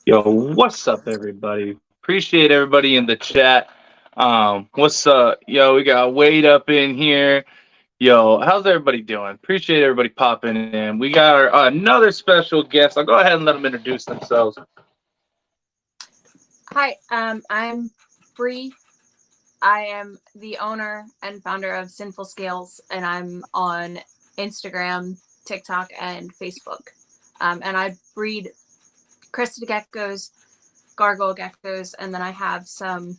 Yo, what's up, everybody? Appreciate everybody in the chat. What's up? Yo, we got Wade up in here. Yo, how's everybody doing? Appreciate everybody popping in. We got another special guest. I'll go ahead and let them introduce themselves. Hi, I'm Bree. I am the owner and founder of Sinful Scales, and I'm on Instagram, TikTok, and Facebook. And I breed crested geckos, gargoyle geckos, and then I have some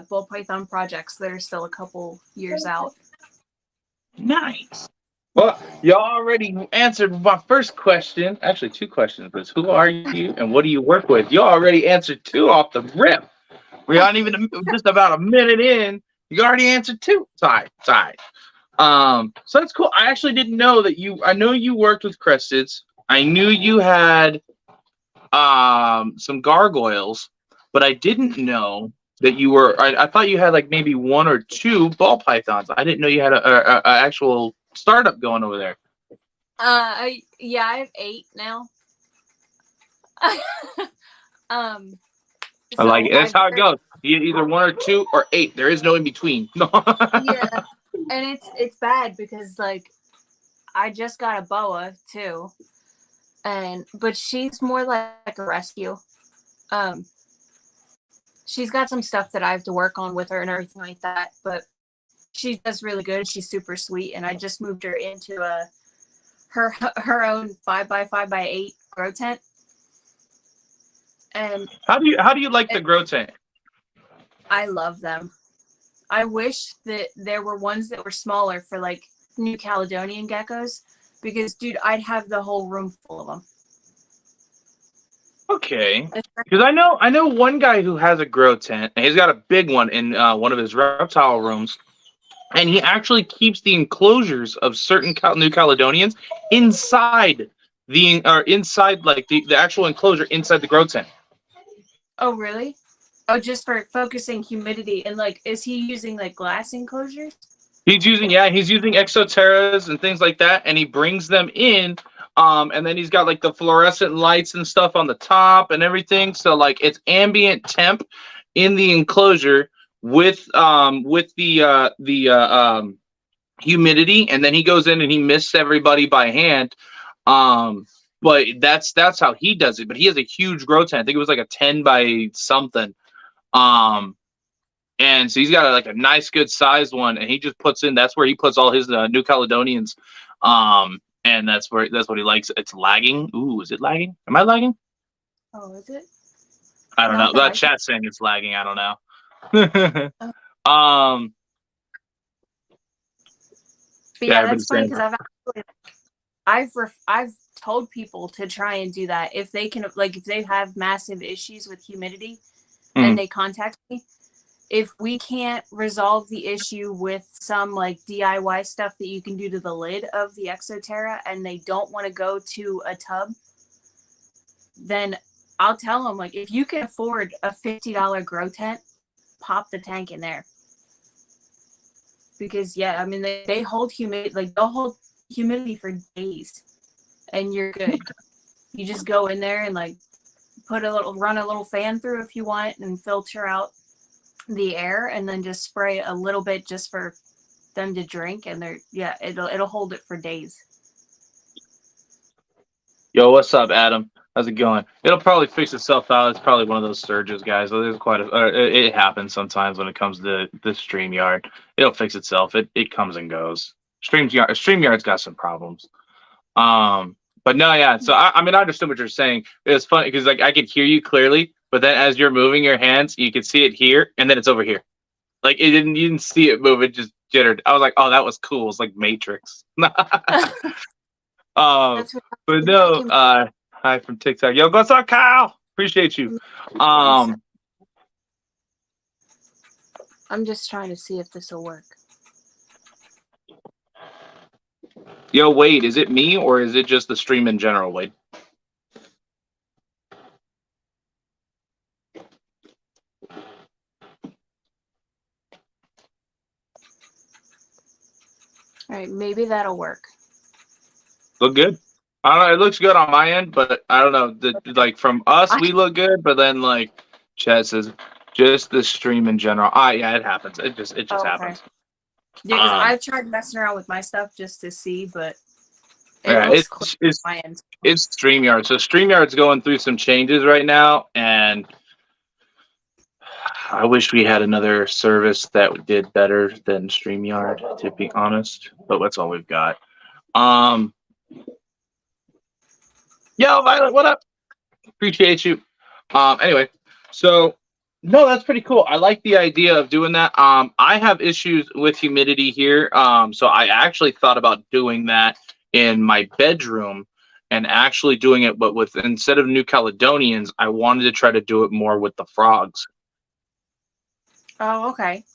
bull python projects that are still a couple years out. Nice. Well, y'all already answered my first question. Actually, two questions. Was who are you and what do you work with? You already answered two off the rip. We aren't even just about a minute in. You already answered two. Sorry. So that's cool. I actually didn't know that you. I know you worked with cresteds. I knew you had some gargoyles, but I didn't know that you were. I thought you had like maybe one or two ball pythons. I didn't know you had a actual startup going over there. Yeah, I have 8 now. I like it. That's how it goes. Either one or two or 8. There is no in between. Yeah, and it's bad because like I just got a boa too, but she's more like a rescue. Um, she's got some stuff that I have to work on with her and everything like that, but she does really good. She's super sweet, and I just moved her into her own 5x5x8 grow tent. And how do you like the grow tent? I love them. I wish that there were ones that were smaller for like New Caledonian geckos, because dude, I'd have the whole room full of them. Okay, because I know one guy who has a grow tent, and he's got a big one in one of his reptile rooms, and he actually keeps the enclosures of certain New Caledonians inside inside like the actual enclosure inside the grow tent. Oh really? Oh, just for focusing humidity. And like, is he using like glass enclosures? He's using exoterras and things like that, and he brings them in. And then he's got like the fluorescent lights and stuff on the top and everything. So like it's ambient temp in the enclosure with the humidity, and then he goes in and he mists everybody by hand. But that's how he does it. But he has a huge grow tent. I think it was like a 10 by something. And so he's got like a nice, good sized one, and he just puts in. That's where he puts all his New Caledonians. And that's what he likes. It's lagging. Ooh, is it lagging? Am I lagging? Oh, is it? I don't know. That chat's saying it's lagging. I don't know. But yeah, that's funny because I've told people to try and do that if they can, like if they have massive issues with humidity and they contact me. If we can't resolve the issue with some like DIY stuff that you can do to the lid of the Exoterra, and they don't want to go to a tub, then I'll tell them, like, if you can afford a $50 grow tent, pop the tank in there. Because yeah, I mean they hold humidity, like they'll hold humidity for days, and you're good. You just go in there and like run a little fan through if you want, and filter out the air, and then just spray a little bit just for them to drink, and it'll hold it for days. Yo, what's up, Adam? How's it going? It'll probably fix itself out. It's probably one of those surges, guys. So there's it happens sometimes when it comes to the StreamYard. It'll fix itself. It comes and goes. StreamYard's got some problems. But no, yeah. So I mean, I understood what you're saying. It's funny because like I could hear you clearly, but then as you're moving your hands, you can see it here, and then it's over here. Like you didn't see it move. It just jittered. I was like, oh, that was cool. It's like Matrix. But no, hi from TikTok. Yo, what's up, Kyle? Appreciate you. I'm just trying to see if this will work. Yo, Wade, is it me or is it just the stream in general, Wade? All right, maybe that'll work. Look good. I don't know. It looks good on my end, but I don't know. Like from us, I, we look good, but then like Chad says, just the stream in general. Ah, yeah, it happens. It just oh, okay. happens. Yeah, because Um, I've tried messing around with my stuff just to see, but it yeah, looks clear it's on my end. it's StreamYard. So StreamYard's going through some changes right now, and I wish we had another service that did better than StreamYard, to be honest. But that's all we've got. Um, Yo, Violet, what up? Appreciate you. Anyway, so no, that's pretty cool. I like the idea of doing that. I have issues with humidity here. So I actually thought about doing that in my bedroom and actually doing it, but with instead of New Caledonians, I wanted to try to do it more with the frogs Oh, okay.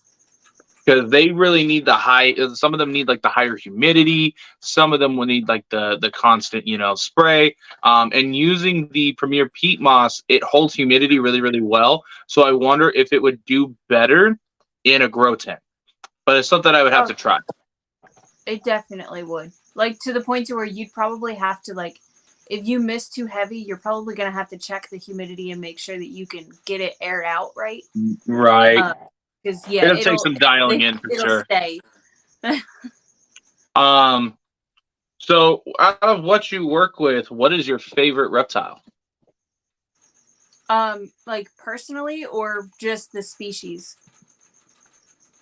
because they really need the high. Some of them need like the higher humidity. Some of them will need like the constant, spray. And using the Premier Peat Moss, it holds humidity really well. So I wonder if it would do better in a grow tent. But it's something I would have Oh, to try. it definitely would. Like to the point to where you'd probably have to like, if you miss too heavy, you're probably gonna have to check the humidity and make sure that you can get it aired out right. Right. Because yeah, It'll take some dialing in for it'll sure. stay. Um. So out of what you work with, what is your favorite reptile? Like personally or just the species?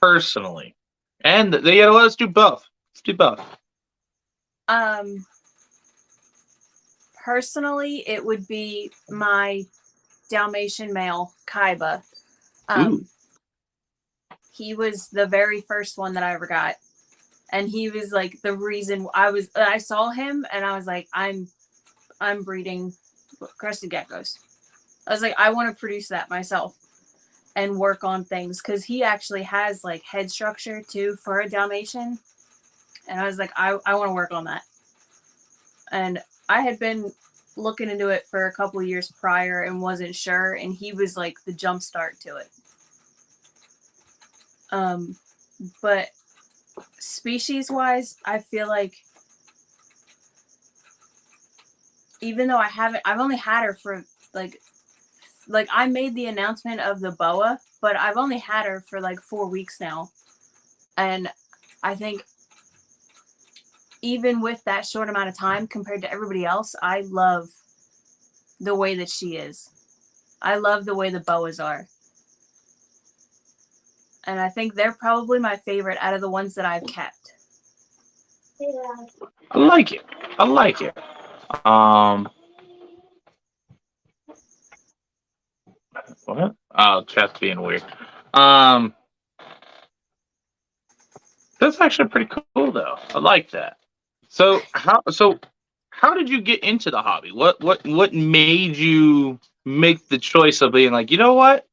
Personally. And let's do both. Let's do both. Um, Personally, it would be my Dalmatian male, Kaiba. Ooh. He was the very first one that I ever got. And he was like the reason I saw him and I was like, I'm breeding crested geckos. I was like, I want to produce that myself and work on things because he actually has like head structure too for a Dalmatian. And I was like, I want to work on that. And I had been looking into it for a couple of years prior and wasn't sure. And he was like the jump start to it. But species wise, I feel like even though I've only had her for like I made the announcement of the boa, but I've only had her for like 4 weeks now. And I think even with that short amount of time compared to everybody else, I love the way that she is. I love the way the boas are. And I think they're probably my favorite out of the ones that I've kept. I like it. I like it. What? Oh, chat's being weird. That's actually pretty cool though. I like that. So how did you get into the hobby? What made you make the choice of being like, you know what?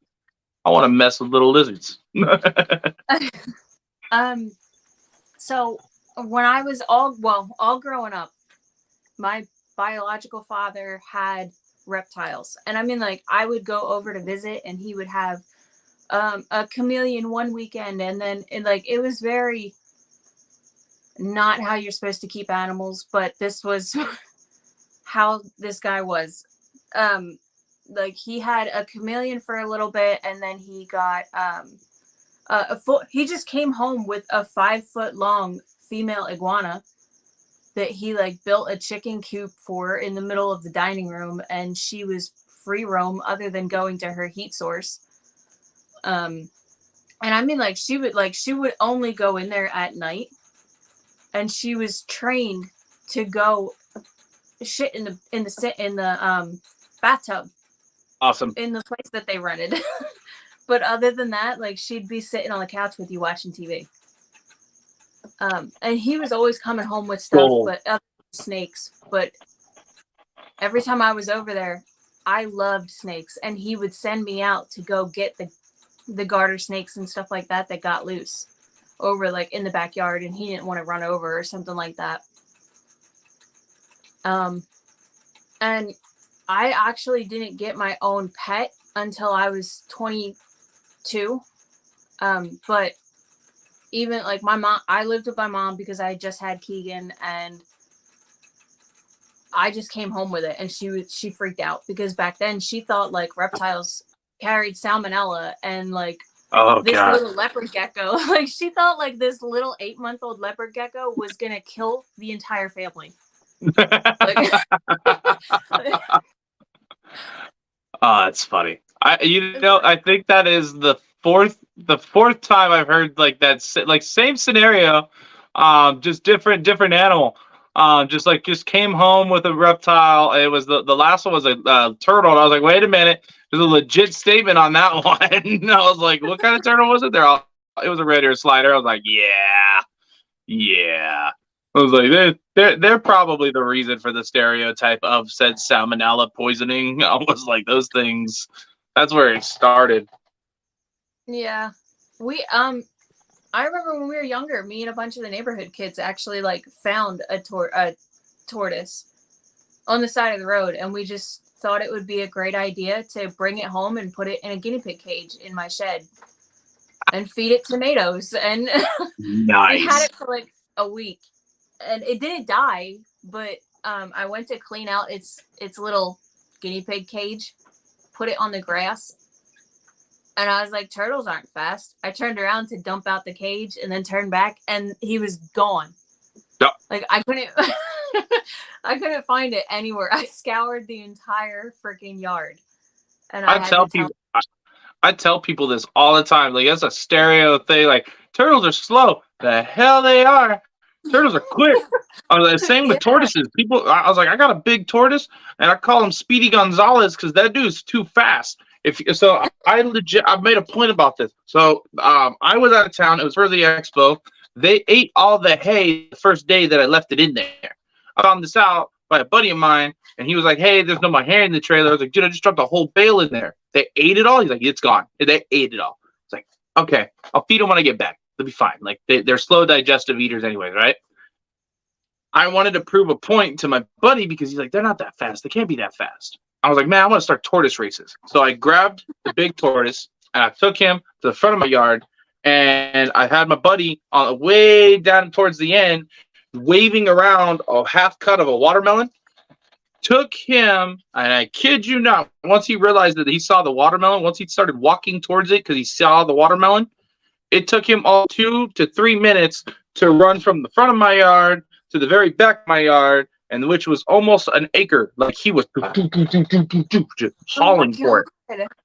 I want to mess with little lizards. So when I was all growing up, my biological father had reptiles. And I mean, like, I would go over to visit and he would have a chameleon one weekend. And then it was very not how you're supposed to keep animals, but this was how this guy was. Like he had a chameleon for a little bit and then he got he just came home with a 5-foot long female iguana that he like built a chicken coop for in the middle of the dining room, and she was free roam other than going to her heat source. And I mean, like she would only go in there at night, and she was trained to go shit in the bathtub. Awesome. In the place that they rented. But other than that, like she'd be sitting on the couch with you watching TV. And he was always coming home with stuff, but snakes. But every time I was over there, I loved snakes, and he would send me out to go get the garter snakes and stuff like that got loose over like in the backyard, and he didn't want to run over or something like that. And I actually didn't get my own pet until I was 22. But even like my mom, I lived with my mom because I just had Keegan, and I just came home with it, and she freaked out because back then she thought like reptiles carried salmonella, and like Oh this god. little leopard gecko, like she thought like this little 8-month-old leopard gecko was gonna kill the entire family. Like, Oh, that's funny. I think that is the fourth time I've heard like that, like same scenario, just different animal. Just came home with a reptile. It was the last one was a turtle, and I was like, wait a minute, there's a legit statement on that one. And I was like, what kind of turtle was it? It was a red ear slider. I was like, yeah. I was like, they're probably the reason for the stereotype of said salmonella poisoning. I was like, those things. That's where it started. yeah, we I remember when we were younger, me and a bunch of the neighborhood kids actually like found a tortoise on the side of the road, and we just thought it would be a great idea to bring it home and put it in a guinea pig cage in my shed and feed it tomatoes. And Nice. we had it for like a week, and it didn't die, but I went to clean out its little guinea pig cage, put it on the grass, and I was like, turtles aren't fast. I turned around to dump out the cage and then turned back, and he was gone. Yep. Like I couldn't find it anywhere. I scoured the entire freaking yard, and I tell people this all the time. Like, that's a stereo thing. Like, turtles are slow. The hell they are. Turtles are quick. Same with tortoises. I was like, I got a big tortoise, and I call him Speedy Gonzalez because that dude's too fast. I've made a point about this. So I was out of town. It was for the expo. They ate all the hay the first day that I left it in there. I found this out by a buddy of mine, and he was like, hey, there's no more hay in the trailer. I was like, dude, I just dropped a whole bale in there. They ate it all? He's like, it's gone. They ate it all. It's like, okay, I'll feed them when I get back. They'll be fine. Like, they're slow digestive eaters anyways, right? I wanted to prove a point to my buddy because he's like, they're not that fast. They can't be that fast. I was like, man, I want to start tortoise races. So I grabbed the big tortoise, and I took him to the front of my yard, and I had my buddy on the way down towards the end waving around a half cut of a watermelon. Took him, and I kid you not, once he realized that he saw the watermelon, once he started walking towards it because he saw the watermelon, it took him all 2 to 3 minutes to run from the front of my yard to the very back of my yard, and which was almost an acre. Like, he was just hauling for it.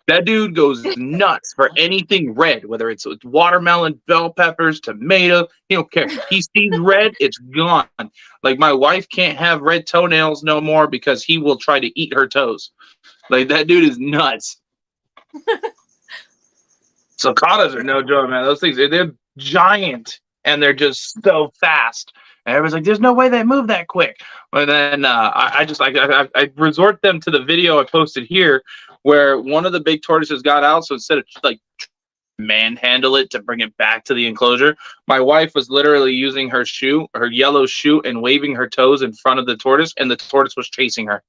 That dude goes nuts for anything red, whether it's watermelon, bell peppers, tomato. He don't care. He sees red, it's gone. Like, my wife can't have red toenails no more because he will try to eat her toes. Like, that dude is nuts. Cicadas are no joke, man. Those things, they're giant, and they're just so fast. And everyone's like, there's no way they move that quick. But then I resort them to the video I posted here, where one of the big tortoises got out. So instead of like manhandle it to bring it back to the enclosure, my wife was literally using her yellow shoe, and waving her toes in front of the tortoise, and the tortoise was chasing her.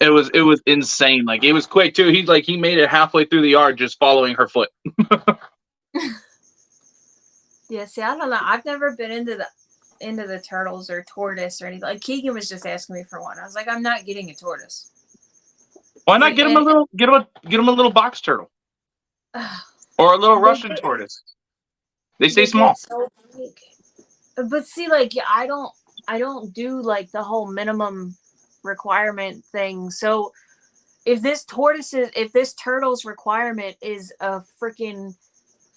It was insane. Like, it was quick too. He made it halfway through the yard just following her foot. Yeah, see, I don't know. I've never been into the turtles or tortoise or anything. Like, Keegan was just asking me for one. I was like, I'm not getting a tortoise. Why not get him a little box turtle, or a little Russian tortoise? They stay small. So big. But see, like, I don't do like the whole minimum requirement thing. So if this turtle's requirement is a freaking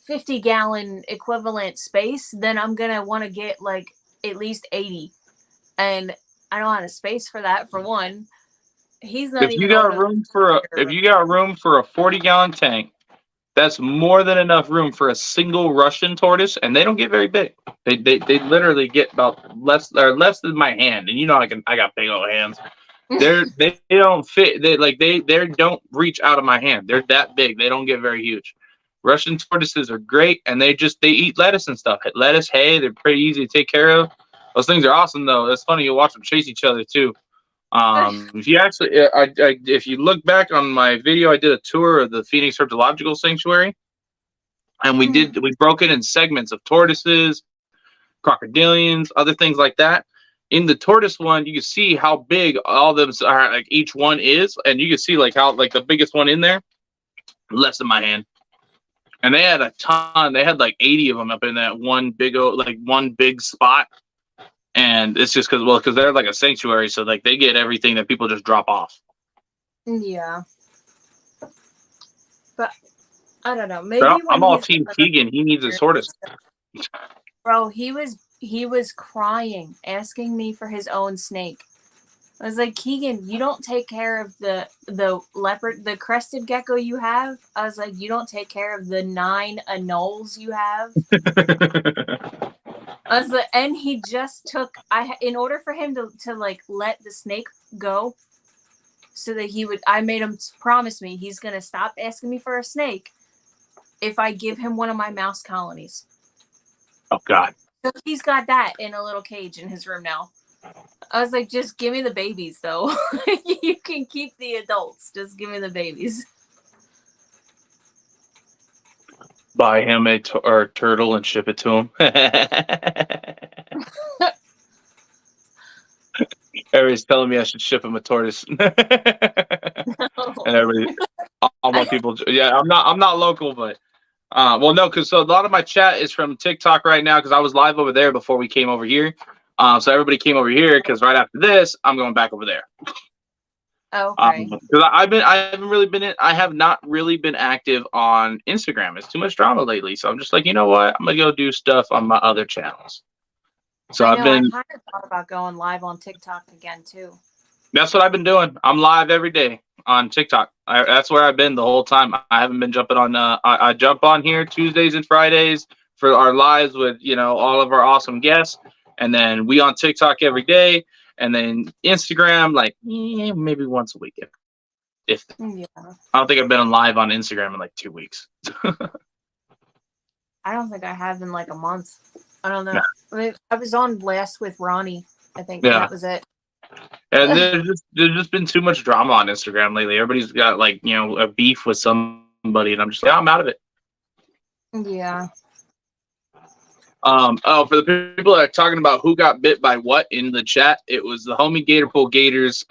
50-gallon equivalent space, then I'm gonna want to get like at least 80, and I don't have a space for that. For one, he's not. If you got room for a 40-gallon tank, that's more than enough room for a single Russian tortoise, and they don't get very big. They literally get about less than my hand, and I got big old hands. They don't fit. They don't reach out of my hand. They're that big. They don't get very huge. Russian tortoises are great, and they eat lettuce and stuff. Lettuce, hay, they're pretty easy to take care of. Those things are awesome, though. It's funny, you watch them chase each other too. If you look back on my video, I did a tour of the Phoenix Herpetological Sanctuary, and we broke it in segments of tortoises, crocodilians, other things like that. in the tortoise one, you can see how big all them are, like each one is, and you can see like how like the biggest one in there, less than my hand. And they had a ton. They had like 80 of them up in that one big spot. And it's just because they're like a sanctuary, so like they get everything that people just drop off. Yeah. But I don't know. Maybe So when I'm all he's Team Keegan. He needs his tortoise. Bro, he was crying, asking me for his own snake. I was like, Keegan, you don't take care of the leopard, the crested gecko you have. I was like, you don't take care of the 9 anoles you have. I was like, and he just took. In order for him to like let the snake go, so that he would. I made him promise me he's gonna stop asking me for a snake if I give him one of my mouse colonies. Oh God. So he's got that in a little cage in his room now. I was like, just give me the babies, though. You can keep the adults. Just give me the babies. Buy him a turtle and ship it to him. Everybody's telling me I should ship him a tortoise. And everybody, all my people. Yeah, I'm not local, but well, no, because so a lot of my chat is from TikTok right now because I was live over there before we came over here. So everybody came over here because right after this, I'm going back over there. Okay. Because I have not really been active on Instagram. It's too much drama lately. So I'm just like, you know what? I'm gonna go do stuff on my other channels. So I kind of thought about going live on TikTok again too. That's what I've been doing. I'm live every day on TikTok. That's where I've been the whole time. I haven't been jumping on. I jump on here Tuesdays and Fridays for our lives with all of our awesome guests, and then we on TikTok every day. And then Instagram, like maybe once a week. If Yeah. I don't think I've been on live on Instagram in like 2 weeks. I don't think I have in like a month. I don't know. Yeah. I mean, I was on last with Ronnie. I think Yeah. that was it. And there's just been too much drama on Instagram lately. Everybody's got like a beef with somebody, and I'm just like, I'm out of it. Yeah. For the people that are talking about who got bit by what in the chat, it was the homie Gatorpool Gators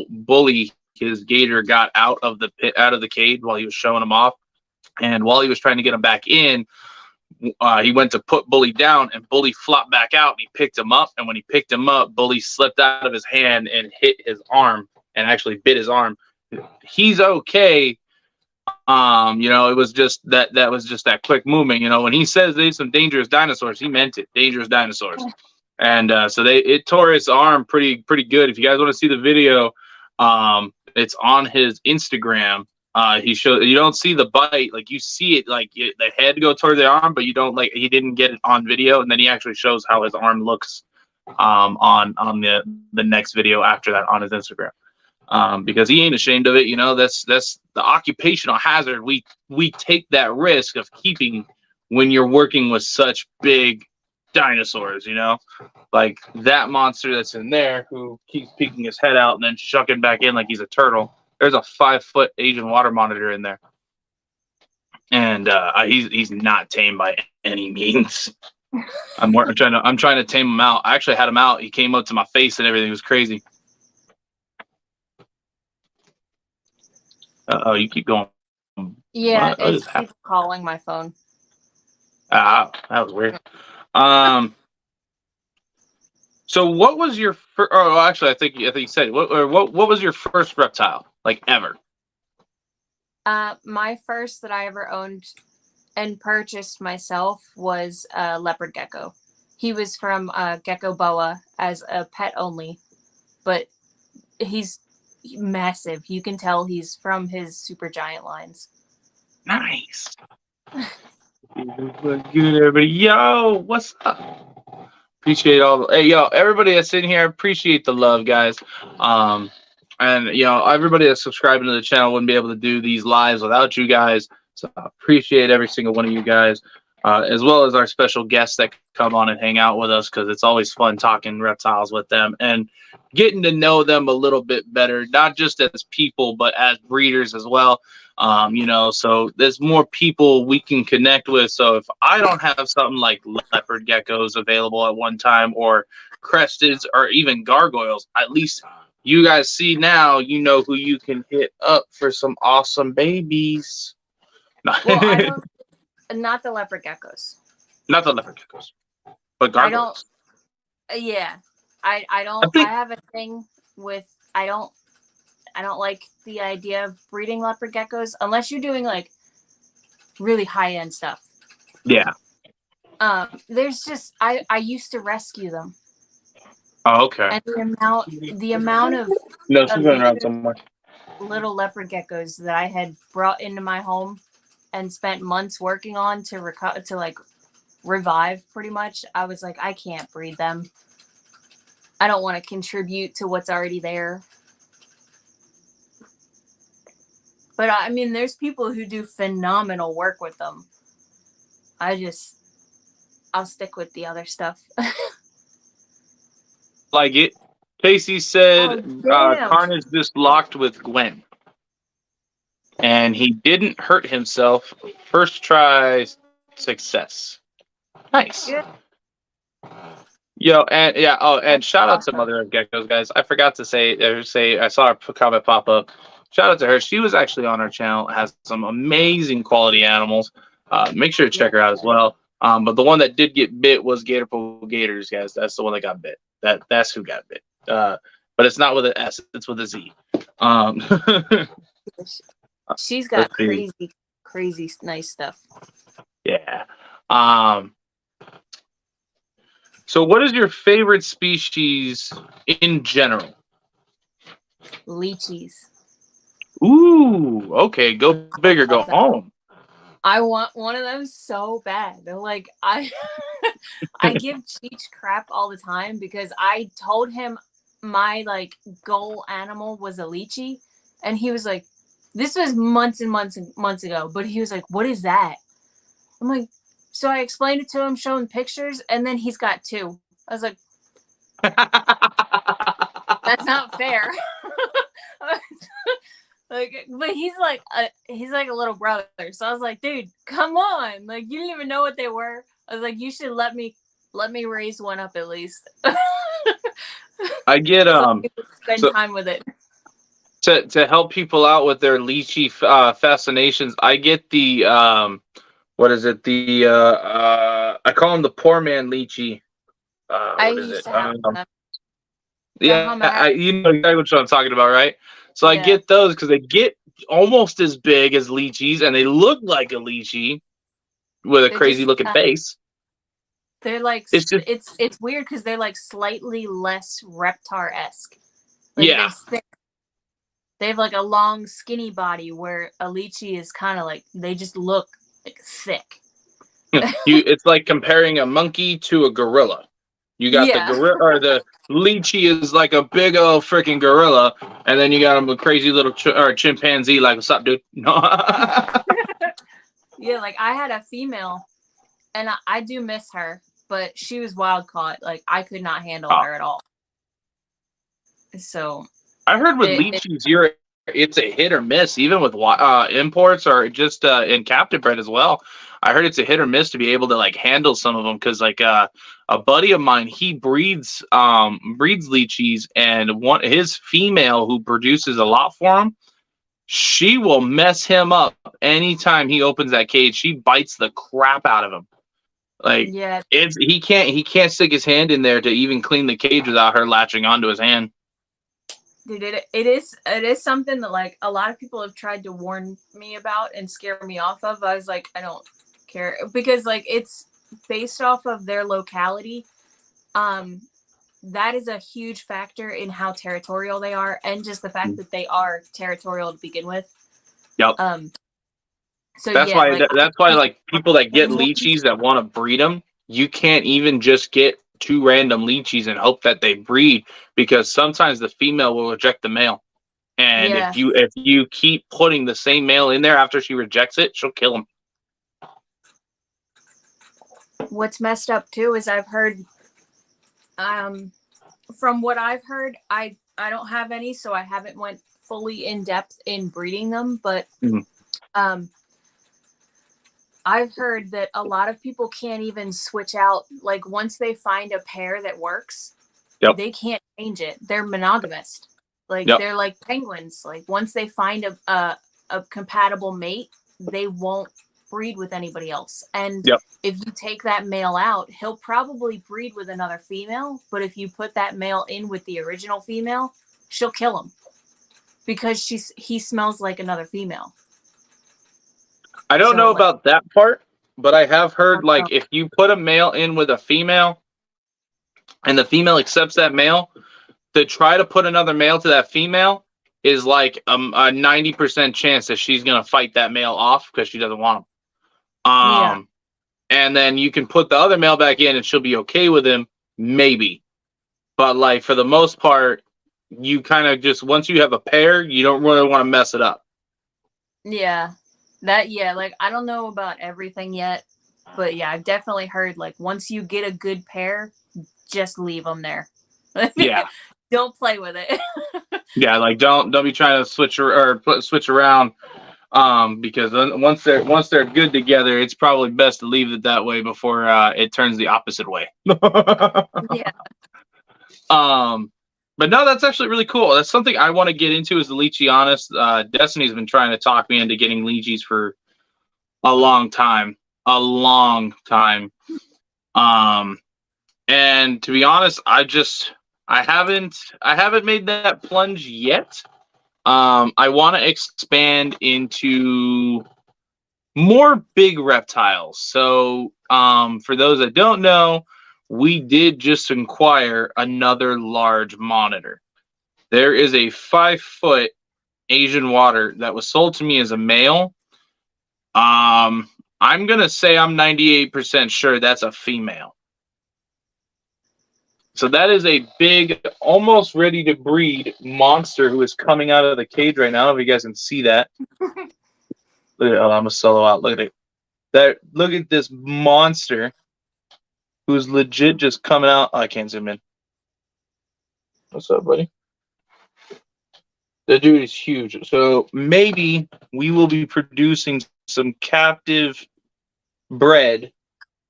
bully. His gator got out of the cage while he was showing him off, and while he was trying to get him back in, he went to put Bully down, and Bully flopped back out, and he picked him up. And when he picked him up, Bully slipped out of his hand and hit his arm, and actually bit his arm. He's okay. It was just that was just that quick movement. When he says there's some dangerous dinosaurs, he meant it. Dangerous dinosaurs. And so it tore his arm pretty good. If you guys want to see the video, it's on his Instagram. You don't see the bite, like you see it, like the head go toward the arm, but you don't he didn't get it on video, and then he actually shows how his arm looks on the next video after that on his Instagram. Because he ain't ashamed of it, that's the occupational hazard we take that risk of keeping when you're working with such big dinosaurs, like that monster that's in there who keeps peeking his head out and then shucking back in like he's a turtle. There's a 5-foot Asian water monitor in there, and he's not tame by any means. I'm trying to tame him out. I actually had him out. He came up to my face and everything. It was crazy. You keep going. Yeah, it's people calling my phone. That was weird. So what was your first? Oh, actually, I think you said what was your first reptile like ever? My first that I ever owned and purchased myself was a leopard gecko. He was from Gecko Boa as a pet only, but he's massive. You can tell he's from his super giant lines. Nice. Good, everybody. Yo, what's up? Appreciate everybody that's in here. Appreciate the love, guys. And everybody that's subscribing to the channel wouldn't be able to do these lives without you guys. So I appreciate every single one of you guys. as well as our special guests that come on and hang out with us, because it's always fun talking reptiles with them and getting to know them a little bit better, not just as people, but as breeders as well. So there's more people we can connect with. So if I don't have something like leopard geckos available at one time, or cresteds, or even gargoyles, at least you guys see now, you know who you can hit up for some awesome babies. Well, I don't. Not the leopard geckos. Not the leopard geckos, but gargoyles. Yeah, I don't. I have a thing with. I don't like the idea of breeding leopard geckos unless you're doing like really high end stuff. Yeah. There's just I used to rescue them. Oh, okay. And the amount of no, she's going around somewhere. Little leopard geckos that I had brought into my home and spent months working on to revive, pretty much. I was like, I can't breed them. I don't want to contribute to what's already there. But I mean, there's people who do phenomenal work with them. I'll stick with the other stuff. Like it. Casey said Carnage just locked with Gwen. And he didn't hurt himself. First try success. Nice. Good. Yo, and yeah, and shout out to Mother of Geckos, guys. I forgot to say I saw her comment pop up. Shout out to her. She was actually on our channel, has some amazing quality animals. Make sure to check her out as well. But the one that did get bit was Gatorpool Gators, guys. That's the one that got bit. That's who got bit. But it's not with an S, it's with a Z. She's got crazy nice stuff. Yeah. So what is your favorite species in general? Lychees. Ooh, okay. Go big or go home. I want one of them so bad. They're like, I give Cheech crap all the time because I told him my like goal animal was a Lychee, and he was like, this was months and months and months ago, but he was like, what is that? I'm like, so I explained it to him, showing pictures, and then he's got two. I was like, that's not fair. Like, but he's like a little brother. So I was like, dude, come on. Like, you didn't even know what they were. I was like, you should let me raise one up at least. I get spend time with it. To help people out with their Lychee fascinations, I get the what is it? The I call him the poor man Lychee. What is it? Yeah, you know exactly what I'm talking about, right? So I get those because they get almost as big as Lychees, and they look like a Lychee with a crazy looking face. They're like it's weird because they're like slightly less Reptar-esque. Like, yeah. They have like a long, skinny body where a Lychee is kind of like, they just look like thick. It's like comparing a monkey to a gorilla. You got the gorilla, or the Lychee is like a big old freaking gorilla, and then you got a crazy little chimpanzee. Like, what's up, dude? No. Yeah, like I had a female, and I do miss her, but she was wild caught. Like, I could not handle her at all. So I heard with Lychees, it's a hit or miss, even with imports or just in captive bred as well. I heard it's a hit or miss to be able to like handle some of them, because like a buddy of mine, he breeds Lychees, and his female who produces a lot for him, she will mess him up anytime he opens that cage. She bites the crap out of him. Like, he can't stick his hand in there to even clean the cage without her latching onto his hand. Dude, it is something that like a lot of people have tried to warn me about and scare me off of. I was like, I don't care, because like it's based off of their locality. That is a huge factor in how territorial they are, and just the fact that they are territorial to begin with. Yep. So that's why like people that get Lychees that want to breed them, you can't even just get two random Lychees and hope that they breed, because sometimes the female will reject the male, and if you keep putting the same male in there after she rejects it, she'll kill him. what's messed up too is I've heard, from what I've heard, I don't have any, so I haven't went fully in depth in breeding them, but I've heard that a lot of people can't even switch out. Like once they find a pair that works, they can't change it. They're monogamous. Like they're like penguins. Like once they find a compatible mate, they won't breed with anybody else. And if you take that male out, he'll probably breed with another female. But if you put that male in with the original female, she'll kill him because he smells like another female. I don't know about that part, but I have heard like if you put a male in with a female and the female accepts that male, to try to put another male to that female is like a 90% chance that she's going to fight that male off because she doesn't want him. And then you can put the other male back in and she'll be okay with him, maybe. But like for the most part, you kind of just, once you have a pair, you don't really want to mess it up. Yeah. Like I don't know about everything yet, but yeah, I've definitely heard like once you get a good pair, just leave them there. Yeah. Don't play with it. Yeah, like don't be trying to switch around, because once they're good together, it's probably best to leave it that way before it turns the opposite way. Yeah. But no, that's actually really cool. That's something I want to get into is the Lychee honest. Destiny's been trying to talk me into getting Lychees for a long time. And to be honest, I haven't made that plunge yet. I want to expand into more big reptiles. So, for those that don't know, we did just acquire another large monitor. There is a 5-foot Asian water that was sold to me as a male. I'm gonna say I'm 98% sure that's a female. So that is a big, almost ready to breed monster who is coming out of the cage right now. If you guys can see that. Look at, I'm a solo out. Look at it. Look at this monster who's legit just coming out. Oh, I can't zoom in. What's up, buddy? The dude is huge. So maybe we will be producing some captive bred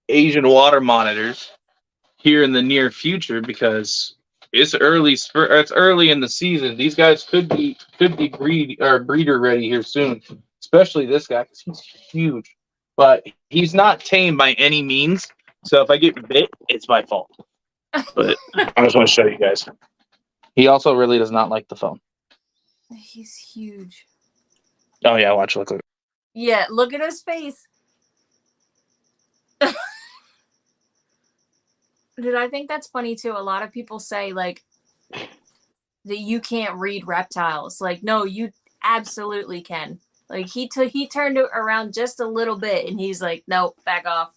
Asian water monitors here in the near future because it's early in the season. These guys could be breeder ready here soon, especially this guy because he's huge, but he's not tame by any means. So if I get bit, it's my fault. But I just want to show you guys. He also really does not like the phone. He's huge. Oh yeah, watch, look. Yeah, look at his face. Dude, I think that's funny too. A lot of people say like that you can't read reptiles. Like, no, you absolutely can. Like he turned it around just a little bit, and he's like, "Nope, back off."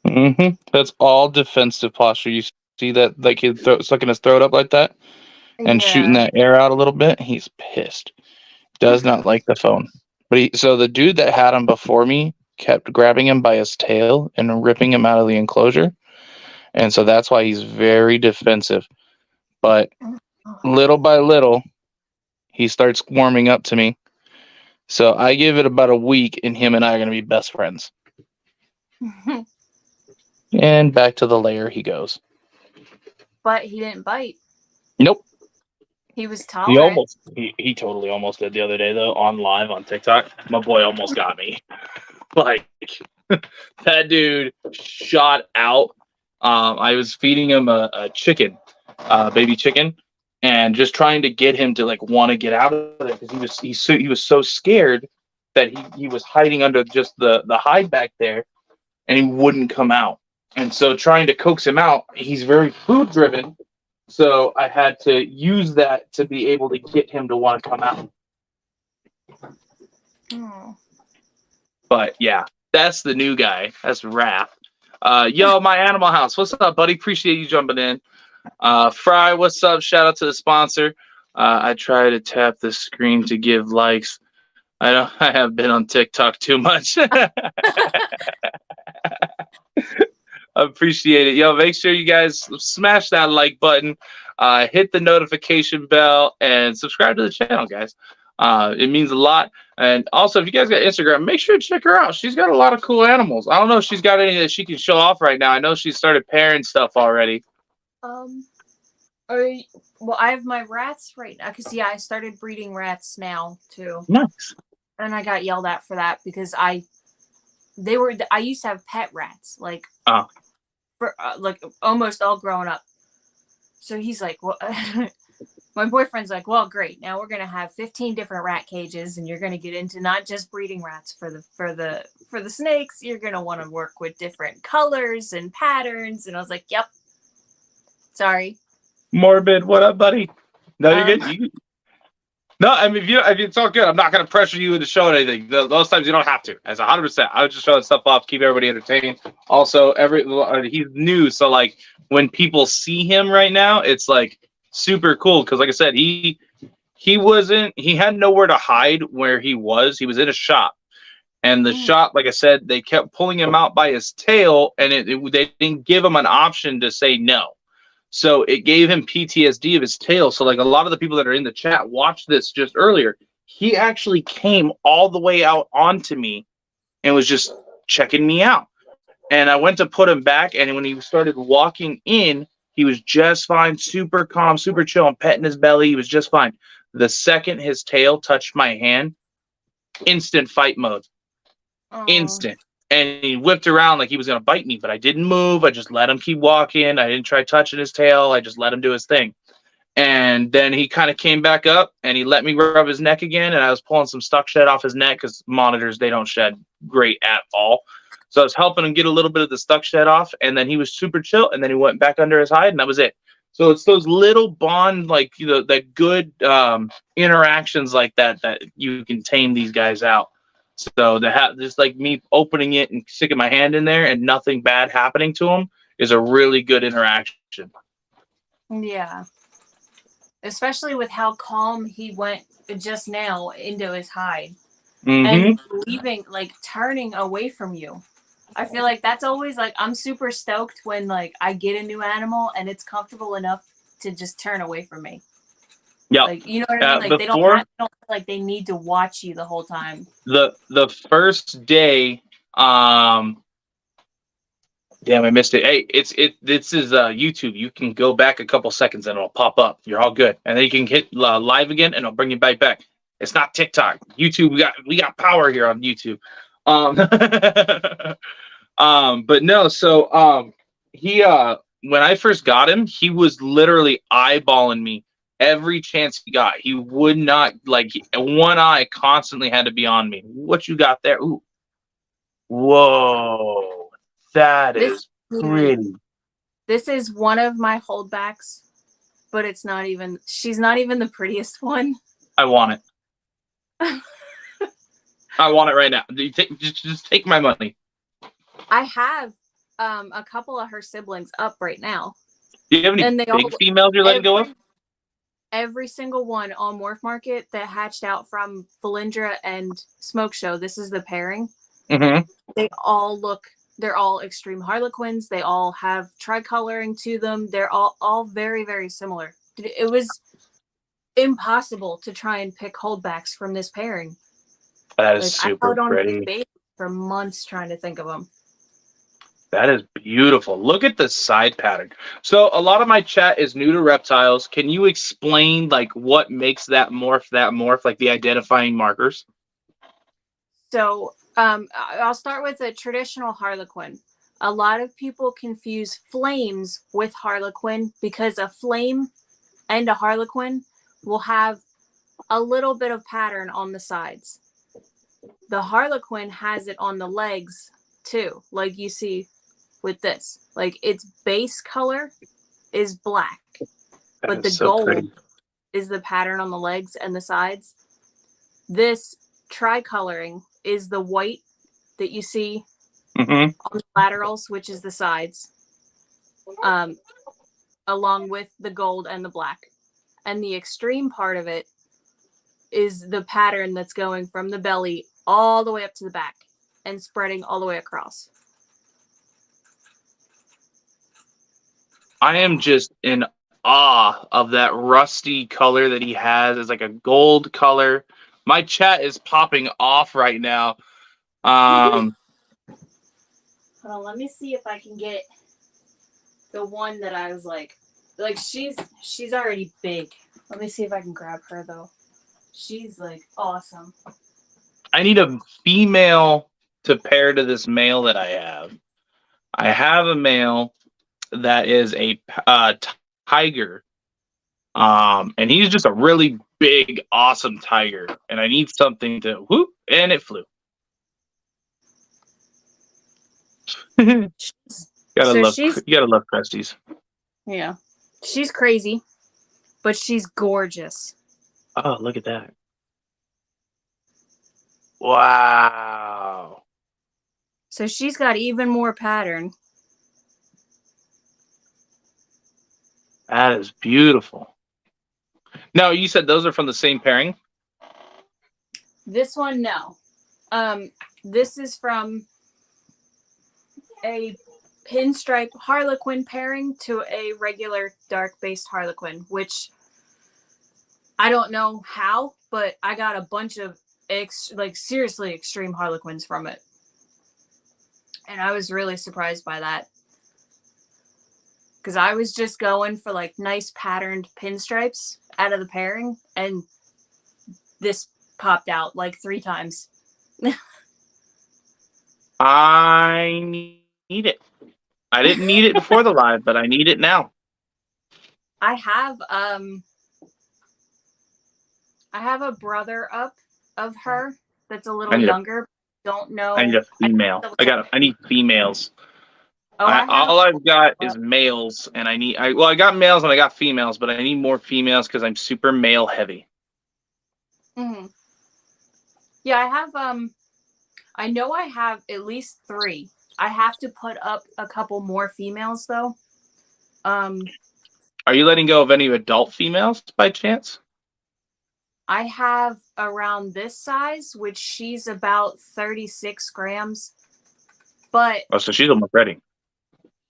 Mm-hmm. That's all defensive posture. You see that, like he's sucking his throat up like that, and shooting that air out a little bit. He's pissed. Does not like the phone. But so the dude that had him before me kept grabbing him by his tail and ripping him out of the enclosure. And so that's why he's very defensive. But little by little, he starts warming up to me. So I give it about a week, and him and I are going to be best friends. And back to the lair he goes. But he didn't bite. Nope. He was tolerant. He totally almost did the other day, though, on live on TikTok. My boy almost got me. Like, that dude shot out. I was feeding him a chicken, baby chicken, and just trying to get him to like want to get out of it because he was so scared that he was hiding under just the hide back there, and he wouldn't come out. And so trying to coax him out, he's very food driven. So I had to use that to be able to get him to want to come out. Oh. But yeah, that's the new guy. That's Raph. Yo, my Animal House. What's up, buddy? Appreciate you jumping in. Fry, what's up? Shout out to the sponsor. I try to tap the screen to give likes. I have been on TikTok too much. Appreciate it. Yo, make sure you guys smash that like button, hit the notification bell, and subscribe to the channel, guys. It means a lot. And also, if you guys got Instagram, make sure to check her out. She's got a lot of cool animals. I don't know if she's got any that she can show off right now. I know she started pairing stuff already. Well, I have my rats right now because I started breeding rats now too. Nice. And I got yelled at for that because I used to have pet rats like like almost all grown up. So he's like, well, my boyfriend's like, well, great. Now we're gonna have 15 different rat cages, and you're gonna get into not just breeding rats for the snakes. You're gonna want to work with different colors and patterns. And I was like, yep. Sorry. Morbid, what up, buddy? No, you're good. No, I mean, if it's all good. I'm not going to pressure you into showing anything. Those times you don't have to. As 100%, I was just showing stuff off, keep everybody entertained. Also, he's new, so like when people see him right now, it's like super cool because, like I said, he had nowhere to hide where he was. He was in a shop, and the shop, like I said, they kept pulling him out by his tail, and they didn't give him an option to say no. So it gave him PTSD of his tail. So like a lot of the people that are in the chat watched this just earlier. He actually came all the way out onto me and was just checking me out. And I went to put him back. And when he started walking in, he was just fine, super calm, super chill. I'm petting his belly. He was just fine. The second his tail touched my hand, instant fight mode. Instant. And he whipped around like he was going to bite me, but I didn't move. I just let him keep walking. I didn't try touching his tail. I just let him do his thing. And then he kind of came back up and he let me rub his neck again. And I was pulling some stuck shed off his neck because monitors, they don't shed great at all. So I was helping him get a little bit of the stuck shed off. And then he was super chill. And then he went back under his hide and that was it. So it's those little bond, like, you know, that good interactions like that you can tame these guys out. So to have just like me opening it and sticking my hand in there and nothing bad happening to him is a really good interaction. Yeah. Especially with how calm he went just now into his hide. And leaving, like turning away from you. I feel like that's always like, I'm super stoked when like I get a new animal and it's comfortable enough to just turn away from me. Yeah, like, you know what I mean. Like they don't feel like they need to watch you the whole time. The first day, damn, I missed it. Hey, this is YouTube. You can go back a couple seconds and it'll pop up. You're all good, and then you can hit live again, and it'll bring you back. It's not TikTok. YouTube. We got power here on YouTube. But no. So he when I first got him, he was literally eyeballing me every chance he got. He would not, like, one eye constantly had to be on me. What you got there? Ooh, whoa, that is pretty. This is one of my holdbacks, but it's not even. She's not even the prettiest one. I want it. I want it right now. Just take my money. I have a couple of her siblings up right now. Do you have any big females you're letting go of? Every single one on Morph Market that hatched out from Felindra and Smoke Show. This is the pairing. They're all extreme Harlequins. They all have tricoloring to them. They're all very, very similar. It was impossible to try and pick holdbacks from this pairing. That is super pretty. I for months trying to think of them. That is beautiful. Look at the side pattern. So a lot of my chat is new to reptiles. Can you explain like what makes that morph, like the identifying markers? So I'll start with a traditional Harlequin. A lot of people confuse flames with Harlequin because a flame and a Harlequin will have a little bit of pattern on the sides. The Harlequin has it on the legs too, like you see with this. Like its base color is black, but the gold is the pattern on the legs and the sides. This tricoloring is the white that you see on the laterals, which is the sides, along with the gold and the black. And the extreme part of it is the pattern that's going from the belly all the way up to the back and spreading all the way across. I am just in awe of that rusty color that he has. It's like a gold color. My chat is popping off right now. Hold on, let me see if I can get the one that I was like she's already big. Let me see if I can grab her though. She's like awesome. I need a female to pair to this male that I have. I have a male that is a tiger, and he's just a really big, awesome tiger. And I need something to whoop, and it flew. gotta So love, she's you gotta love Cresties. yeah, she's crazy, but she's gorgeous. Oh, look at that! Wow, So she's got even more pattern. that is beautiful. Now, you said those are from the same pairing? This one, no. This is from a pinstripe Harlequin pairing to a regular dark-based Harlequin, which I don't know how, but I got a bunch of seriously extreme Harlequins from it. And I was really surprised by that. Because I was just going for like nice patterned pinstripes out of the pairing, and this popped out like 3 times. I need it. I didn't need it before the live, but I need it now. I have a brother up of her that's a little younger. Don't know. I need a female. I need females. Oh, all I've got is males, and I got males and I got females, but I need more females because I'm super male heavy. Mm-hmm. Yeah, I have I know I have at least 3. I have to put up a couple more females though. Are you letting go of any adult females by chance? I have around this size, which she's about 36 grams. But so she's almost ready.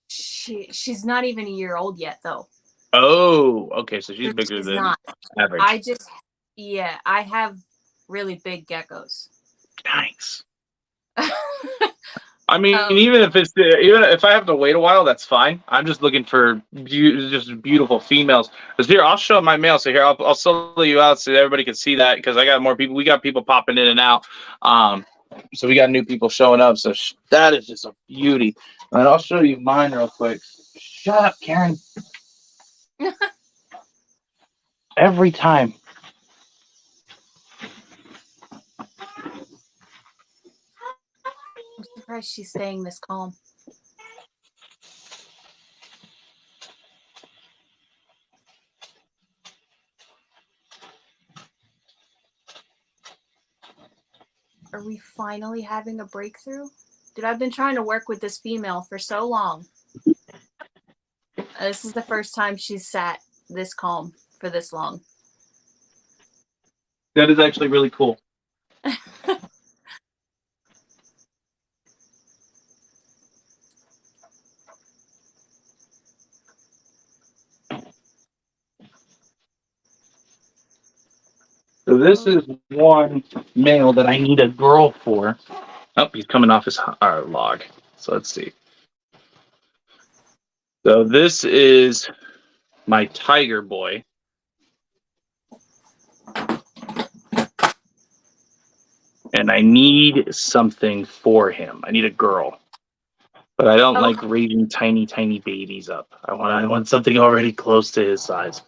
She's not even a year old yet though. Oh, okay, so she's bigger than average. I have really big geckos. Nice. I mean, even if I have to wait a while, that's fine. I'm just looking for just beautiful females. Because here, I'll show my male. So here, I'll solo you out so everybody can see that. Because I got more people. We got people popping in and out. So we got new people showing up. So that is just a beauty. And I'll show you mine real quick. Shut up, Karen. Every time. I'm surprised she's staying this calm. Are we finally having a breakthrough? Dude, I've been trying to work with this female for so long. This is the first time she's sat this calm for this long. That is actually really cool. So this is one male that I need a girl for. Oh, he's coming off our log. So let's see. So this is my tiger boy. And I need something for him. I need a girl. But I don't like raising tiny, tiny babies up. I want something already close to his size.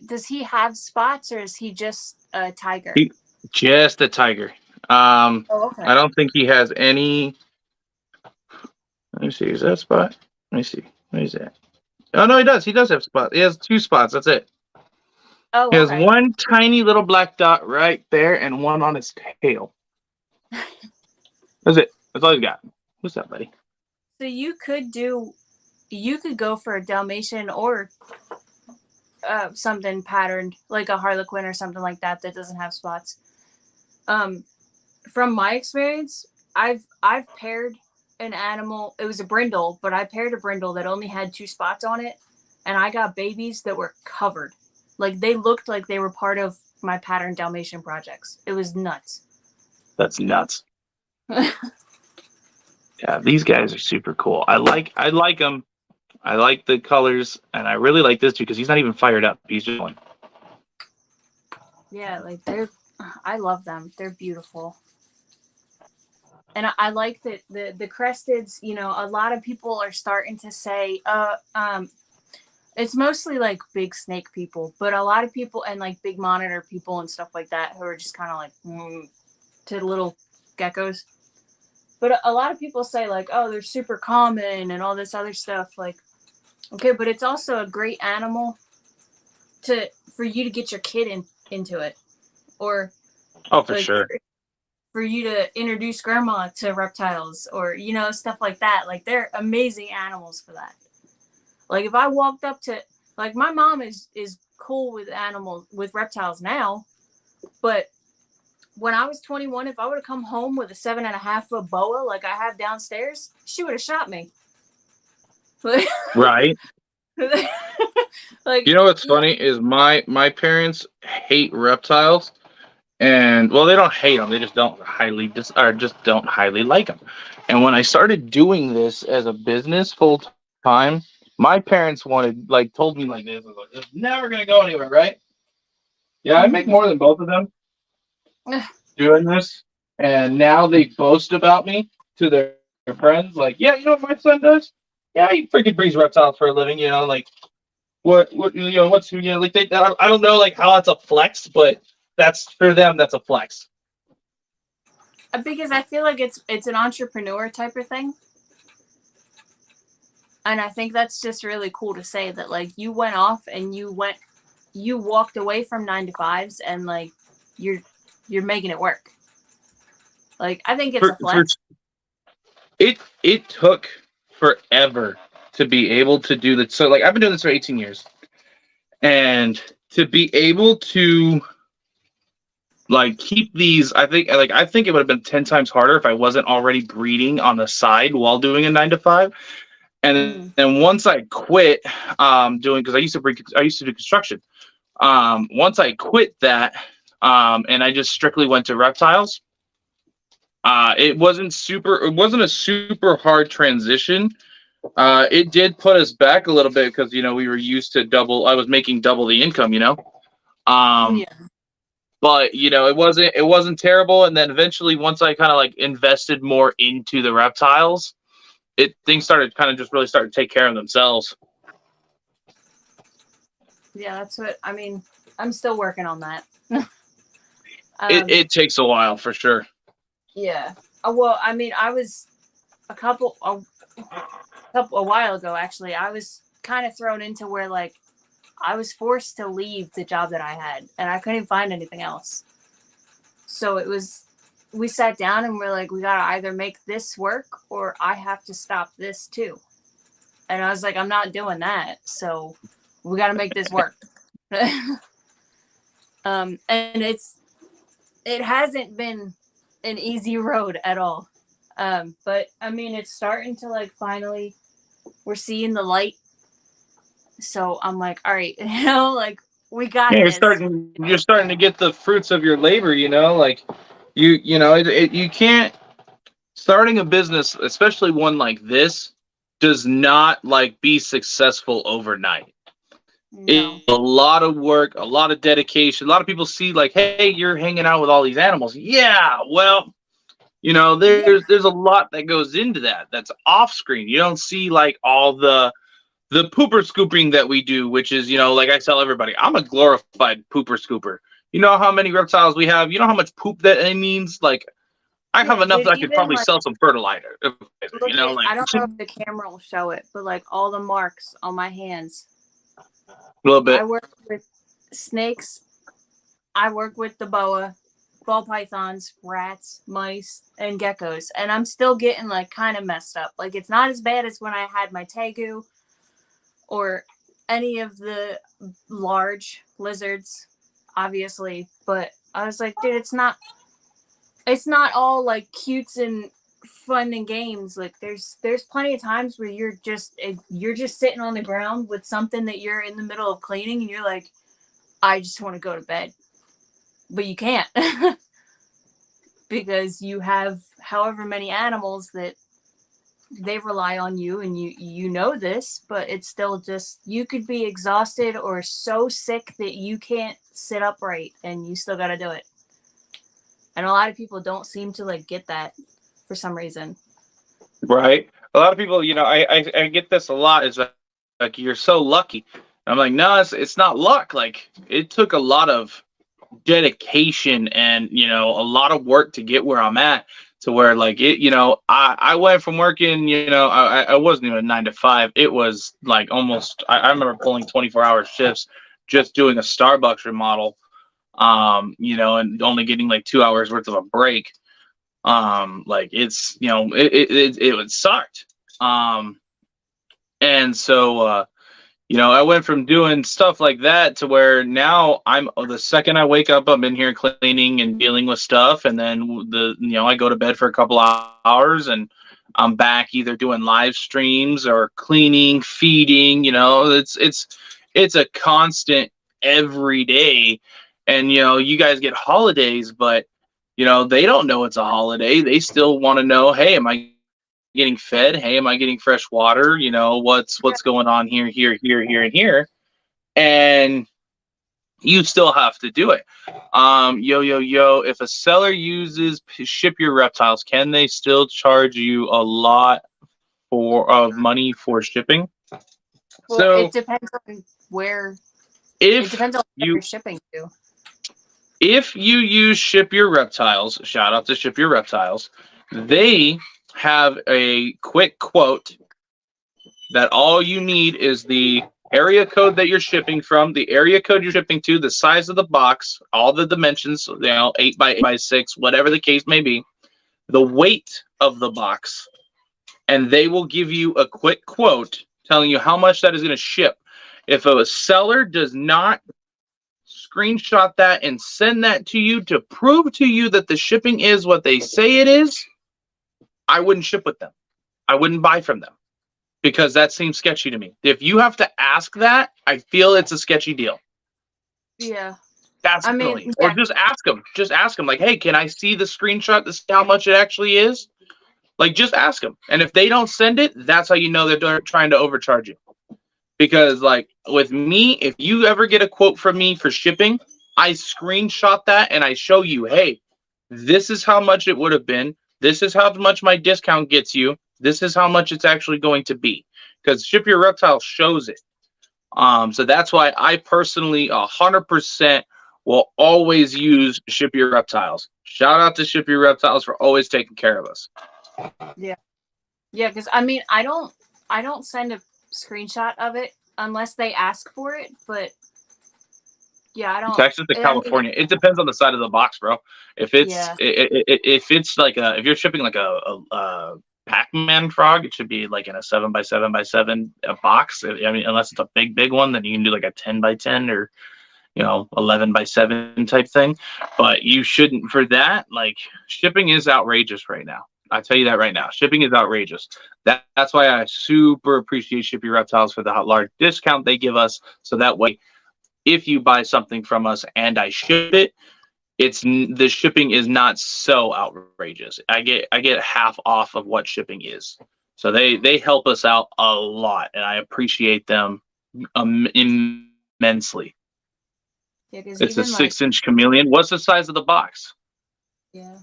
Does he have spots, or is he just a tiger? Just a tiger. I don't think he has any. Let me see. Is that a spot? Let me see. What is that? Oh no, he does. He does have spots. He has 2 spots. That's it. Oh, he has one tiny little black dot right there, and one on his tail. That's it. That's all he's got. What's that, buddy? So you could go for a Dalmatian or something patterned, like a Harlequin or something like that doesn't have spots. From my experience, I've paired an animal. It was a brindle, but I paired a brindle that only had 2 spots on it, and I got babies that were covered. Like they looked like they were part of my pattern Dalmatian projects. It was nuts. That's nuts. Yeah, these guys are super cool. I like them. I like the colors, and I really like this because he's not even fired up. He's just going. Yeah, like I love them. They're beautiful. And I like that the cresteds, you know, a lot of people are starting to say, it's mostly like big snake people, but a lot of people and like big monitor people and stuff like that who are just kind of like to little geckos. But a lot of people say like, oh, they're super common and all this other stuff. Like, okay, but it's also a great animal for you to get your kid into it, or Oh, for like, sure. for you to introduce grandma to reptiles, or you know, stuff like that. Like they're amazing animals for that. Like if I walked up to, like, my mom is cool with animals, with reptiles now, but when I was 21, if I would have come home with a 7.5-foot boa like I have downstairs, she would have shot me. Right. Like, You know what's funny is my parents hate reptiles, and well, they don't hate them. They just don't don't highly like them. And when I started doing this as a business full time, my parents told me like this, like, it's never gonna go anywhere, right? Yeah, I make more than both of them doing this, and now they boast about me to their friends, like, yeah, you know what my son does? Yeah, he freaking breeds reptiles for a living, you know, like what you know what's you know like I don't know like how that's a flex, but that's for them that's a flex. because I feel like it's an entrepreneur type of thing. And I think that's just really cool to say that like you went off and you walked away from 9 to 5s and like you're making it work. Like I think it's a For flex. it took forever to be able to do that. So like I've been doing this for 18 years, and to be able to like keep these, I think it would have been 10 times harder if I wasn't already breeding on the side while doing a 9 to 5. And then once I quit doing, because I used to do construction. Once I quit that, and I just strictly went to reptiles, it wasn't a super hard transition. It did put us back a little bit because you know we were used to I was making double the income, you know. Yeah. But you know it wasn't terrible. And then eventually, once I kind of like invested more into the reptiles, things started kind of just really started to take care of themselves. Yeah, that's what I mean. I'm still working on that. It takes a while for sure. Yeah. Well, I mean, I was a while ago actually. I was kind of thrown into where like I was forced to leave the job that I had, and I couldn't find anything else. So we sat down and we're like, we gotta either make this work or I have to stop this too. And I was like, I'm not doing that. So we gotta make this work. And it hasn't been an easy road at all. But I mean, it's starting to like finally, we're seeing the light. So I'm like, all right, you know, like we got Yeah, this. you're starting to get the fruits of your labor, you know, like you know, you can't starting a business, especially one like this, does not like be successful overnight. No. It's a lot of work, a lot of dedication. A lot of people see like, hey, you're hanging out with all these animals. Yeah, well, you know, there's a lot that goes into that. That's off screen. You don't see like all the pooper scooping that we do, which is, you know, like I tell everybody, I'm a glorified pooper scooper. You know how many reptiles we have? You know how much poop that it means? Like, I have enough dude, that I could probably like, sell some fertilizer. Look You know, like I don't know if the camera will show it, but like all the marks on my hands. A little bit. I work with snakes. I work with the boa, ball pythons, rats, mice, and geckos. And I'm still getting like kind of messed up. Like it's not as bad as when I had my tegu or any of the large lizards, obviously. But I was like, dude, it's not all like cutes and fun and games. Like there's plenty of times where you're just sitting on the ground with something that you're in the middle of cleaning, and you're like, I just want to go to bed, but you can't because you have however many animals that they rely on you, and you know this, but it's still just, you could be exhausted or so sick that you can't sit upright, and you still got to do it. And a lot of people don't seem to like get that for some reason. Right. A lot of people, I get this a lot. Is like you're so lucky. I'm like, no, it's not luck. Like it took a lot of dedication and a lot of work to get where I'm at, to where like it, I went from working, I wasn't even a 9 to 5. It was like almost, I remember pulling 24-hour shifts just doing a Starbucks remodel, and only getting like 2 hours worth of a break. Like it's, it would sucked. And so, I went from doing stuff like that to where now the second I wake up, I'm in here cleaning and dealing with stuff. And then I go to bed for a couple hours and I'm back either doing live streams or cleaning, feeding, it's a constant every day. And, you guys get holidays, but, they don't know it's a holiday. They still want to know, hey, am I getting fed? Hey, am I getting fresh water? What's going on here, and here? And you still have to do it. Yo. If a seller uses Ship Your Reptiles, can they still charge you a lot of money for shipping? Well, So it depends on where. If it depends on what you're shipping to. If you use Ship Your Reptiles, shout out to Ship Your Reptiles, they have a quick quote that all you need is the area code that you're shipping from, the area code you're shipping to, the size of the box, all the dimensions, 8 by 8 by 6, whatever the case may be, the weight of the box, and they will give you a quick quote telling you how much that is going to ship. If a seller does not screenshot that and send that to you to prove to you that the shipping is what they say it is, I wouldn't ship with them. I wouldn't buy from them because that seems sketchy to me. If you have to ask that, I feel it's a sketchy deal. Yeah. That's really, or just ask them. Just ask them like, hey, can I see the screenshot to see how much it actually is? Like, just ask them. And if they don't send it, that's how you know they're trying to overcharge you. Because like with me, if you ever get a quote from me for shipping, I screenshot that and I show you, hey, this is how much it would have been. This is how much my discount gets you. This is how much it's actually going to be. Because Ship Your Reptile shows it. So that's why I personally 100% will always use Ship Your Reptiles. Shout out to Ship Your Reptiles for always taking care of us. Yeah. Yeah, because I don't send a screenshot of it unless they ask for it, but yeah, I don't. Texas to California, it depends on the side of the box, bro. If it's if it's like if you're shipping like a Pac-Man frog, it should be like in a 7 by 7 by 7 box. I mean, unless it's a big one, then you can do like a 10 by 10 or 11 by 7 type thing. But you shouldn't, for that. Like, shipping is outrageous right now. I tell you that right now. Shipping is outrageous. That's why I super appreciate Ship Your Reptiles for the large discount they give us. So that way, if you buy something from us and I ship it, the shipping is not so outrageous. I get half off of what shipping is. So they help us out a lot, and I appreciate them immensely. Yeah, it's a 6-inch chameleon. What's the size of the box? Yeah.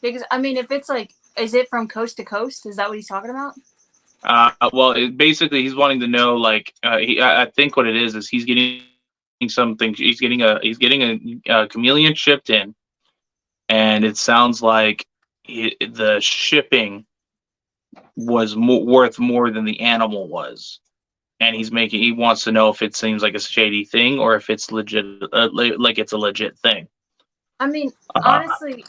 Because I mean, if it's like, is it from coast to coast? Is that what he's talking about? Well, basically, he's wanting to know, like, I think what it is he's getting something. He's getting a chameleon shipped in, and it sounds like the shipping was worth more than the animal was, and he wants to know if it seems like a shady thing or if it's legit, like it's a legit thing. I mean, honestly,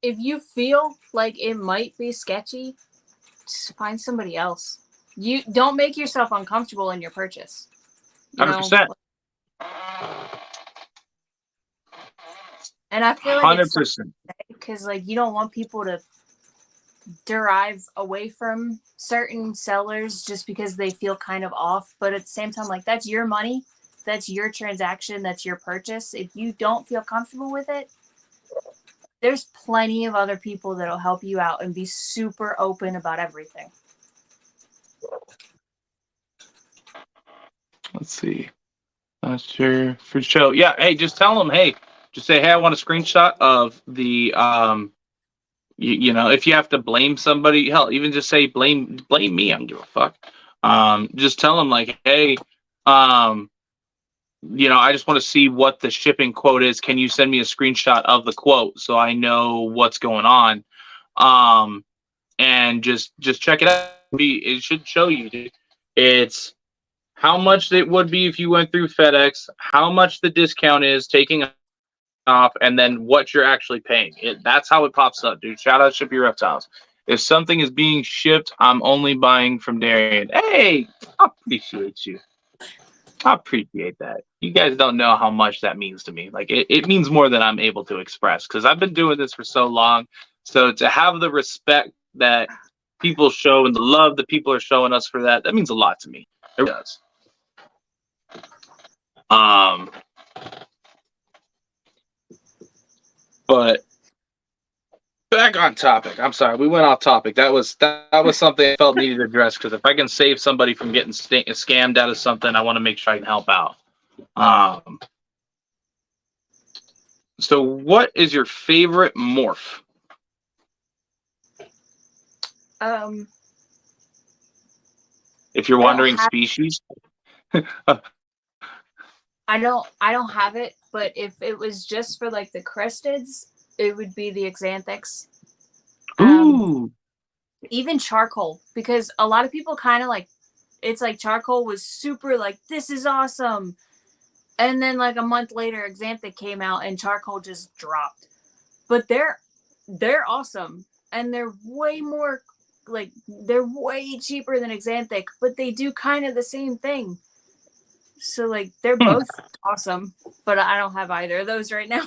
if you feel like it might be sketchy, just find somebody else. You don't make yourself uncomfortable in your purchase. 100%. And I feel like 100%. because like you don't want people to derive away from certain sellers just because they feel kind of off. But at the same time, like, that's your money, that's your transaction, that's your purchase. If you don't feel comfortable with it, there's plenty of other people that'll help you out and be super open about everything. Let's see. Not sure for show. Yeah, hey, just tell them, hey, just say, hey, I want a screenshot of the you know, if you have to blame somebody, hell, even just say blame me. I don't give a fuck. Just tell them like, hey, you know, I just want to see what the shipping quote is. Can you send me a screenshot of the quote so I know what's going on? And just check it out. It should show you, dude. It's how much it would be if you went through FedEx, how much the discount is taking off, and then what you're actually paying. That's how it pops up, dude. Shout out Ship Your Reptiles. If something is being shipped, I'm only buying from Darian. Hey, I appreciate you. I appreciate that. You guys don't know how much that means to me. Like, it means more than I'm able to express because I've been doing this for so long. So to have the respect that people show and the love that people are showing us for that, that means a lot to me. It does. But back on topic. I'm sorry, we went off topic. That was something I felt needed to address because if I can save somebody from getting scammed out of something, I want to make sure I can help out. So what is your favorite morph? If you're wondering species. I don't have it, but if it was just for like the cresteds, it would be the Xanthics. Ooh. Even charcoal, because a lot of people kind of like, it's like charcoal was super like, this is awesome. And then like a month later, Xanthic came out and charcoal just dropped. But they're awesome. And they're way more, like, they're way cheaper than Xanthic, but they do kind of the same thing. So like they're both awesome, but I don't have either of those right now.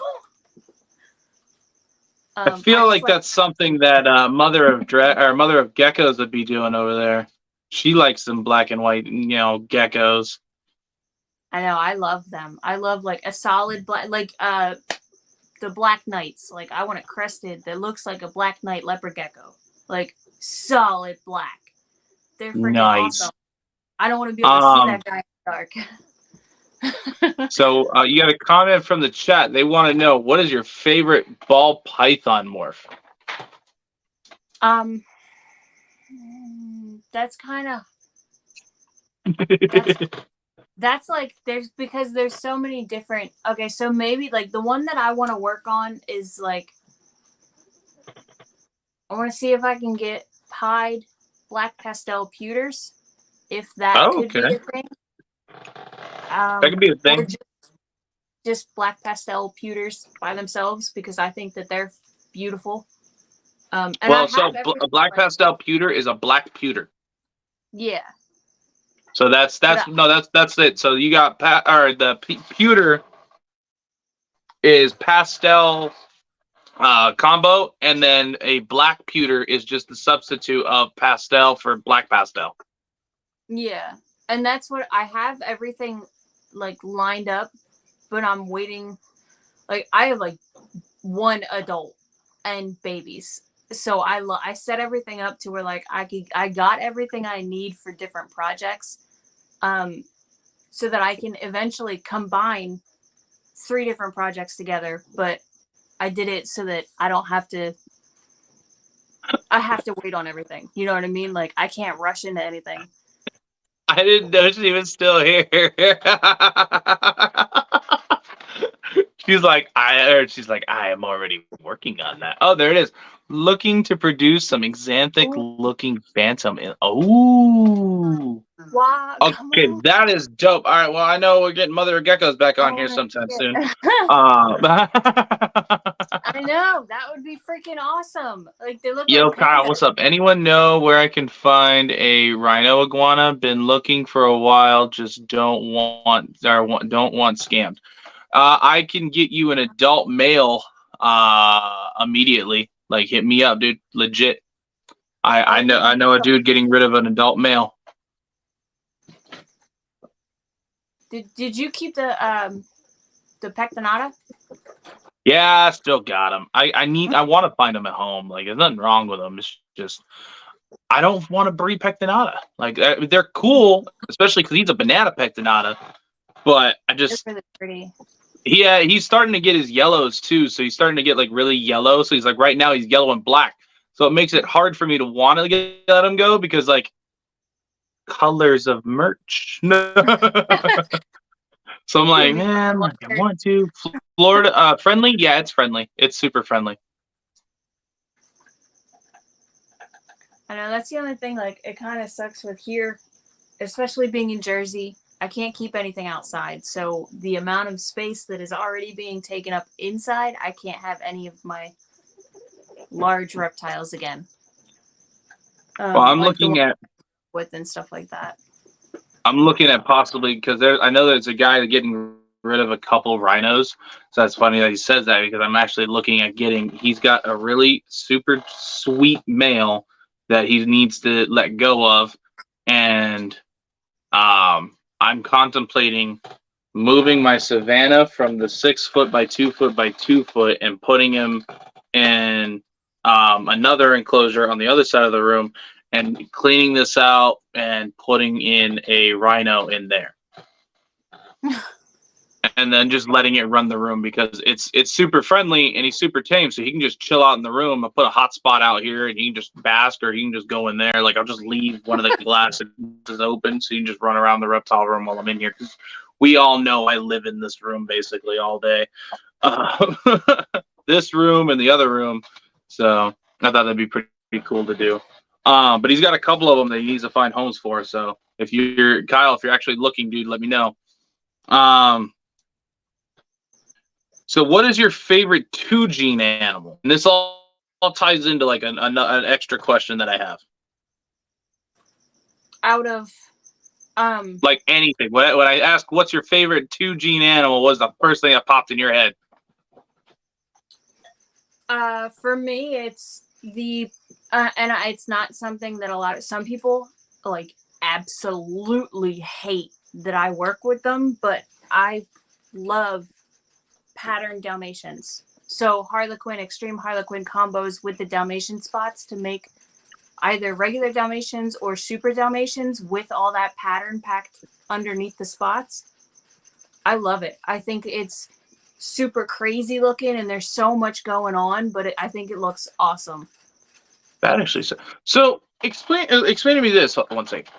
I feel like that's something that mother of geckos would be doing over there. She likes them black and white, you know, geckos. I know, I love them. I love like a solid black, like the black knights. Like I want a crested that looks like a black knight leopard gecko, like solid black. They're freaking awesome. I don't want to be able to see that guy in the dark. So you got a comment from the chat. They want to know, what is your favorite ball python morph? That's kind of that's like there's so many different. Okay, so maybe like the one that I want to work on is like, I want to see if I can get pied black pastel pewters, if that could be a thing. That could be a thing. Just black pastel pewters by themselves, because I think that they're beautiful. And well, so a black pastel pewter is a black pewter. Yeah. So that's it. So you got the pewter is pastel combo, and then a black pewter is just the substitute of pastel for black pastel. Yeah, and that's what I have everything like lined up, but I'm waiting. Like I have like one adult and babies, so I set everything up to where like I got everything I need for different projects, so that I can eventually combine 3 different projects together. But I did it so that I don't have to. I have to wait on everything. You know what I mean? Like I can't rush into anything. I didn't know she was still here. She's like, I am already working on that. Oh, there it is. Looking to produce some Xanthic-looking phantom. Oh. Wow. Okay, that is dope. All right, well, I know we're getting Mother of Geckos back on here sometime soon. I know, that would be freaking awesome. Like they look. Yo, like Kyle, pandas. what's up? Anyone know where I can find a rhino iguana? Been looking for a while, just don't want scammed. I can get you an adult male immediately. Like, hit me up, dude. Legit. I know a dude getting rid of an adult male. Did you keep the pectinata? Yeah, I still got him. I want to find him at home. Like, there's nothing wrong with them. It's just I don't want to breed pectinata. Like, they're cool, especially because he's a banana pectinata. But I They're just really pretty. he's starting to get his yellows too. So he's starting to get like really yellow. So he's like right now he's yellow and black. So it makes it hard for me to want to let him go because like colors of merch. So I'm like, man, like, I want to. Florida, friendly? Yeah, it's friendly. It's super friendly. I know that's the only thing. Like, it kind of sucks with here, especially being in Jersey. I can't keep anything outside, so the amount of space that is already being taken up inside, I can't have any of my large reptiles again. Well, I'm like looking at with and stuff like that. I'm looking at possibly because I know there's a guy getting rid of a couple rhinos. So that's funny that he says that because I'm actually looking at he's got a really super sweet male that he needs to let go of. And I'm contemplating moving my Savannah from the 6 foot by 2 foot by 2 foot and putting him in another enclosure on the other side of the room and cleaning this out and putting in a rhino in there. And then just letting it run the room because it's super friendly and he's super tame, so he can just chill out in the room. I'll put a hot spot out here and he can just bask or he can just go in there. Like I'll just leave one of the glasses open so you can just run around the reptile room while I'm in here. Because we all know I live in this room basically all day. This room and the other room. So I thought that'd be pretty cool to do. But he's got a couple of them that he needs to find homes for. So if you're Kyle, if you're actually looking, dude, let me know. So what is your favorite 2-gene animal? And this all ties into like an extra question that I have. Out of like anything. When I ask what's your favorite 2-gene animal, what's the first thing that popped in your head? For me, it's the and it's not something that some people like absolutely hate that I work with them, but I love patterned Dalmatians. So Harlequin, extreme Harlequin combos with the Dalmatian spots to make either regular Dalmatians or super Dalmatians with all that pattern packed underneath the spots. I love it. I think it's super crazy looking and there's so much going on, but I think it looks awesome. That actually so explain to me this one second.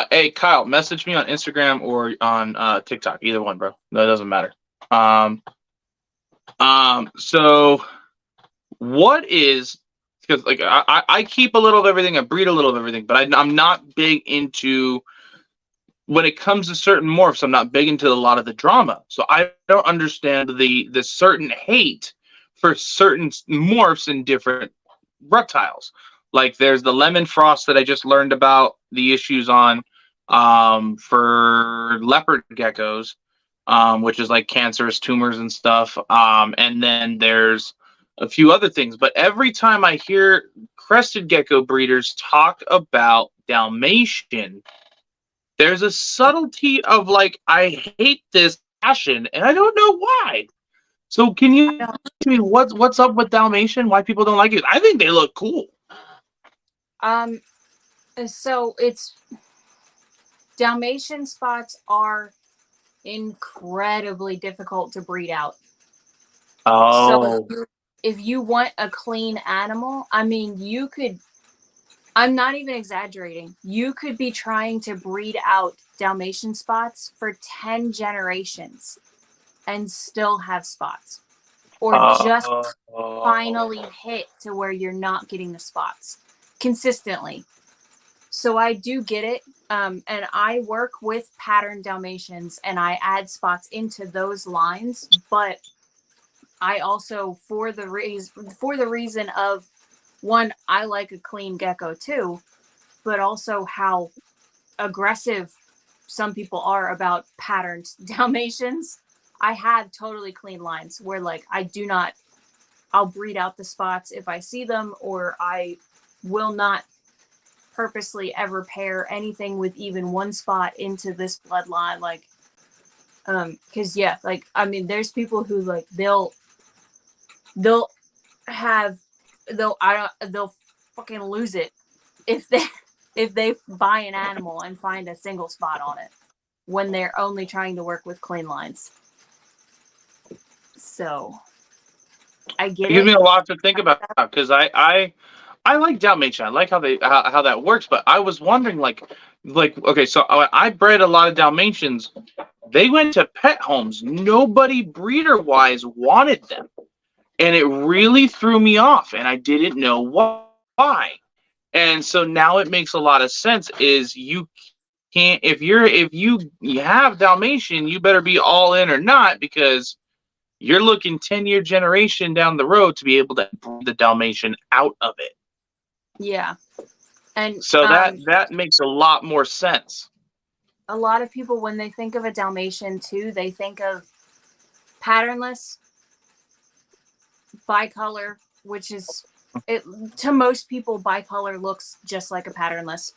Hey Kyle, message me on Instagram or on TikTok, either one, bro. No, it doesn't matter. So what is, because like I keep a little of everything, I breed a little of everything, but I'm not big into, when it comes to certain morphs, I'm not big into a lot of the drama. So I don't understand the certain hate for certain morphs in different reptiles. Like there's the lemon frost that I just learned about the issues on for leopard geckos, which is like cancerous tumors and stuff. And then there's a few other things. But every time I hear crested gecko breeders talk about Dalmatian, there's a subtlety of like, I hate this passion and I don't know why. So can you tell me what's up with Dalmatian? Why people don't like it? I think they look cool. So it's Dalmatian spots are incredibly difficult to breed out. Oh. So if you want a clean animal, I mean, you could, I'm not even exaggerating, you could be trying to breed out Dalmatian spots for 10 generations and still have spots, or just finally hit to where you're not getting the spots consistently. So I do get it. And I work with patterned Dalmatians and I add spots into those lines, but I also, for the reason of, one, I like a clean gecko too, but also how aggressive some people are about patterned Dalmatians. I have totally clean lines where like I'll breed out the spots if I see them, or I will not purposely ever pair anything with even one spot into this bloodline. Like, because yeah, like I mean, there's people who like they'll have they'll fucking lose it if they buy an animal and find a single spot on it when they're only trying to work with clean lines. So I get It gives it. me a lot to think about because I like Dalmatian. I like how how that works. But I was wondering like okay, so I bred a lot of Dalmatians. They went to pet homes. Nobody breeder wise wanted them, and it really threw me off. And I didn't know why. And so now it makes a lot of sense. Is you can't if you have Dalmatian, you better be all in or not because you're looking 10-year generation down the road to be able to breed the Dalmatian out of it. Yeah. And So that makes a lot more sense. a lot of people, when they think of a Dalmatian too, they think of patternless, bicolor, which is it to most people. Bicolor looks just like a patternless.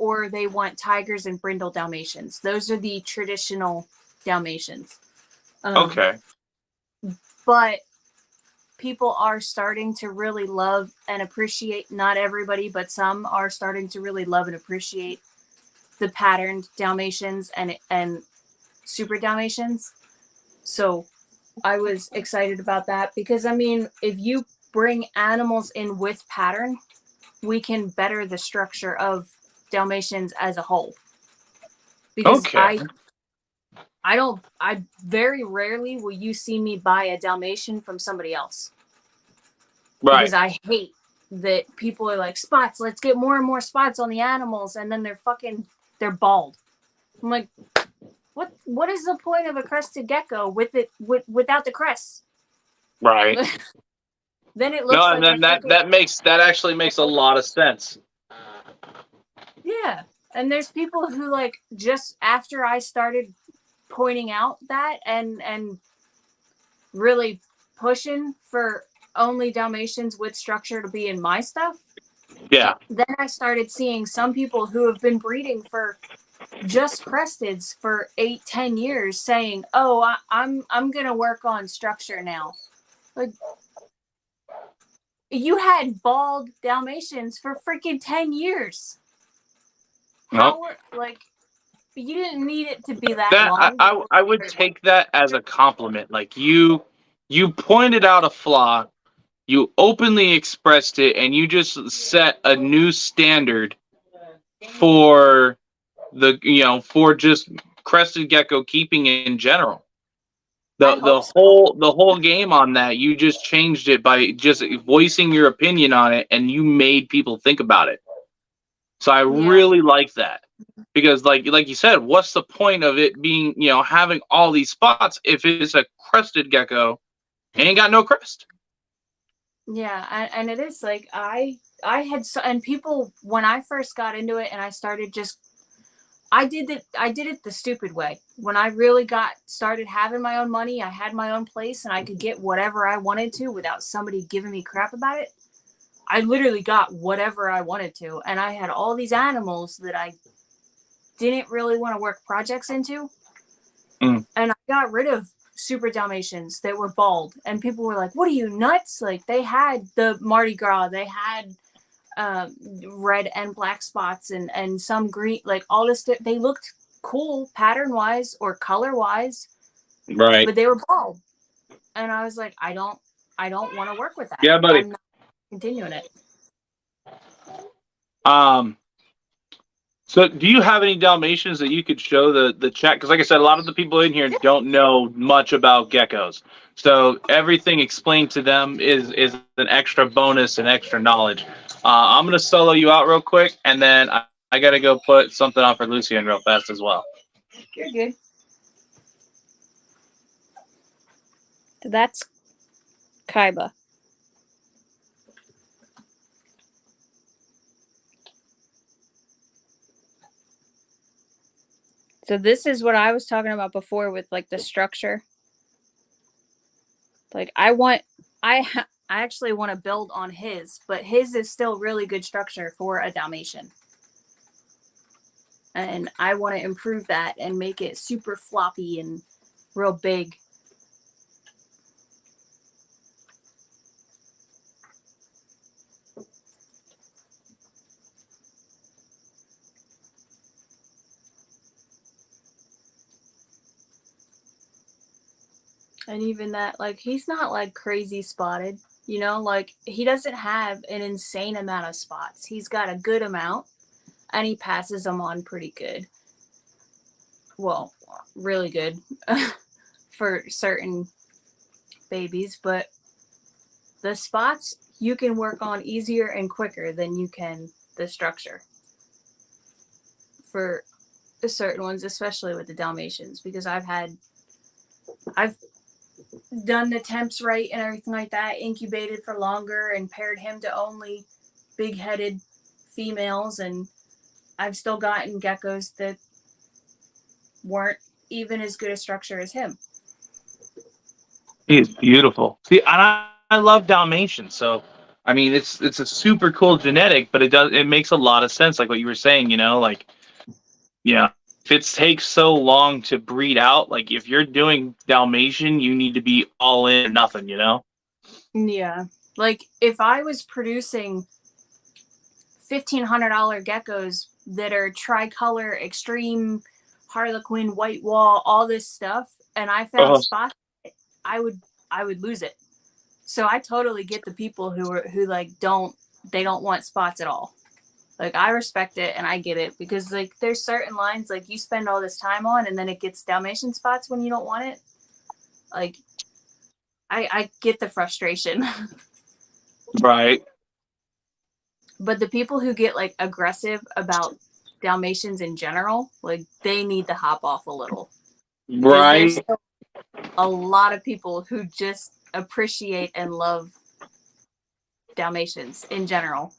Or they want tigers and brindle Dalmatians. Those are the traditional Dalmatians. Okay. But people are starting to really love and appreciate, not everybody, but some are starting to really love and appreciate the patterned Dalmatians and super Dalmatians. So I was excited about that because, I mean, if you bring animals in with pattern, we can better the structure of Dalmatians as a whole. Because Okay. I very rarely will you see me buy a Dalmatian from somebody else. Right. Because I hate that people are like, spots, let's get more and more spots on the animals, and then they're bald. I'm like, what is the point of a crested gecko without the crest? Right. Then it looks No, like and then that actually makes a lot of sense. Yeah. And there's people who like just after I started pointing out that and really pushing for only Dalmatians with structure to be in my stuff. Yeah. Then I started seeing some people who have been breeding for just cresteds for 8-10 years saying, "Oh, I'm gonna work on structure now." Like, you had bald Dalmatians for freaking 10 years. How like you didn't need it to be that long. I would take that as a compliment. Like you pointed out a flaw, you openly expressed it, and you just set a new standard for for just crested gecko keeping in general. The whole game on that, you just changed it by just voicing your opinion on it, and you made people think about it. So I really like that because, like you said, what's the point of it being having all these spots if it's a crested gecko, and ain't got no crest? Yeah, and it is like I had and people when I first got into it and I started just I did it the stupid way. When I really started having my own money, I had my own place and I could get whatever I wanted to without somebody giving me crap about it. I literally got whatever I wanted to, and I had all these animals that I didn't really want to work projects into. And I got rid of super Dalmatians that were bald, and people were like, "What are you, nuts?" Like, they had the Mardi Gras, they had red and black spots and some green, like all this stuff. They looked cool pattern wise or color wise, Right? But they were bald, and I was like, I don't want to work with that. Yeah, buddy. I'm not continuing it. So do you have any Dalmatians that you could show the chat? Because like I said, a lot of the people in here don't know much about geckos. So everything explained to them is an extra bonus and extra knowledge. I'm going to solo you out real quick, and then I got to go put something on for Lucian real fast as well. You're good. So that's Kaiba. So this is what I was talking about before with like the structure. Like I I actually want to build on his, but his is still really good structure for a Dalmatian. And I want to improve that and make it super floppy and real big. And even that, like, he's not like crazy spotted, you know, like he doesn't have an insane amount of spots. He's got a good amount and he passes them on pretty good. Well, really good for certain babies, but the spots you can work on easier and quicker than you can the structure for certain ones, especially with the Dalmatians, because I've done the temps right and everything like that, incubated for longer and paired him to only big-headed females, and I've still gotten geckos that weren't even as good a structure as him. He is beautiful. See, and I love Dalmatians, so I mean it's a super cool genetic, but it makes a lot of sense, like what you were saying, you know, like yeah. If it takes so long to breed out, like if you're doing Dalmatian, you need to be all in or nothing, you know? Yeah. Like if I was producing $1,500 geckos that are tricolor, extreme, Harlequin, white wall, all this stuff, and I found spots, I would lose it. So I totally get the people who like don't want spots at all. Like I respect it and I get it, because like there's certain lines like you spend all this time on and then it gets Dalmatian spots when you don't want it. Like I get the frustration. Right. But the people who get like aggressive about Dalmatians in general, like they need to hop off a little. Right. There's still a lot of people who just appreciate and love Dalmatians in general.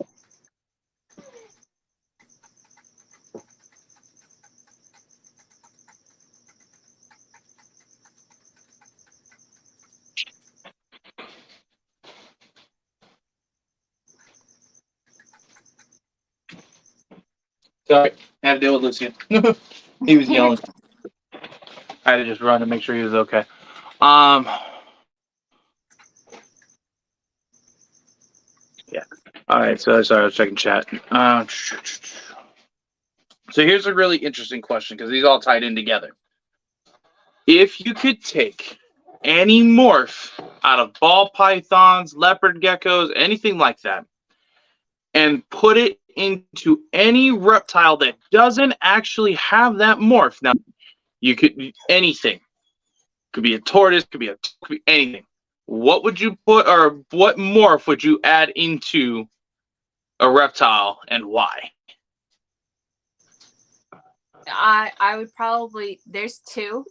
Sorry, I had to deal with Lucian. He was yelling. I had to just run to make sure he was okay. Yeah. All right. So sorry, I was checking chat. So here's a really interesting question, because these all tied in together. If you could take any morph out of ball pythons, leopard geckos, anything like that, and put it into any reptile that doesn't actually have that morph. Now, you could anything. Could be a tortoise, could be anything. What would you put, or what morph would you add into a reptile, and why? I would probably, there's two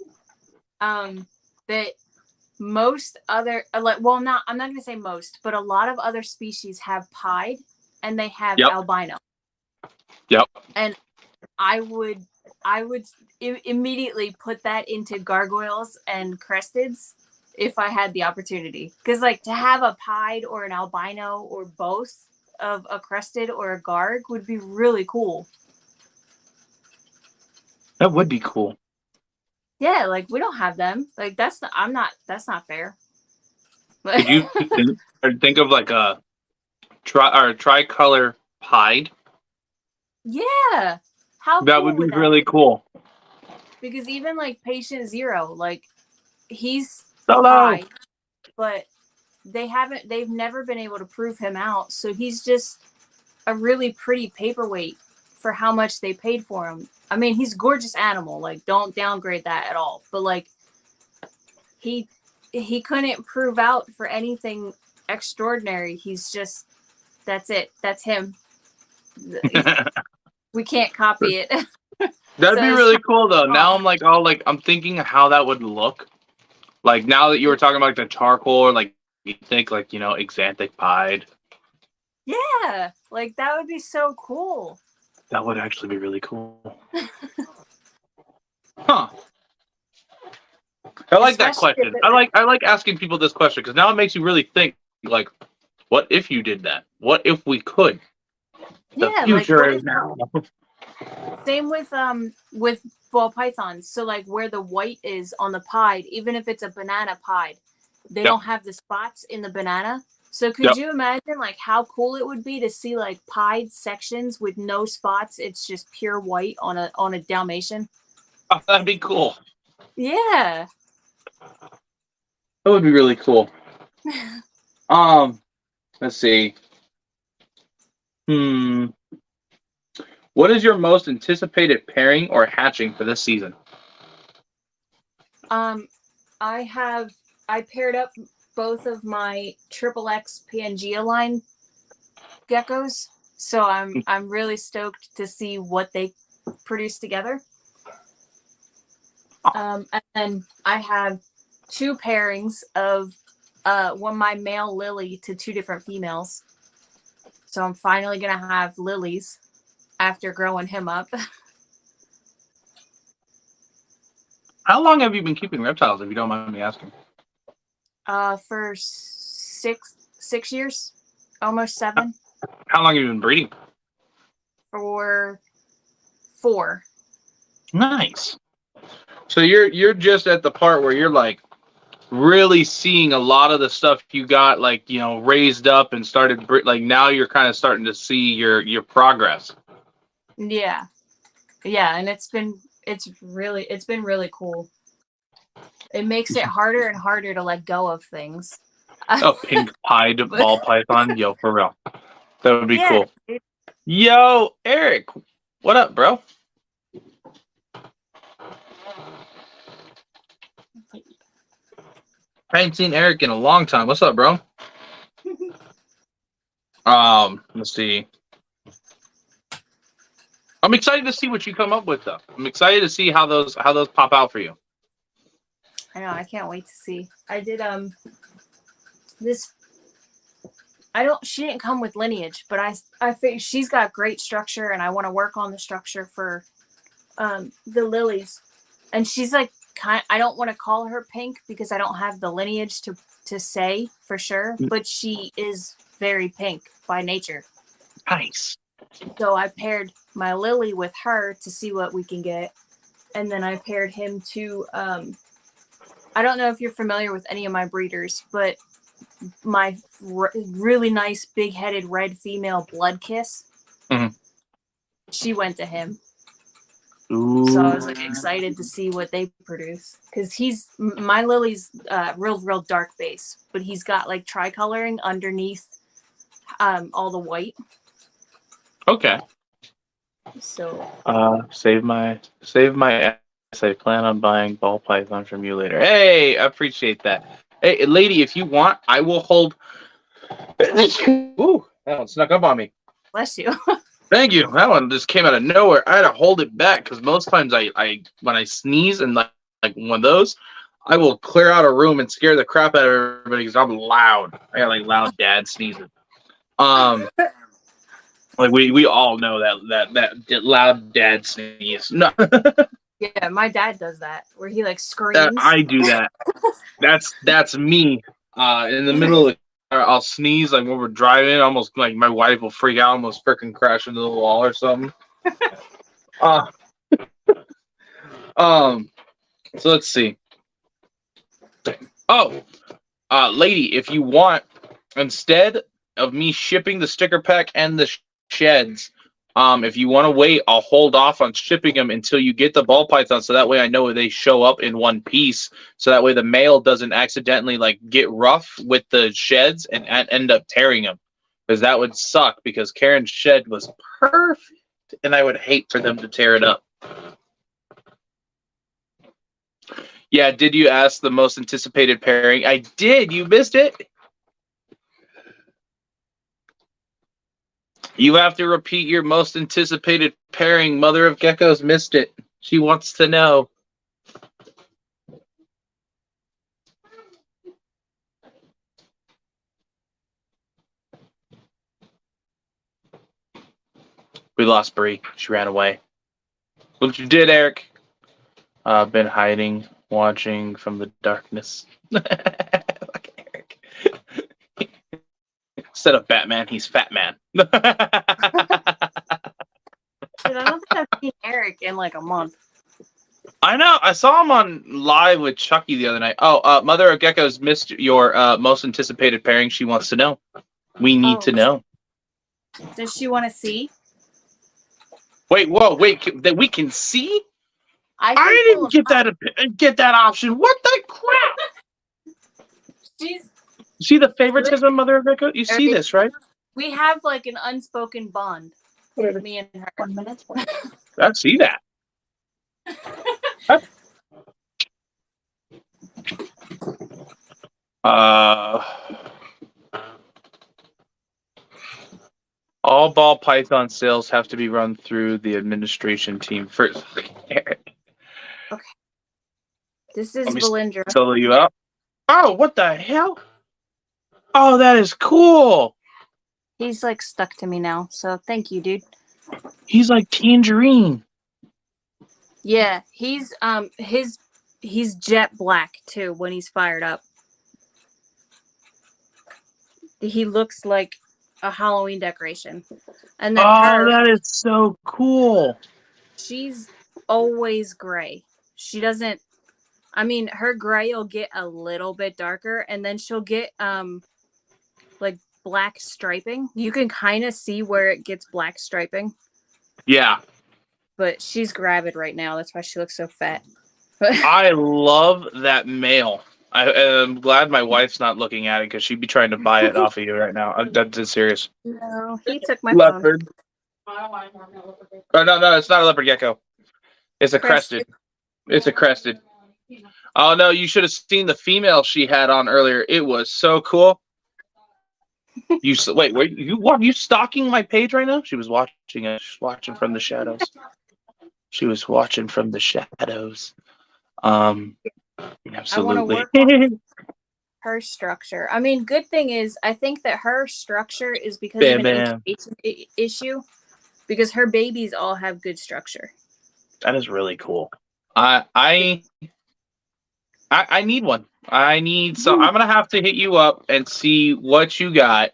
that most other, like, well, not, I'm not going to say most, but a lot of other species have pied and they have albino. Yep. And I would immediately put that into gargoyles and cresteds if I had the opportunity. Because like to have a pied or an albino or both of a crested or a garg would be really cool. That would be cool. Yeah, like we don't have them. Like that's not fair. Could you think of like a tricolor pied? Yeah. How that cool would be really cool. Because even like Patient Zero, like he's pied, but they've never been able to prove him out. So he's just a really pretty paperweight for how much they paid for him. I mean, he's a gorgeous animal. Like, don't downgrade that at all. But like, he couldn't prove out for anything extraordinary. He's just, that's it. That's him. We can't copy it. That'd be really cool though. Now I'm thinking how that would look. Like now that you were talking about like, the charcoal, or like you think like, you know, xanthic pied. Yeah, like that would be so cool. That would actually be really cool. Huh. I like that question. I like asking people this question, because now it makes you really think, like, What if you did that? What if we could? The Yeah, like future what is if now. same with ball pythons. So like where the white is on the pied, even if it's a banana pied, they Yep. don't have the spots in the banana. So could Yep. you imagine like how cool it would be to see like pied sections with no spots? It's just pure white on a Dalmatian. Oh, that'd be cool. Yeah. That would be really cool. Let's see. What is your most anticipated pairing or hatching for this season? I paired up both of my triple X Pangea line geckos. So I'm really stoked to see what they produce together. And then I have two pairings of my male lily to two different females. So I'm finally gonna have lilies after growing him up. How long have you been keeping reptiles, if you don't mind me asking? For 6 years, almost 7. How long have you been breeding? For 4. Nice. So you're just at the part where you're like really seeing a lot of the stuff you got like, you know, raised up and started like now you're kind of starting to see your progress. Yeah. Yeah, and it's been really cool. It makes it harder and harder to let go of things. A pink pied ball python, yo, for real. That would be cool. It, Yo, Eric, what up, bro? I ain't seen Eric in a long time. What's up, bro? Let's see. I'm excited to see what you come up with, though. I'm excited to see how those pop out for you. I know, I can't wait to see. I did this. I don't. She didn't come with lineage, but I think she's got great structure, and I want to work on the structure for the lilies. And she's like I don't want to call her pink because I don't have the lineage to say for sure, but she is very pink by nature. Nice. So I paired my lily with her to see what we can get, and then I paired him to I don't know if you're familiar with any of my breeders, but my really nice big-headed red female Blood Kiss, she went to him. Ooh. So I was like excited to see what they produce, because my lily's real dark base, but he's got like tricoloring underneath all the white. Okay. So save my I plan on buying ball python from you later. Hey, I appreciate that. Hey, lady, if you want, I will hold. Ooh, that one snuck up on me. Bless you. Thank you. That one just came out of nowhere. I had to hold it back because most times I when I sneeze and like one of those, I will clear out a room and scare the crap out of everybody because I'm loud. I got like loud dad sneezing. Like we all know that loud dad sneeze. No. Yeah, my dad does that where he like screams. I do that. That's me. In the middle of I'll sneeze like when we're driving. Almost like my wife will freak out, almost freaking crash into the wall or something. So let's see. Oh, lady, if you want, instead of me shipping the sticker pack and the sheds, if you want to wait, I'll hold off on shipping them until you get the ball python, so that way I know they show up in one piece, so that way the male doesn't accidentally like get rough with the sheds and end up tearing them, because that would suck, because Karen's shed was perfect and I would hate for them to tear it up. Yeah, did you ask the most anticipated pairing? I did. You missed it. You have to repeat your most anticipated pairing. Mother of Geckos missed it. She wants to know. We lost Bree. She ran away. What you did, Eric? Been hiding, watching from the darkness. Fuck Eric. Instead of Batman, he's Fat Man. Dude, I don't think I've seen Eric in like a month. I know. I saw him on live with Chucky the other night. Oh, Mother of Gecko's missed your most anticipated pairing. She wants to know. We need to know. Does she want to see? Wait, whoa, wait. That we can see? I didn't get that option. What the crap? See the favoritism, Mother of Gecko? You see this, right? We have like an unspoken bond. Me and her. 1 minute. I see that. All ball python sales have to be run through the administration team first. Okay. This is Valindra. Solo you out. Oh, what the hell? Oh, that is cool. He's like stuck to me now, so thank you, dude. He's like tangerine. Yeah, he's jet black too when he's fired up. He looks like a Halloween decoration. And then that is so cool. She's always gray. She doesn't. I mean, her gray will get a little bit darker, and then she'll get like black striping. You can kind of see where it gets black striping. Yeah. But she's gravid right now. That's why she looks so fat. I love that male. I am glad my wife's not looking at it because she'd be trying to buy it off of you right now. That's serious. No, he took my leopard. phone. Oh, no, it's not a leopard gecko. It's a crested. It's a crested. Oh, no, you should have seen the female she had on earlier. It was so cool. Wait, you stalking my page right now? She was watching it. She's watching from the shadows. She was watching from the shadows. Absolutely. I want to work on her structure. I mean, good thing is, I think that her structure is because of an incubation issue, because her babies all have good structure. That is really cool. I need one. So I'm gonna have to hit you up and see what you got,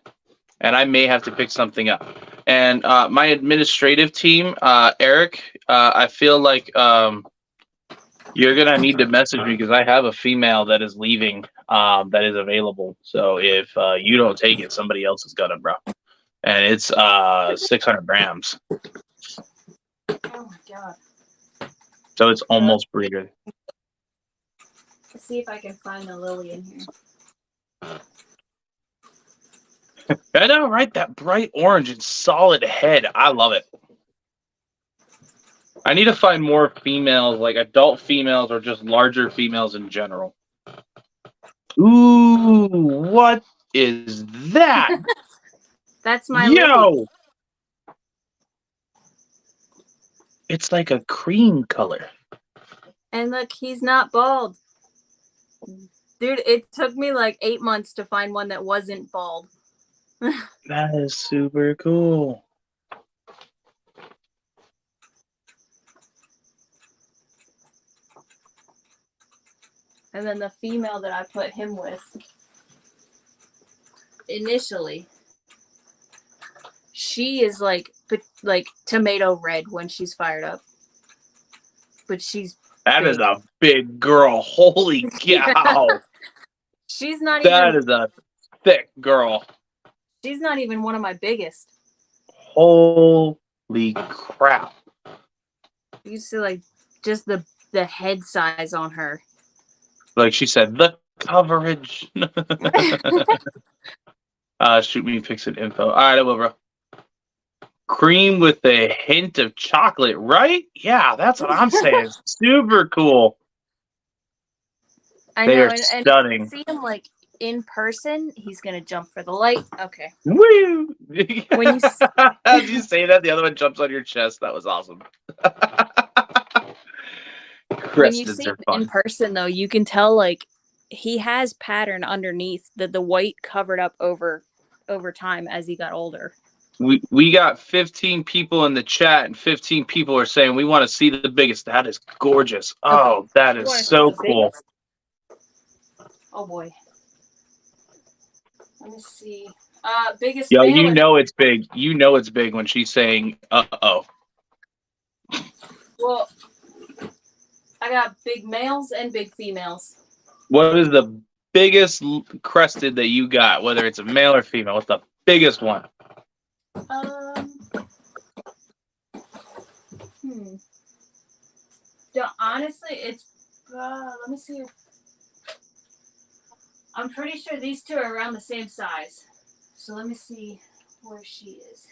and I may have to pick something up. And my administrative team, Eric, I feel like you're gonna need to message me because I have a female that is leaving, that is available. So if you don't take it, somebody else is gonna, bro. And it's 600 grams. Oh my god! So it's almost breeder. Let's see if I can find a lily in here. I know, right? That bright orange and solid head. I love it. I need to find more females, like adult females or just larger females in general. Ooh, what is that? That's my lily. It's like a cream color. And look, he's not bald. Dude, it took me like 8 months to find one that wasn't bald. That is super cool. And then the female that I put him with, initially, she is like tomato red when she's fired up. But she's That is a big girl. Holy cow. She's not That is a thick girl. She's not even one of my biggest. Holy crap. You see like just the head size on her. Like she said, the coverage. Shoot me fixing info. All right, I will, bro. Cream with a hint of chocolate, right? Yeah, that's what I'm saying. Super cool. I they know, are stunning. And see him like in person, he's gonna jump for the light. Okay. Woo! When you as you say that, the other one jumps on your chest. That was awesome. When you see him in person, though, you can tell like he has pattern underneath that the white covered up over time as he got older. We got 15 people in the chat, and 15 people are saying we want to see the biggest. That is gorgeous. Oh, that is so cool. Oh boy. Let me see. Biggest Yo, male. you know it's big. You know it's big when she's saying, "Uh-oh." Well, I got big males and big females. What is the biggest crested that you got, whether it's a male or female? What's the biggest one? Hmm. Honestly, it's. Let me see. I'm pretty sure these two are around the same size. So let me see where she is.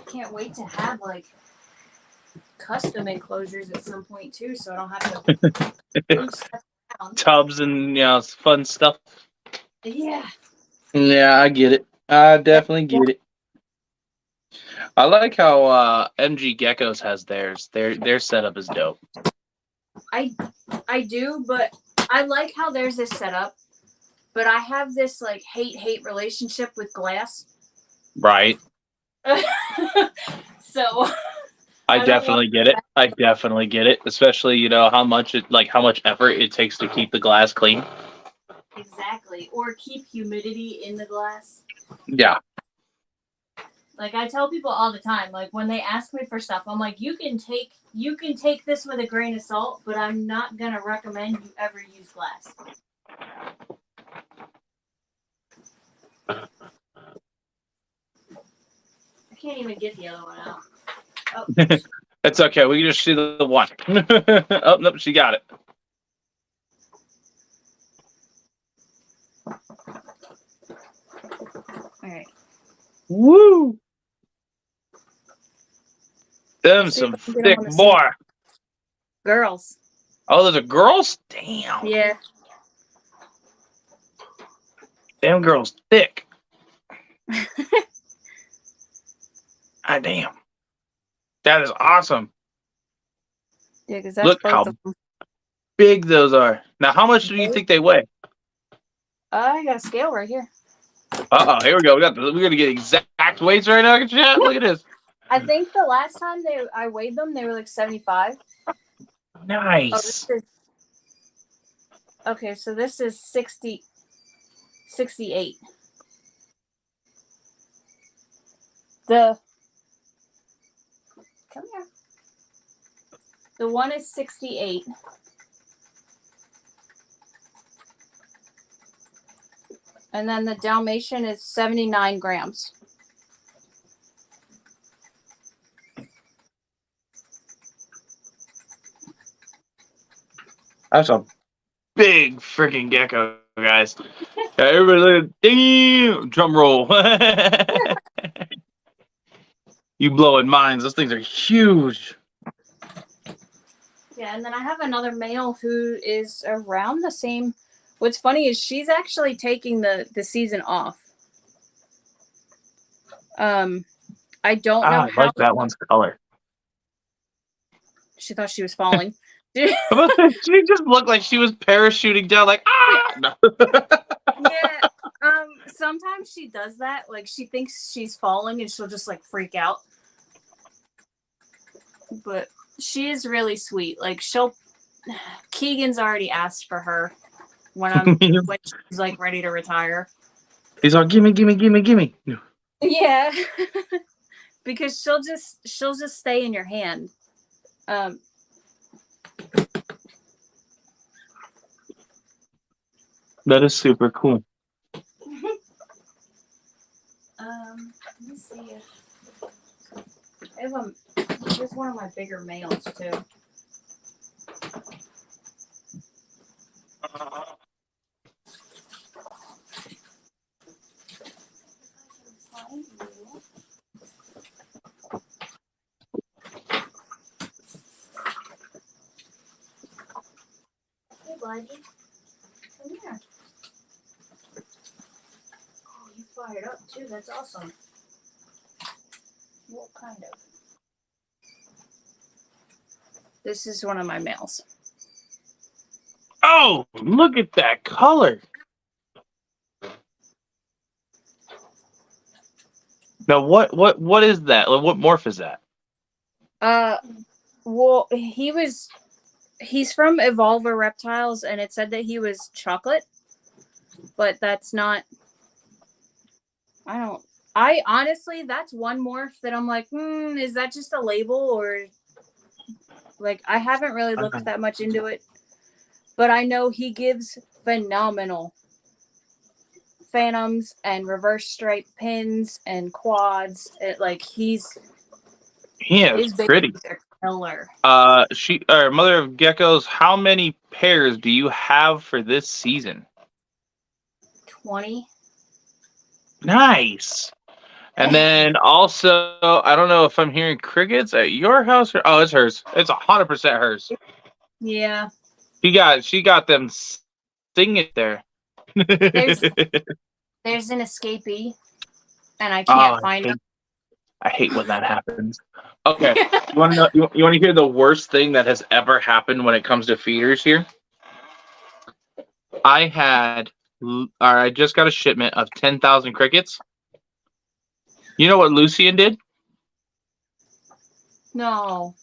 Can't wait to have like custom enclosures at some point too, so I don't have to move stuff around. Tubs and fun stuff. Yeah. Yeah, I get it. I definitely get it. I like how MG Geckos has theirs. Their setup is dope. I do, but I like how theirs is set up. But I have this like hate relationship with glass. Right. So I definitely get it. I definitely get it. Especially, how much effort it takes to keep the glass clean. Exactly. Or keep humidity in the glass. Yeah. Like I tell people all the time, like when they ask me for stuff, I'm like, you can take this with a grain of salt, but I'm not gonna recommend you ever use glass. I can't even get the other one out. Oh. It's okay. We can just see the one. Oh, nope, she got it. All right. Woo! Them some thick boy. Girls. Oh, those are girls? Damn. Yeah. Damn girls thick. Ah, damn. That is awesome. Yeah, because that's Look both how of them. big those are. Now, how much do you think they weigh? I got a scale right here. Uh-oh, here we go. We're going to get exact weights right now. Look at this. I think the last time I weighed them, they were like 75. Nice. Okay, so this is 68. Come here. The one is 68. And then the Dalmatian is 79 grams. That's a big freaking gecko, guys. Everybody look at damn drum roll. You blowing minds. Those things are huge. Yeah, and then I have another male who is around the same. What's funny is she's actually taking the season off. I don't know how. I like that one's color. She thought she was falling. She just looked like she was parachuting down, like No. Yeah. Sometimes she does that. Like she thinks she's falling and she'll just like freak out. But she is really sweet. Like Keegan's already asked for her when she's like ready to retire. He's all gimme. Yeah. Because she'll just stay in your hand. That is super cool. Let me see here's one of my bigger males too. Hey, buddy. Come here. Oh, you fired up too. That's awesome. What kind of? This is one of my males. Oh, look at that color. Now, what is that? Like, what morph is that? Well, he's from Evolver Reptiles, and it said that he was chocolate, but that's not. I honestly, that's one morph that I'm like, is that just a label, or like I haven't really looked that much into it, but I know he gives phenomenal phantoms and reverse stripe pins and quads. He is his pretty. babies are killer. Mother of Geckos, how many pairs do you have for this season? 20. Nice. And then also, I don't know if I'm hearing crickets at your house. Oh, it's hers. It's 100% hers. Yeah. She got them singing there. There's an escapee, and I can't find him. I hate when that happens. Okay, you want to know? You want to hear the worst thing that has ever happened when it comes to feeders here? I just got a shipment of 10,000 crickets. You know what Lucian did? No.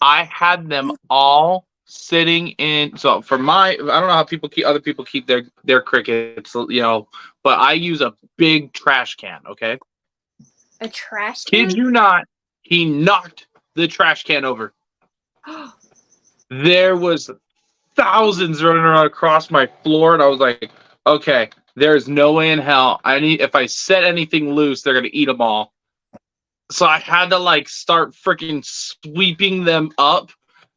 I had them all sitting in. So for I don't know how other people keep their crickets, but I use a big trash can. Okay. A trash can? Kid you not, he knocked the trash can over. There was thousands running around across my floor, and I was like, okay, there's no way in hell. If I set anything loose, they're gonna eat them all. So I had to start freaking sweeping them up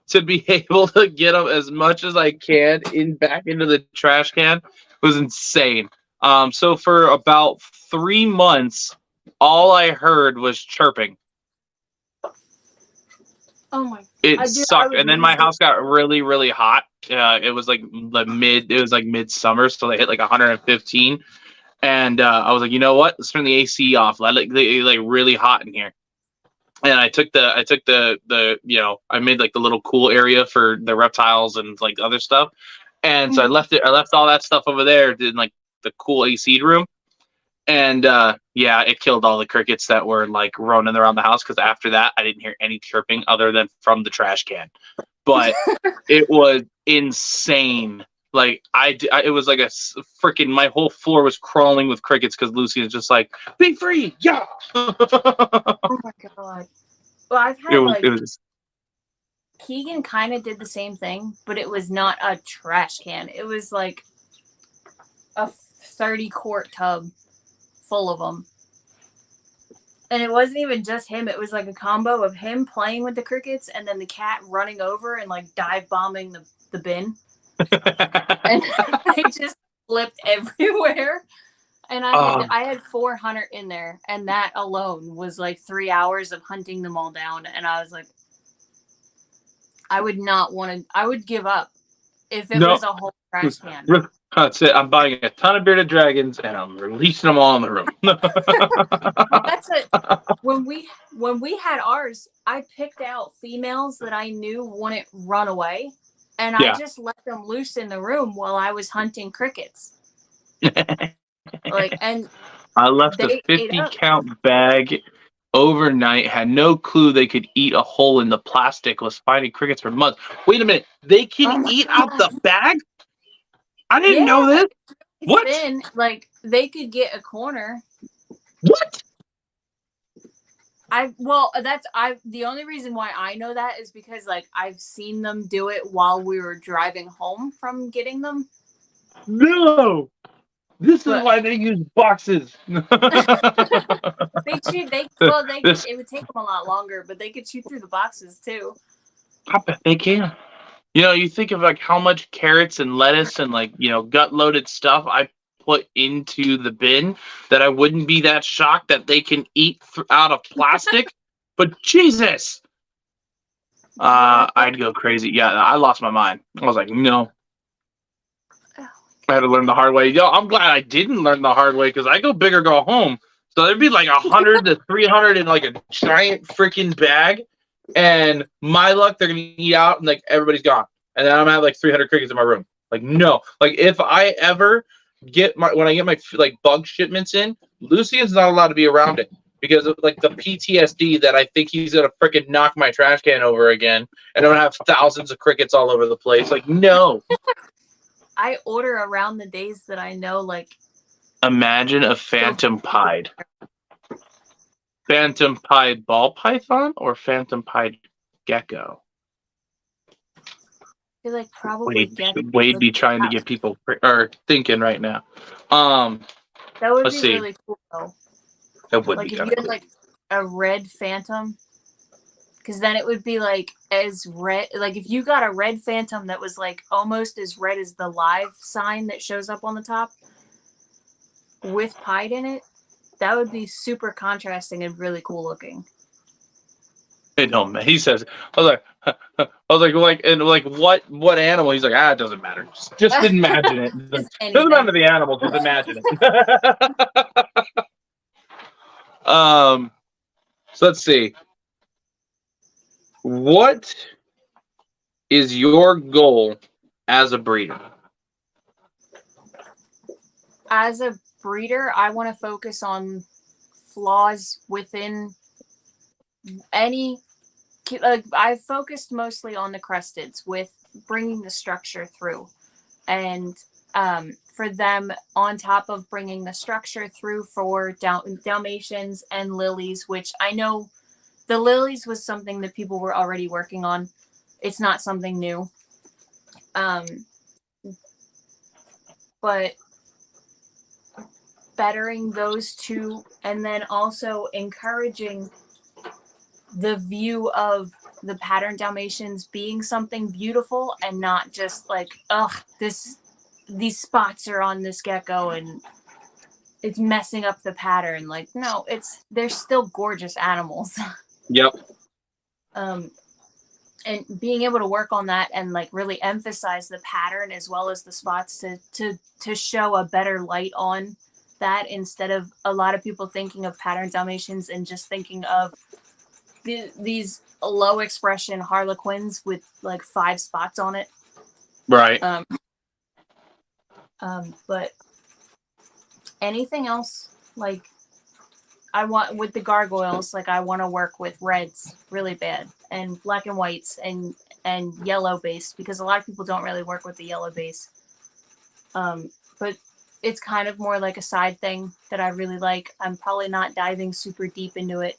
to be able to get them as much as I can back into the trash can. It was insane. So for about 3 months, all I heard was chirping. Oh my! It sucked, and then my house got really, really hot. It was midsummer, so they hit 115, and I was like, you know what? Let's turn the AC off. Let it really hot in here. And I made the little cool area for the reptiles and other stuff, and so I left all that stuff over there in the cool AC room. And it killed all the crickets that were roaming around the house, because after that I didn't hear any chirping other than from the trash can. But it was insane. It was like a freaking, my whole floor was crawling with crickets because Lucy was just like, be free, yeah. Oh my god. Well, I've had Keegan kind of did the same thing, but it was not a trash can. It was like a 30-quart tub full of them. And it wasn't even just him. It was like a combo of him playing with the crickets and then the cat running over and dive bombing the bin. And they just flipped everywhere. And I had 400 in there, and that alone was 3 hours of hunting them all down. And I was like, I would not want to. I would give up if it was a whole trash can. That's it. I'm buying a ton of bearded dragons, and I'm releasing them all in the room. That's it. When we had ours, I picked out females that I knew wouldn't run away, and I just let them loose in the room while I was hunting crickets. And I left a 50-count bag overnight. Had no clue they could eat a hole in the plastic. Was finding crickets for months. Wait a minute, they can eat out the bag? I didn't know this. What? Thin, they could get a corner. What? The only reason why I know that is because I've seen them do it while we were driving home from getting them. No. This is why they use boxes. It would take them a lot longer, but they could chew through the boxes too. I bet they can. You think of how much carrots and lettuce and gut-loaded stuff I put into the bin, that I wouldn't be that shocked that they can eat out of plastic. But Jesus, I'd go crazy. Yeah, I lost my mind. I was like, no. I had to learn the hard way. I'm glad I didn't learn the hard way, because I go big or go home. So there'd be 100 to 300 in a giant freaking bag. And my luck, they're going to eat out and everybody's gone. And then I'm at 300 crickets in my room. No. If I ever when I get my bug shipments in, Lucian's not allowed to be around it because of like the PTSD that I think he's gonna freaking knock my trash can over again, and I'm gonna have thousands of crickets all over the place. Like, no. I order around the days that I know, like. Imagine a phantom pied. Phantom pied ball python or phantom pied gecko? I feel like probably Wade be trying to get people thinking right now. That would let's be see. really cool though. That would like be if you kind had of cool. like a red phantom, because then it would be like as red. Like if you got a red phantom that was like almost as red as the live sign that shows up on the top with pied in it, that would be super contrasting and really cool looking. It don't matter. He says, I was like, what animal? He's like, it doesn't matter. Just imagine it. Doesn't matter the animal, just imagine it. So let's see. What is your goal as a breeder? As a breeder, I want to focus on flaws within any. Like I've focused mostly on the crusteds with bringing the structure through, and for them on top of bringing the structure through for Dalmatians and lilies, which I know the lilies was something that people were already working on. It's not something new. But bettering those two, and then also encouraging the view of the pattern Dalmatians being something beautiful and not just like, these spots are on this gecko and it's messing up the pattern. Like, no, they're still gorgeous animals. Yep. And being able to work on that and like really emphasize the pattern as well as the spots to show a better light on that, instead of a lot of people thinking of pattern Dalmatians and just thinking of these low expression Harlequins with like 5 spots on it. Right. But anything else, like I want with the gargoyles, like I want to work with reds really bad and black and whites and yellow base, because a lot of people don't really work with the yellow base. But it's kind of more like a side thing that I really like. I'm probably not diving super deep into it.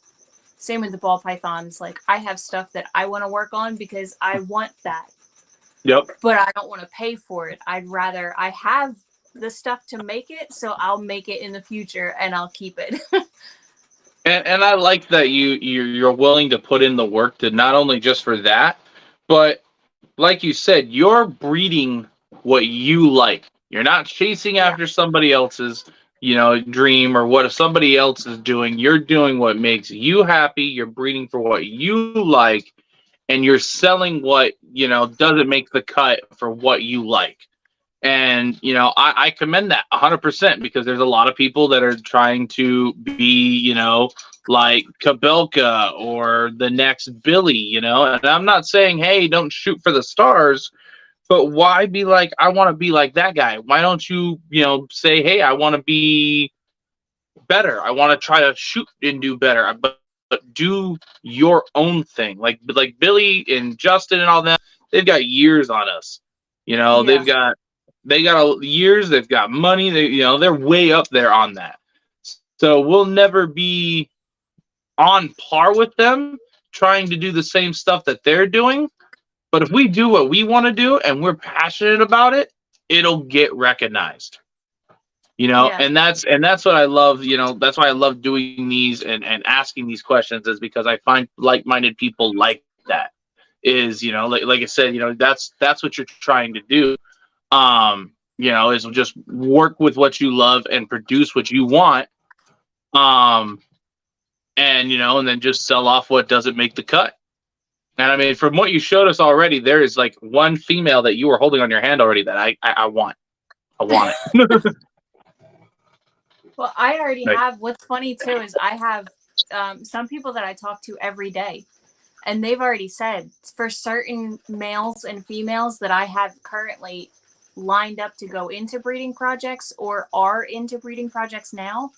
Same with the ball pythons. Like I have stuff that I want to work on because I want that. Yep. But I don't want to pay for it. I have the stuff to make it, so I'll make it in the future and I'll keep it. And I like that you're willing to put in the work to not only just for that, but like you said, you're breeding what you like. You're not chasing after somebody else's, dream or what somebody else is doing. You're doing what makes you happy. You're breeding for what you like, and you're selling what, doesn't make the cut for what you like. And, I commend that 100%, because there's a lot of people that are trying to be, like Kabelka or the next Billy, and I'm not saying, hey, don't shoot for the stars, but why be like, I want to be like that guy? Why don't you, say, hey, I want to be better. I want to try to shoot and do better, but do your own thing. Like Billy and Justin and all that, they've got years on us. They've got years, they've got money, they're way up there on that. So we'll never be on par with them trying to do the same stuff that they're doing. But if we do what we want to do and we're passionate about it, it'll get recognized. And that's what I love. That's why I love doing these and asking these questions, is because I find like-minded people like that. Is like I said, that's what you're trying to do. Is just work with what you love and produce what you want. And then just sell off what doesn't make the cut. And I mean, from what you showed us already, there is like one female that you were holding on your hand already that I want. I want it. Well, I already have. What's funny too is I have some people that I talk to every day, and they've already said for certain males and females that I have currently lined up to go into breeding projects or are into breeding projects now,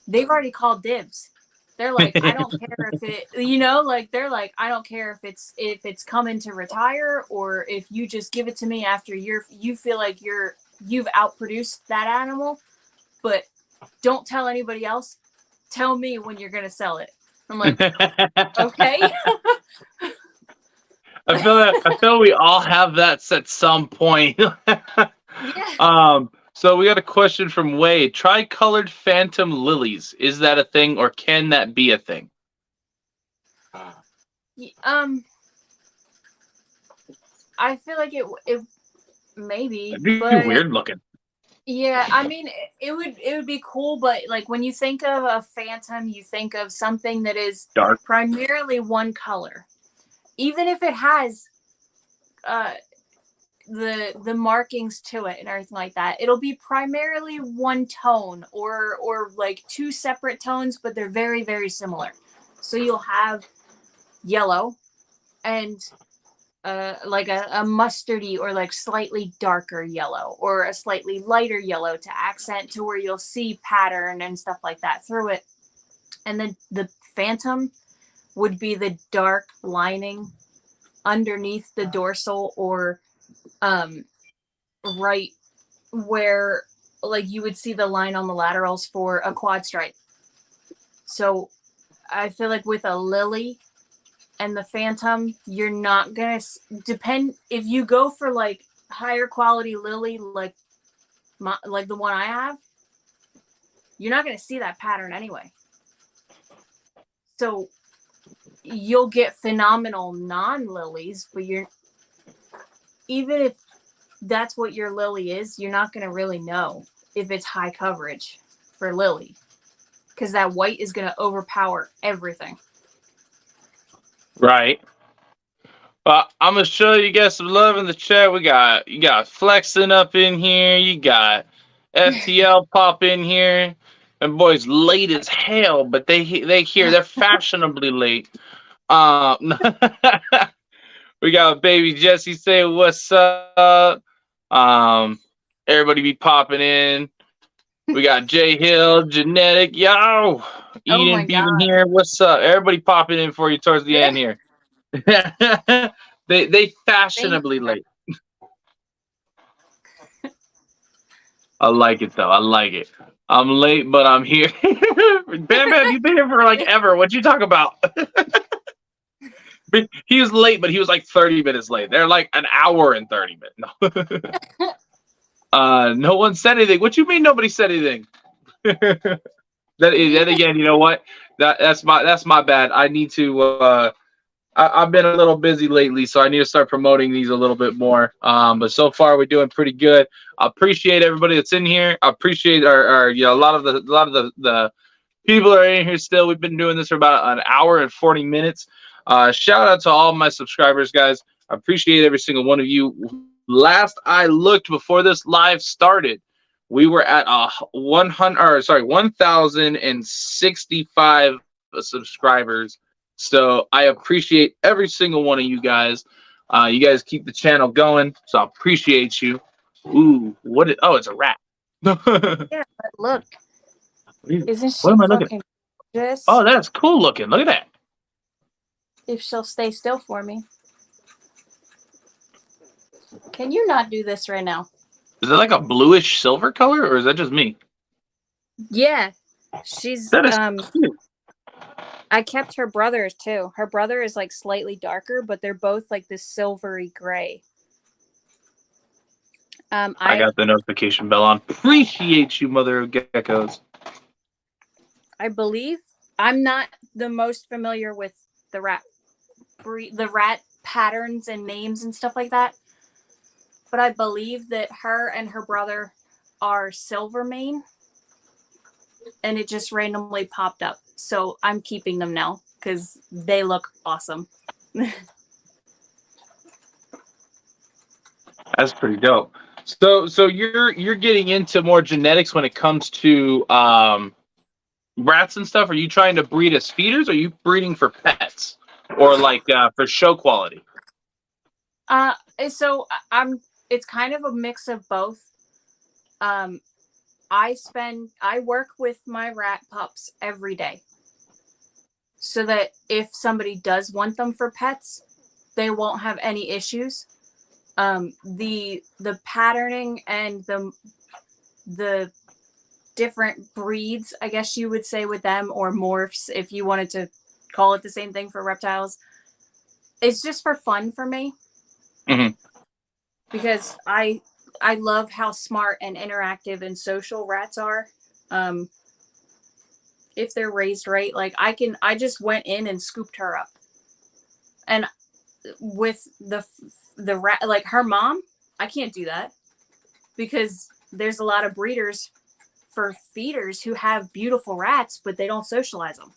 they've already called dibs. They're like, I don't care if it, you know, like they're like, I don't care if it's coming to retire or if you just give it to me after you feel like you've outproduced that animal, but don't tell anybody else. Tell me when you're gonna sell it. I'm like, okay. I feel we all have that at some point. Yeah. So we got a question from Wade. Tricolored phantom lilies. Is that a thing or can that be a thing? I feel like it maybe, It'd be but weird looking. yeah, I mean, it would be cool, but like when you think of a phantom, you think of something that is Dark. primarily one color. Even if it has the markings to it and everything like that, it'll be primarily one tone or like two separate tones, but they're very, very similar. So you'll have yellow and like a mustardy or like slightly darker yellow or a slightly lighter yellow to accent to where you'll see pattern and stuff like that through it. And then the phantom would be the dark lining underneath the dorsal or right where like you would see the line on the laterals for a quad stripe. So I feel like with a lily and the phantom, you're not gonna depend if you go for like higher quality lily like the one I have, you're not gonna see that pattern anyway. So you'll get phenomenal non-lilies, but you're even if that's what your lily is, you're not gonna really know if it's high coverage for lily because that white is gonna overpower everything. Right. I'm gonna show you guys some love in the chat. You got flexing up in here. You got FTL pop in here, and boys late as hell, but they're fashionably late. We got baby Jesse saying what's up. Everybody be popping in. We got Jay Hill, Genetic, yo, Oh my Eden Beaton god. here. What's up? Everybody popping in for you towards the end here. they fashionably late. I like it though. I like it. I'm late, but I'm here. Bam Bam, you've been here for like ever. What you talk about? He was late, but he was like 30 minutes late. They're like an hour and 30 minutes. No. No one said anything. What you mean nobody said anything? That again, you know what? That's my bad. I need to I've been a little busy lately, so I need to start promoting these a little bit more. But so far we're doing pretty good. I appreciate everybody that's in here. I appreciate our a lot of the people that are in here still. We've been doing this for about an hour and 40 minutes. Shout out to all my subscribers, guys. I appreciate every single one of you. Last I looked before this live started, we were at 1,065 subscribers. So I appreciate every single one of you guys. You guys keep the channel going, so I appreciate you. Ooh, oh, it's a rat. Yeah, but look. Isn't she What am I looking fucking gorgeous? Oh, that's cool looking. Look at that. If she'll stay still for me. Can you not do this right now? Is it like a bluish silver color, or is that just me? Yeah. She's That is cute. I kept her brother's too. Her brother is like slightly darker, but they're both like this silvery gray. I got the notification bell on. Appreciate you, mother of geckos. I believe I'm not the most familiar with the rat patterns and names and stuff like that, but I believe that her and her brother are silver mane, and it just randomly popped up. So I'm keeping them now because they look awesome. That's pretty dope. So you're getting into more genetics when it comes to rats and stuff. Are you trying to breed as feeders? Or are you breeding for pets or like for show quality? So it's kind of a mix of both. I work with my rat pups every day, so that if somebody does want them for pets, they won't have any issues. The patterning and the different breeds, I guess you would say, with them, or morphs, if you wanted to call it the same thing for reptiles, it's just for fun for me. Mm-hmm. Because I love how smart and interactive and social rats are. If they're raised right, like I just went in and scooped her up, and with the rat, like her mom, I can't do that because there's a lot of breeders for feeders who have beautiful rats, but they don't socialize them.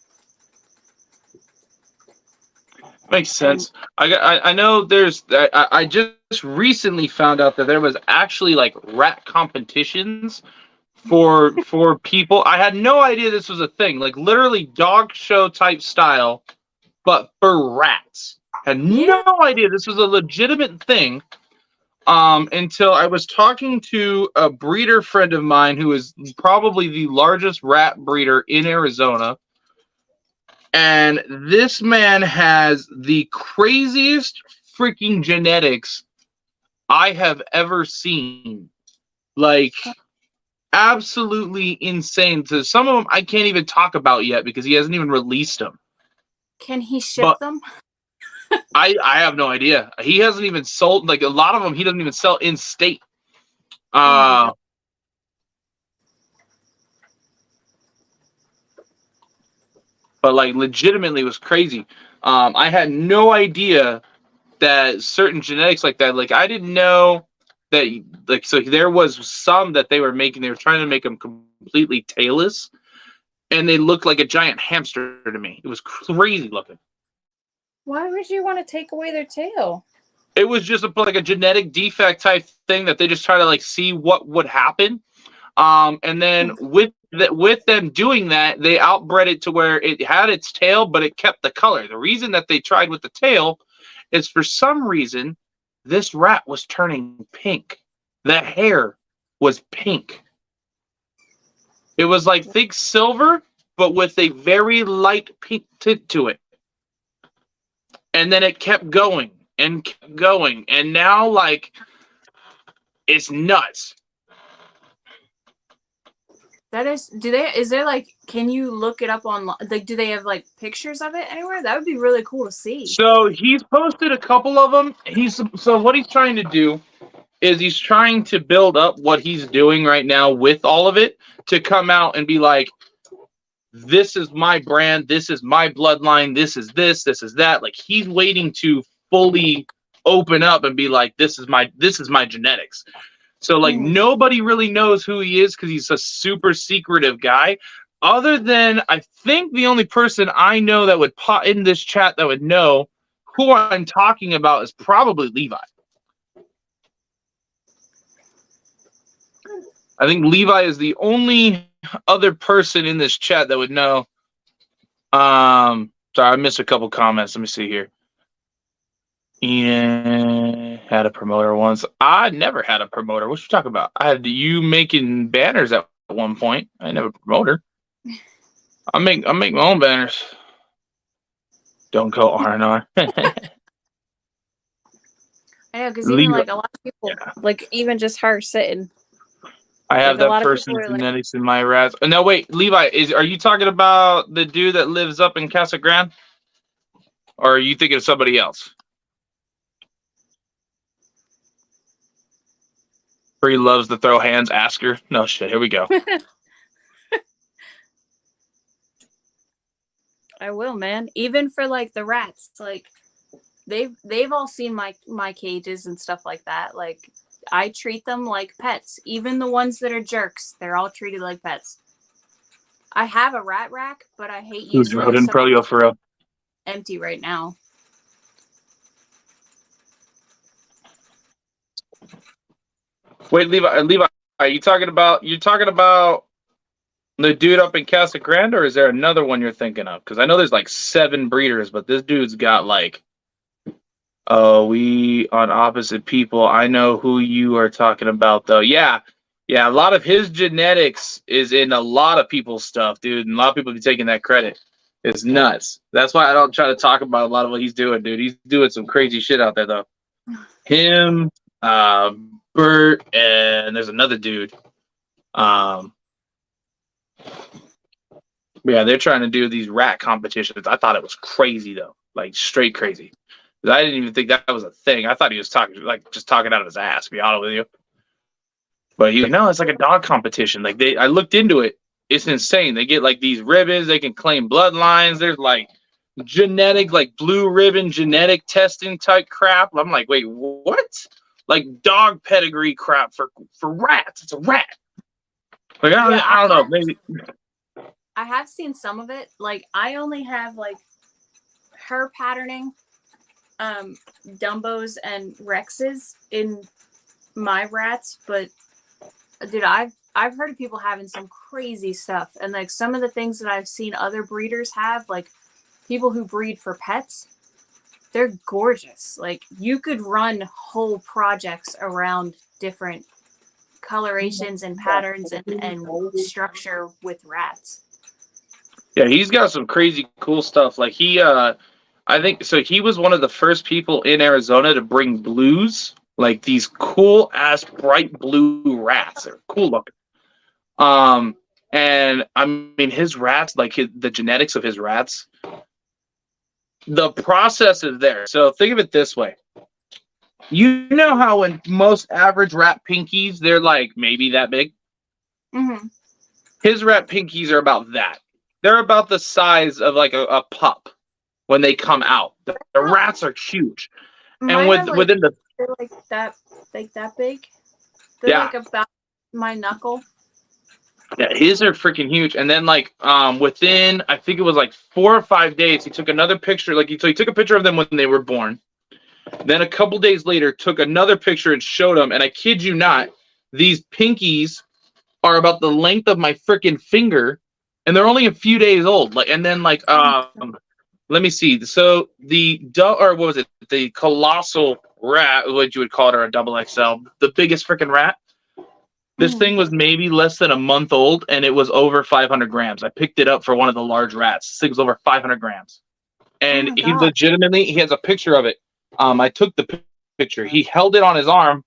Makes sense. I know there's I just recently found out that there was actually like rat competitions for people. I had no idea this was a thing. Like literally dog show type style, but for rats. Had no idea this was a legitimate thing. Until I was talking to a breeder friend of mine who is probably the largest rat breeder in Arizona. And this man has the craziest freaking genetics I have ever seen. Like, absolutely insane. So some of them I can't even talk about yet because he hasn't even released them. Can he ship them? I have no idea. He hasn't even sold, like, a lot of them he doesn't even sell in state. But like legitimately was crazy. I had no idea that certain genetics like that, like I didn't know that, like, so there was some that they were trying to make them completely tailless, and they looked like a giant hamster to me. It was crazy looking. Why would you want to take away their tail? It was just like a genetic defect type thing that they just try to like see what would happen. And then with them doing that, they outbred it to where it had its tail, but it kept the color. The reason that they tried with the tail is for some reason this rat was turning pink. The hair was pink. It was like thick silver, but with a very light pink tint to it. And then it kept going and kept going, and now like it's nuts. That is, is there like, can you look it up online? Like, do they have like pictures of it anywhere? That would be really cool to see. So he's posted a couple of them. So what he's trying to do is he's trying to build up what he's doing right now with all of it to come out and be like, this is my brand, this is my bloodline, this is that. Like he's waiting to fully open up and be like, this is my genetics. So like nobody really knows who he is because he's a super secretive guy. Other than I think the only person I know that would pop in this chat that would know who I'm talking about is probably Levi. I think Levi is the only other person in this chat that would know. Sorry, I missed a couple comments. Let me see here. Ian had a promoter once. I never had a promoter. What you talking about? I had you making banners at one point. I never promoter. I make my own banners. Don't go R&R. I know, because even like a lot of people, like even just her sitting. I have like that person's genetics in my rats. No, wait, Levi, are you talking about the dude that lives up in Casa Grande? Or are you thinking of somebody else? Where he loves to throw hands, ask her. No shit, here we go. I will, man. Even for like the rats, like they've all seen my cages and stuff like that. Like I treat them like pets. Even the ones that are jerks, they're all treated like pets. I have a rat rack, but I hate using it. So empty right now. Wait, Levi, are you talking about the dude up in Casa Grande, or is there another one you're thinking of? Because I know there's like 7 breeders, but this dude's got like, we on opposite people. I know who you are talking about, though. Yeah, Yeah, a lot of his genetics is in a lot of people's stuff, dude, and a lot of people be taking that credit. It's nuts. That's why I don't try to talk about a lot of what he's doing, dude. He's doing some crazy shit out there, though. Him, Bert, and there's another dude. Yeah, they're trying to do these rat competitions. I thought it was crazy, though, like straight crazy. I didn't even think that was a thing. I thought he was just talking out of his ass. To be honest with you. But he was like, no, it's like a dog competition. Like I looked into it. It's insane. They get like these ribbons. They can claim bloodlines. There's like genetic, like blue ribbon genetic testing type crap. I'm like, wait, what? Like dog pedigree crap for rats. It's a rat. Like I don't know. Maybe I have seen some of it. Like I only have like her patterning, Dumbos and Rexes in my rats, but dude, I've heard of people having some crazy stuff, and like some of the things that I've seen other breeders have, like people who breed for pets, they're gorgeous. Like you could run whole projects around different colorations and patterns and structure with rats. Yeah, he's got some crazy cool stuff. Like I think so. He was one of the first people in Arizona to bring blues. Like these cool ass bright blue rats. They're cool looking. And I mean his rats, like the genetics of his rats, the process is there. So think of it this way. You know how in most average rat pinkies, they're like maybe that big? Mm-hmm. His rat pinkies are about that. They're about the size of like a pup when they come out. The rats are huge. And within the they're like that big. They're like about my knuckle. Yeah, his are freaking huge. And then like within I think it was like 4 or 5 days, he took another picture. Like he took a picture of them when they were born. Then a couple days later, took another picture and showed them. And I kid you not, these pinkies are about the length of my freaking finger, and they're only a few days old. Like, and then like let me see. So what was it? The colossal rat, what you would call it, or a double XL, the biggest freaking rat. This thing was maybe less than a month old, and it was over 500 grams. I picked it up for one of the large rats. This thing was over 500 grams. And he has a picture of it. I took the picture. He held it on his arm,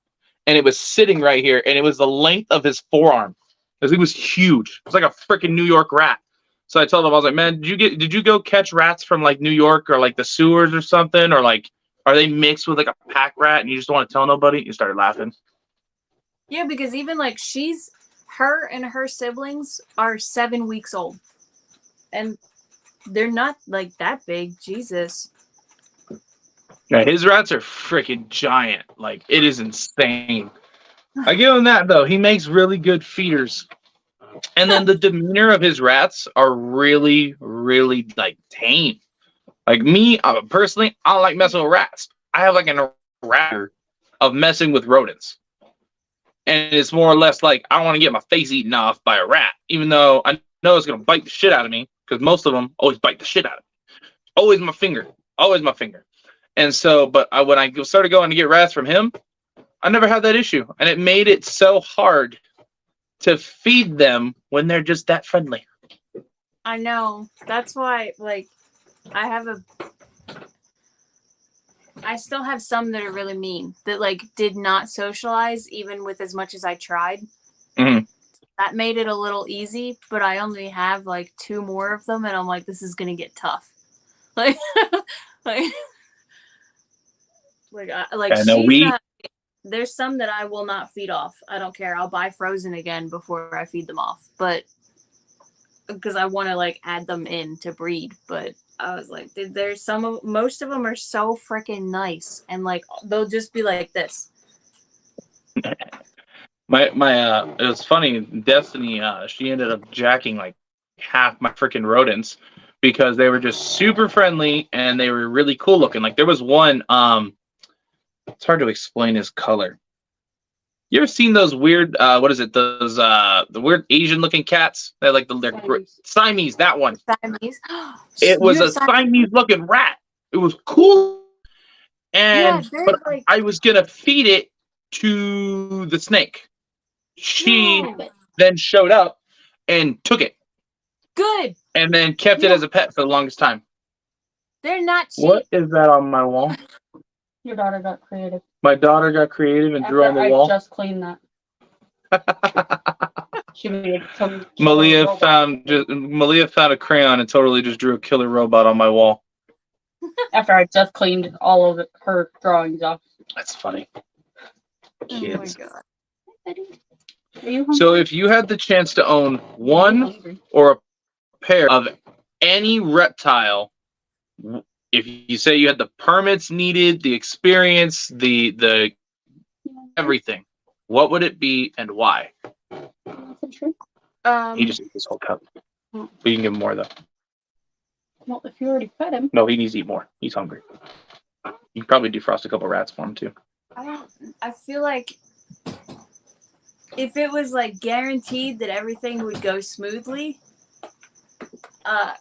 and it was sitting right here, and it was the length of his forearm. Because it was huge. It was like a freaking New York rat. So I told him, I was like, man, did you go catch rats from like New York or like the sewers or something? Or like, are they mixed with like a pack rat and you just don't want to tell nobody? You started laughing. Yeah, because even like her and her siblings are 7 weeks old. And they're not like that big. Jesus. Yeah, his rats are freaking giant. Like, it is insane. I give him that, though. He makes really good feeders. And then the demeanor of his rats are really, really, like, tame. Like, me, personally, I don't like messing with rats. I have, like, a rat of messing with rodents. And it's more or less like, I don't want to get my face eaten off by a rat, even though I know it's going to bite the shit out of me, because most of them always bite the shit out of me. Always my finger. Always my finger. And so, but when I started going to get rats from him, I never had that issue. And it made it so hard to feed them when they're just that friendly. I know. That's why, like, I still have some that are really mean, that, like, did not socialize even with as much as I tried. Mm-hmm. That made it a little easy, but I only have, like, 2 more of them, and I'm like, this is going to get tough. Like, there's some that I will not feed off. I don't care. I'll buy frozen again before I feed them off, but because I want to like add them in to breed. But I was like, most of them are so freaking nice, and like they'll just be like this. It was funny. Destiny, she ended up jacking like half my freaking rodents because they were just super friendly and they were really cool looking. Like there was one, it's hard to explain his color. You ever seen those weird, the weird Asian looking cats? They're like Siamese, that one. Siamese. It was a Siamese looking rat. It was cool. And but I was gonna feed it to the snake. She No. then showed up and took it Good. and then kept it as a pet for the longest time. They're not cheap. What is that on my wall? Your daughter got creative. My daughter got creative and drew on the wall. I just cleaned that. She made some. Malia found a crayon and totally just drew a killer robot on my wall. After I just cleaned all of her drawings off. That's funny. Kids. Oh my god. Are you hungry? So if you had the chance to own one or a pair of any reptile, if you say you had the permits needed, the experience, the everything, what would it be and why? He just ate this whole cup. But you can give him more though. Well, if you already fed him. No, he needs to eat more. He's hungry. You can probably defrost a couple rats for him too. I feel like if it was like guaranteed that everything would go smoothly,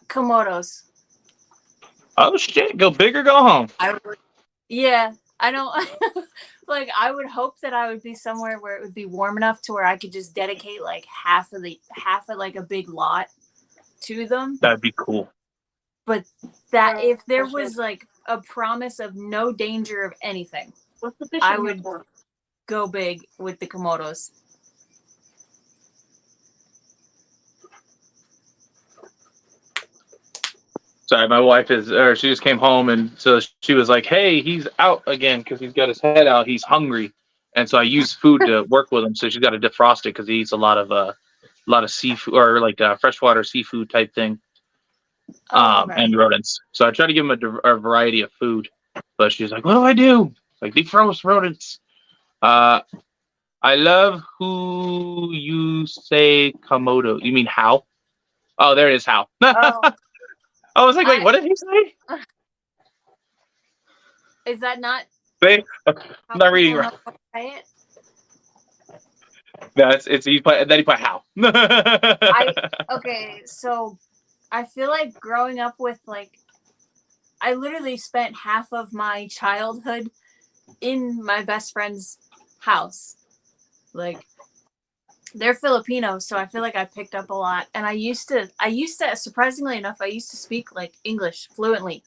Komodos. Oh shit! Go big or go home. Yeah, I don't like. I would hope that I would be somewhere where it would be warm enough to where I could just dedicate like half of like a big lot to them. That'd be cool. But that if there was like a promise of no danger of anything, I would go big with the Komodos. Sorry, my wife she just came home and so she was like, hey, he's out again because he's got his head out. He's hungry. And so I use food to work with him. So she's got to defrost it because he eats a lot of seafood or like freshwater seafood type thing. And rodents. So I try to give him a variety of food. But she's like, what do I do? Like, defrost rodents. I love who you say Komodo. You mean how? Oh, there it is, how. Oh. I was like, wait, what did he say? Is that not? I'm not reading right. Say it? No, he put how. Okay, so I feel like growing up with like, I literally spent half of my childhood in my best friend's house. Like, they're Filipino, so I feel like I picked up a lot. And I used to, surprisingly enough, I used to speak like English fluently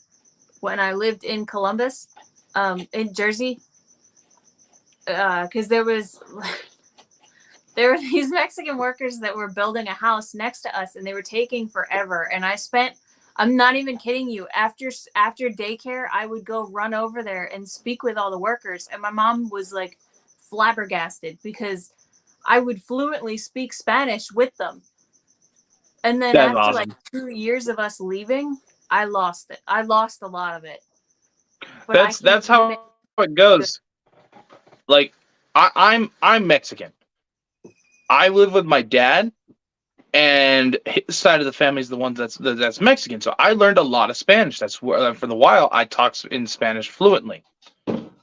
when I lived in Columbus, in Jersey. Because there were these Mexican workers that were building a house next to us and they were taking forever. And I'm not even kidding you. After daycare, I would go run over there and speak with all the workers. And my mom was like flabbergasted because I would fluently speak Spanish with them. And then That's after awesome. like 2 years of us leaving, I lost it. I lost a lot of it. But That's how it goes. Like I'm Mexican. I live with my dad, and his side of the family is the one that's Mexican. So I learned a lot of Spanish. That's where for the while I talked in Spanish fluently.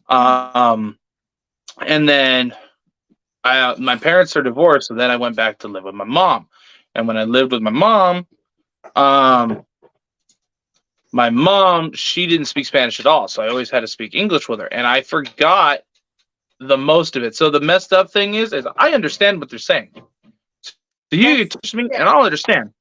And then my parents are divorced, so then I went back to live with my mom. And when I lived with my mom, she didn't speak Spanish at all, so I always had to speak English with her, and I forgot the most of it. So the messed up thing is I understand what they're saying. So you touch me, and I'll understand.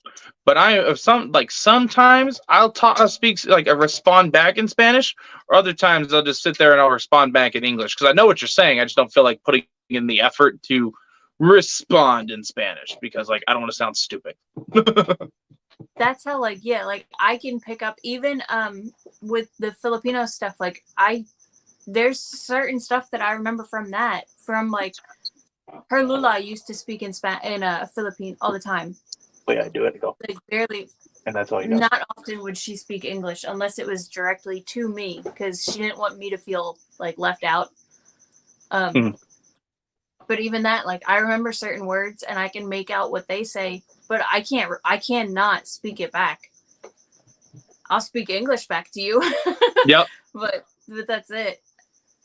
But sometimes I'll speak like I respond back in Spanish, or other times I'll just sit there and I'll respond back in English because I know what you're saying. I just don't feel like putting in the effort to respond in Spanish because like I don't want to sound stupid. That's how like I can pick up even with the Filipino stuff. Like there's certain stuff that I remember from like her Lula used to speak in Philippine all the time. Oh yeah, I do it. Go. Like barely. And that's all you know. Not often would she speak English unless it was directly to me because she didn't want me to feel like left out. But even that, like I remember certain words and I can make out what they say, but I cannot speak it back. I'll speak English back to you. Yep. But that's it.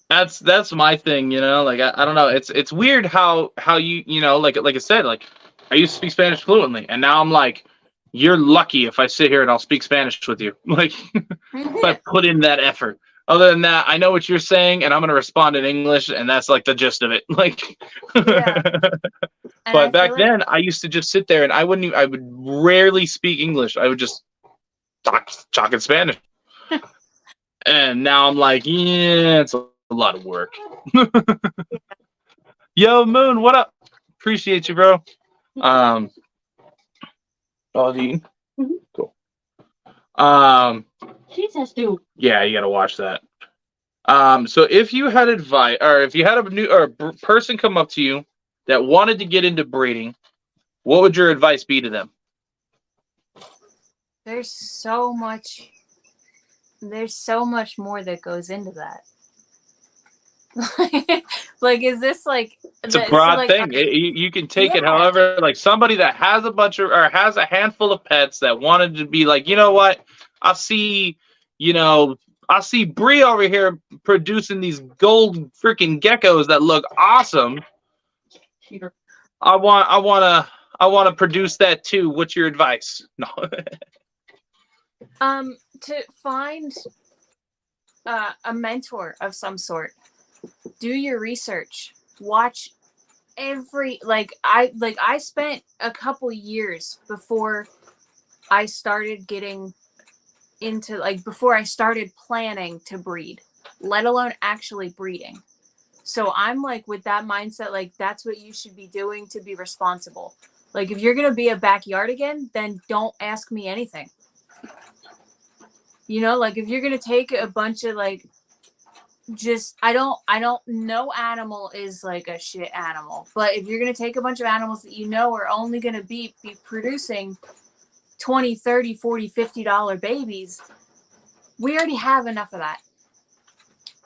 That's my thing, you know. Like I don't know. It's weird how you know like I said, like I used to speak Spanish fluently, and now I'm like, you're lucky if I sit here and I'll speak Spanish with you. Like if I put in that effort. Other than that, I know what you're saying, and I'm gonna respond in English, and that's like the gist of it. Like, Yeah. And I but back feel like then, I used to just sit there, and I wouldn't. I would rarely speak English. I would just talk in Spanish. And now I'm like, yeah, it's a lot of work. Yo, Moon, what up? Appreciate you, bro. Oh, the cool. Jesus, dude. Yeah, you gotta watch that. So if you had advice, or if you had a new or a person come up to you that wanted to get into breeding, what would your advice be to them? there's so much more that goes into that. Like, is this like It's a broad thing. okay, You can take it yeah. however, like somebody that has a bunch of or has a handful of pets that wanted to be like, you know what? I see, I see Bree over here producing these gold freaking geckos that look awesome. Cheater. I want to produce that too. What's your advice? No. To find a mentor of some sort. Do your research. Watch every I spent a couple years before I started getting into before I started planning to breed, let alone actually breeding. So I'm like with that mindset, like that's what you should be doing to be responsible. Like if you're gonna be a backyardigan, then don't ask me anything. Like if you're gonna take a bunch of just I don't no animal is like a shit animal, but if you're going to take a bunch of animals that are only going to be producing $20, $30, $40, $50 babies, we already have enough of that,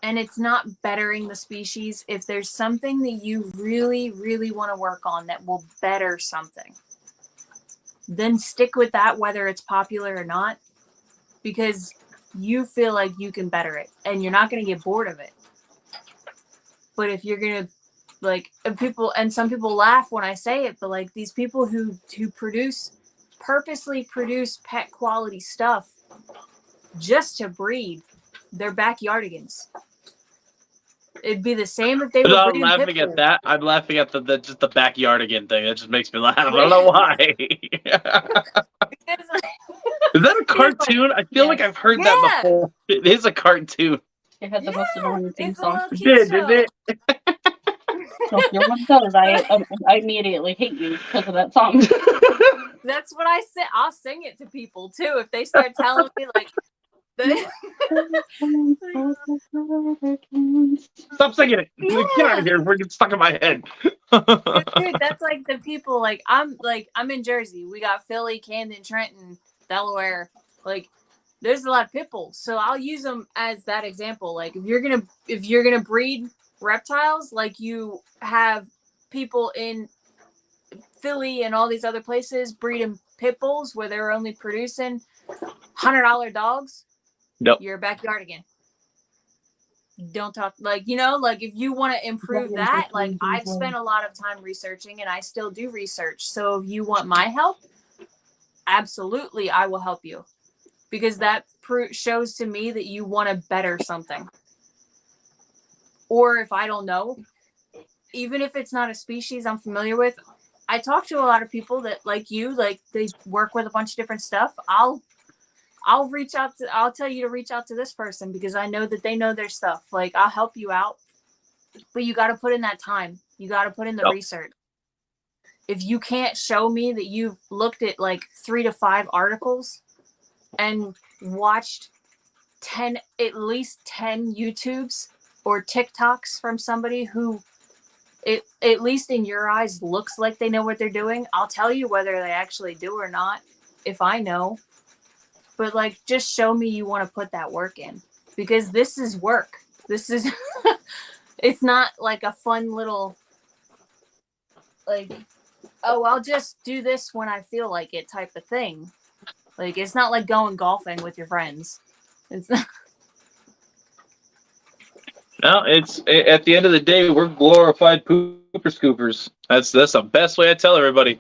and it's not bettering the species. If there's something that you really really want to work on that will better something, then stick with that, whether it's popular or not, because you feel like you can better it and you're not going to get bored of it. But if you're going to some people laugh when I say it, but like these people who purposely produce pet quality stuff just to breed, they're backyardigans. It'd be the same if they were I'm breeding laughing pit at bulls. that. I'm laughing at just the backyardigan thing. That just makes me laugh. I don't know why. Is that a cartoon? I feel like I've heard that before. It is a cartoon. It had the most annoying theme It's a song. little It kid did, didn't it? So if you're one of those, I immediately hate you because of that song. That's what I say. I'll sing it to people too if they start telling me Stop singing it. Get out of here. We're getting stuck in my head. Dude, that's like the people I'm in Jersey. We got Philly, Camden, Trenton, Delaware. Like there's a lot of pit bulls. So I'll use them as that example. Like if you're gonna breed reptiles, like you have people in Philly and all these other places breeding pit bulls where they're only producing $100 dogs. Nope. You're a backyardigan. Don't talk if you want to improve that, I've spent a lot of time researching and I still do research. So if you want my help, absolutely I will help you, because that shows to me that you want to better something. Or if I don't know, even if it's not a species I'm familiar with, I talk to a lot of people that they work with a bunch of different stuff. I'll reach out I'll tell you to reach out to this person because I know that they know their stuff. Like I'll help you out, but you got to put in that time. You got to put in the research. If you can't show me that you've looked at 3 to 5 articles and watched at least 10 YouTubes or TikToks from somebody who at least in your eyes looks like they know what they're doing, I'll tell you whether they actually do or not if I know. But just show me you want to put that work in, because this is work. This is it's not like a fun little I'll just do this when I feel like it type of thing. It's not like going golfing with your friends. It's not. No, it's at the end of the day, we're glorified pooper scoopers. That's the best way I tell everybody.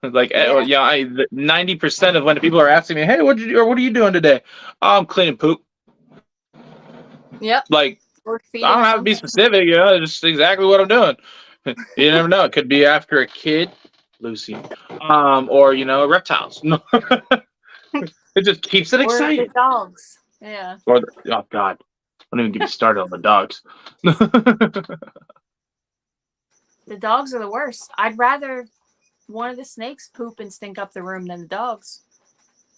90% of when people are asking me, "Hey, what are you doing today?" I'm cleaning poop. Yep. Like, Or I don't have to be something. specific, you know, just exactly what I'm doing. You never know. It could be after a kid, Lucy, or you know, reptiles. No, it just keeps it Or the exciting. dogs. Yeah. Or oh god, don't even get me started on the dogs. The dogs are the worst. I'd rather one of the snakes poop and stink up the room than the dogs.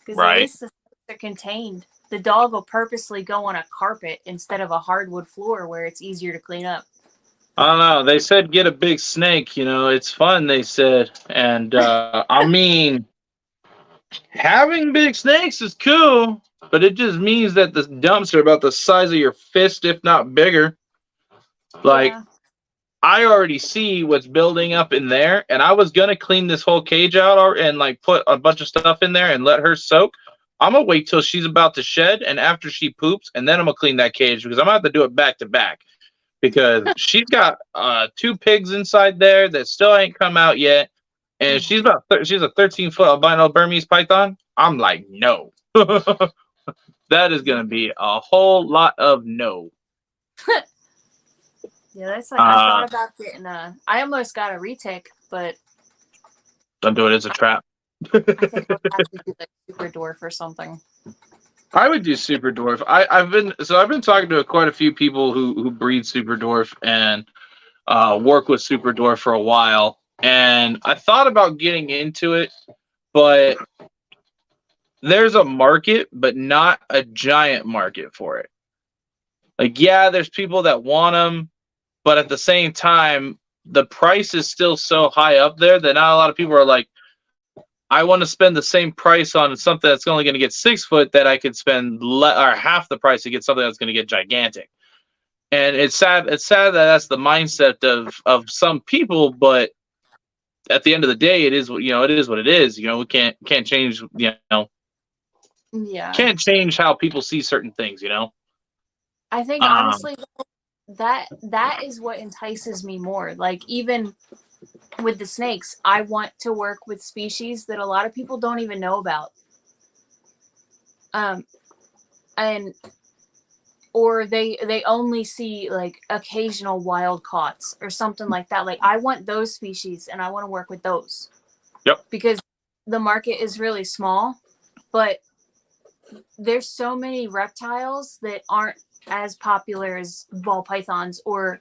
Because at Right. least the snakes are contained. The dog will purposely go on a carpet instead of a hardwood floor where it's easier to clean up. I don't know. They said get a big snake. You know, it's fun. They said, and I mean, having big snakes is cool, but it just means that the dumps are about the size of your fist, if not bigger. Like, Yeah. I already see what's building up in there, and I was gonna clean this whole cage out and like put a bunch of stuff in there and let her soak. I'm gonna wait till she's about to shed, and after she poops, and then I'm gonna clean that cage because I'm gonna have to do it back to back because she's got 2 pigs inside there that still ain't come out yet, and she's she's a 13-foot albino Burmese python. I'm like, no, that is gonna be a whole lot of no. Yeah, that's like I thought about getting I almost got a retake, but Don't do it. It's a trap. I think I'll have to do like super dwarf or something. I would do super dwarf. I've been talking to quite a few people who breed super dwarf and work with super dwarf for a while, and I thought about getting into it, but there's a market, but not a giant market for it. Like, yeah, there's people that want them, but at the same time, the price is still so high up there that not a lot of people are like, I want to spend the same price on something that's only going to get 6 foot that I could spend or half the price to get something that's going to get gigantic. And it's sad. It's sad that that's the mindset of some people. But at the end of the day, it is it is what it is. You know, we can't change. Yeah. Can't change how people see certain things. You know. I think honestly that is what entices me more. Like even with the snakes, I want to work with species that a lot of people don't even know about. And or they only see like occasional wild caughts or something like that. Like I want those species and I want to work with those. Yep. Because the market is really small, but there's so many reptiles that aren't as popular as ball pythons or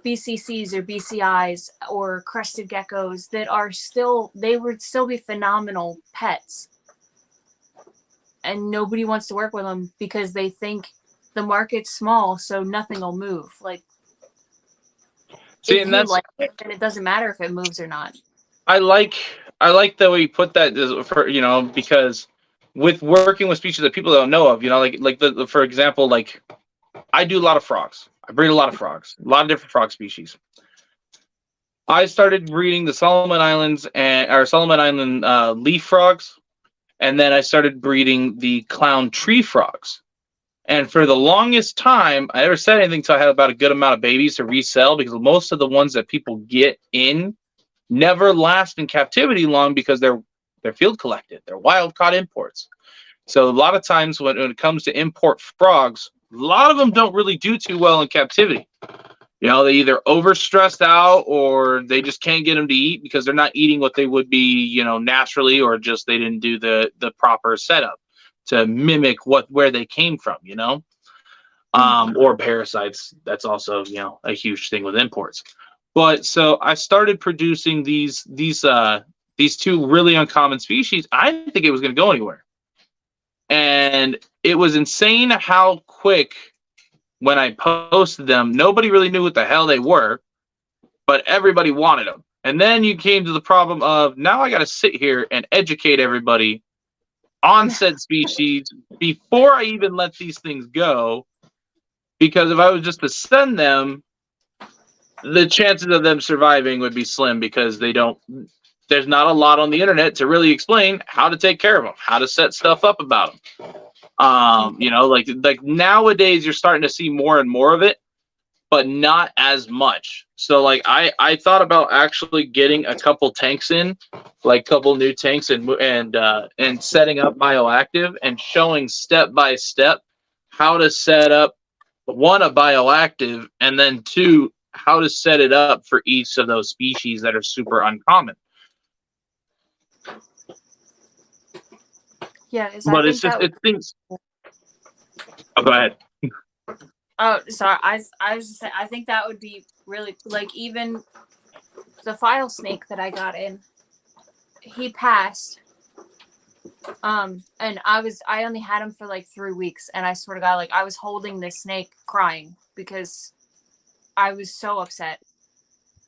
BCCs or BCIs or crested geckos that are still, they would still be phenomenal pets. And nobody wants to work with them because they think the market's small, so nothing will move. Like, see, if and you that's like it, then it doesn't matter if it moves or not. I like the way you put that for because with working with species that people don't know of, for example, like I do a lot of frogs. I breed a lot of frogs, a lot of different frog species. I started breeding the Solomon Islands Solomon Island leaf frogs, and then I started breeding the clown tree frogs. And for the longest time, I never said anything until I had about a good amount of babies to resell because most of the ones that people get in never last in captivity long because they're field collected. They're wild caught imports. So a lot of times when it comes to import frogs, a lot of them don't really do too well in captivity. You know, they either overstressed out or they just can't get them to eat because they're not eating what they would be, naturally, or just they didn't do the proper setup to mimic where they came from, or parasites. That's also, a huge thing with imports. But so I started producing these 2 really uncommon species. I didn't think it was going to go anywhere. And it was insane how quick when I posted them, nobody really knew what the hell they were, but everybody wanted them. And then you came to the problem of now I got to sit here and educate everybody on said species before I even let these things go. Because if I was just to send them, the chances of them surviving would be slim because there's not a lot on the internet to really explain how to take care of them, how to set stuff up about them. Like nowadays you're starting to see more and more of it, but not as much. So like I thought about actually getting a couple tanks in, like couple new tanks and setting up bioactive and showing step by step how to set up one, a bioactive, and then two, how to set it up for each of those species that are super uncommon. Yeah, But it's just it things. Oh, go ahead. Oh, sorry. I was just saying, I think that would be really, like, even the file snake that I got in, he passed. And I only had him for like 3 weeks, and I swear to God, like, I was holding this snake crying because I was so upset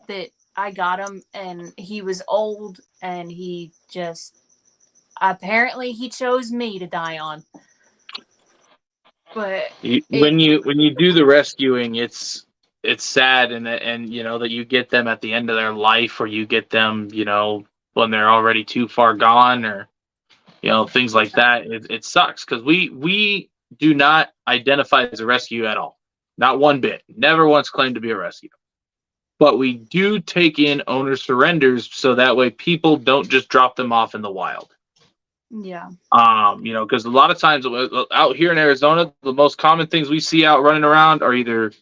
that I got him, and he was old, and he just, apparently he chose me to die on. But When you do the rescuing, it's sad, and you know that you get them at the end of their life, or you get them, you know, when they're already too far gone, or you know, things like that. It sucks because we do not identify as a rescue at all, not one bit. Never once claimed to be a rescue, but we do take in owner surrenders so that way people don't just drop them off in the wild. yeah. You know, because a lot of times out here in Arizona, the most common things we see out running around are either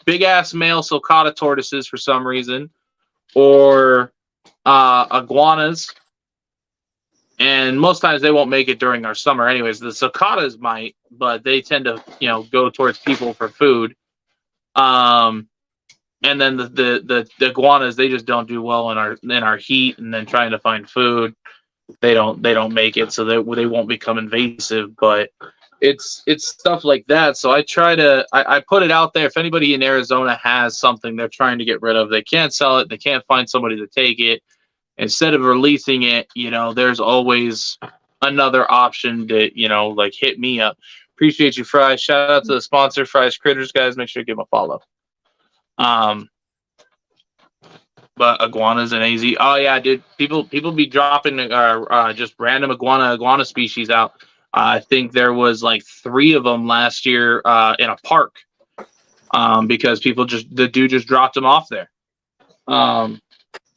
big ass male sulcata tortoises for some reason, or iguanas. And most times they won't make it during our summer, anyways. The sulcatas might, but they tend to, you know, go towards people for food. And then the iguanas, they just don't do well in our heat, and then trying to find food. They don't make it, so they won't become invasive. But it's stuff like that. So I try to I put it out there. If anybody in Arizona has something they're trying to get rid of, they can't sell it, they can't find somebody to take it. Instead of releasing it, you know, there's always another option to, you know, like hit me up. Appreciate you, Fries. Shout out to the sponsor, Fries Critters, guys. Make sure you give them a follow. But iguanas and AZ. Oh yeah, dude. People be dropping just random iguana species out. I think there was like 3 of them last year in a park because the dude just dropped them off there.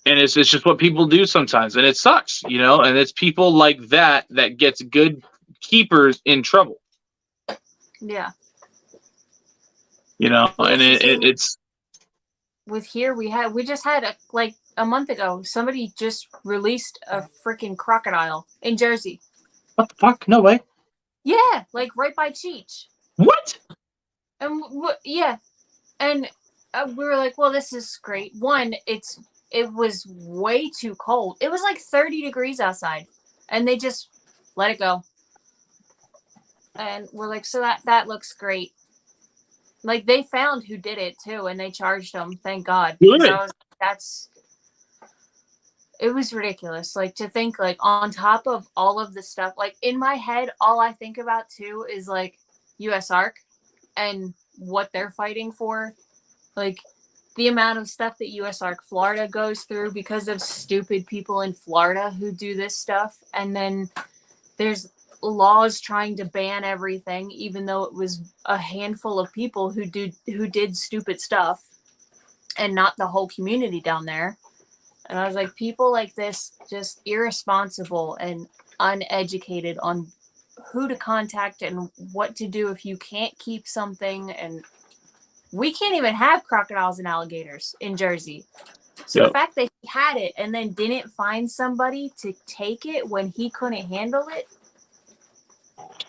And it's just what people do sometimes, and it sucks, you know. And it's people like that gets good keepers in trouble. Yeah. You know, Well, and it's. With here, we just had a month ago, somebody just released a freaking crocodile in Jersey. What the fuck? No way. Yeah, like right by Cheech. What? And yeah, and we were like, well, this is great. One, it was way too cold. It was like 30 degrees outside, and they just let it go. And we're like, so that looks great. Like, they found who did it too, and they charged them. Thank God, because it was ridiculous. Like, to think, like, on top of all of the stuff, like, in my head, all I think about too is like U.S. Ark and what they're fighting for. Like, the amount of stuff that U.S. Ark Florida goes through because of stupid people in Florida who do this stuff, and then there's laws trying to ban everything, even though it was a handful of people who did stupid stuff, and not the whole community down there. And I was like, people like this, just irresponsible and uneducated on who to contact and what to do if you can't keep something. And we can't even have crocodiles and alligators in Jersey. So the fact that he had it and then didn't find somebody to take it when he couldn't handle it.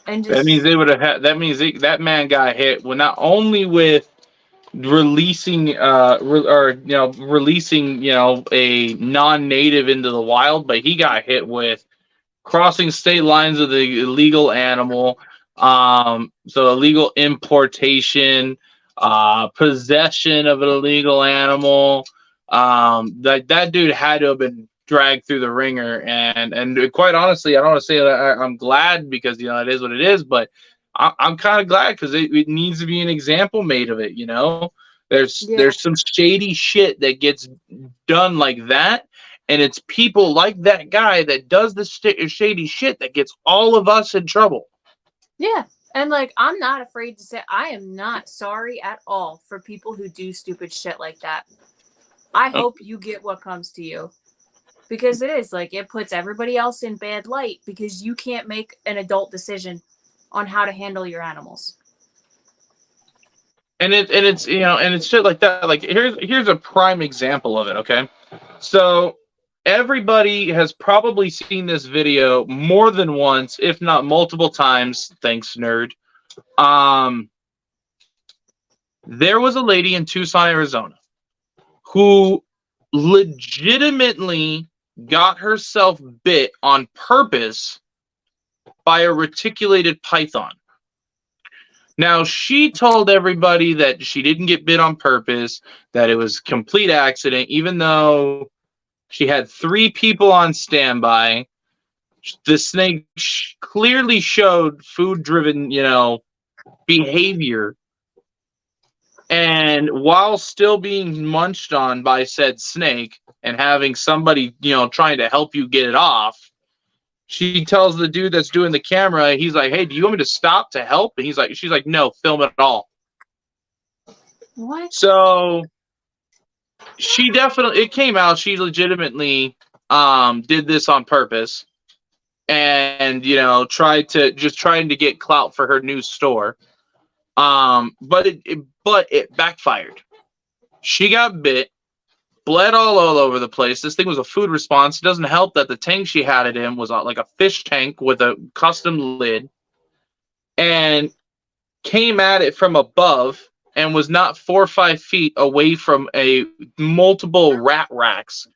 And just, that means they would have had. That means that man got hit with not only with releasing releasing a non-native into the wild, but he got hit with crossing state lines with the illegal animal. So illegal importation, possession of an illegal animal. That dude had to have been dragged through the ringer, and quite honestly, I don't want to say that I'm glad, because it is what it is, but I'm kind of glad because it needs to be an example made of it. There's some shady shit that gets done like that, and it's people like that guy that does the shady shit that gets all of us in trouble. Yeah. And like, I'm not afraid to say I am not sorry at all for people who do stupid shit like that. I hope you get what comes to you, because it is like, it puts everybody else in bad light because you can't make an adult decision on how to handle your animals. And it's and it's shit like that. Like here's a prime example of it. Okay, so everybody has probably seen this video more than once, if not multiple times. Thanks, nerd. Um, there was a lady in Tucson, Arizona, who legitimately got herself bit on purpose by a reticulated python. Now, she told everybody that she didn't get bit on purpose, that it was complete accident, even though she had 3 people on standby. The snake clearly showed food-driven, behavior. And while still being munched on by said snake and having somebody, trying to help you get it off, she tells the dude that's doing the camera, he's like, "Hey, do you want me to stop to help?" And she's like, "No, film it all." What? So she definitely, it came out, she legitimately did this on purpose and, trying to get clout for her new store. But it backfired. She got bit, bled all over the place. This thing was a food response. It doesn't help that the tank she had it in was like a fish tank with a custom lid, and came at it from above and was not 4 or 5 feet away from a multiple rat racks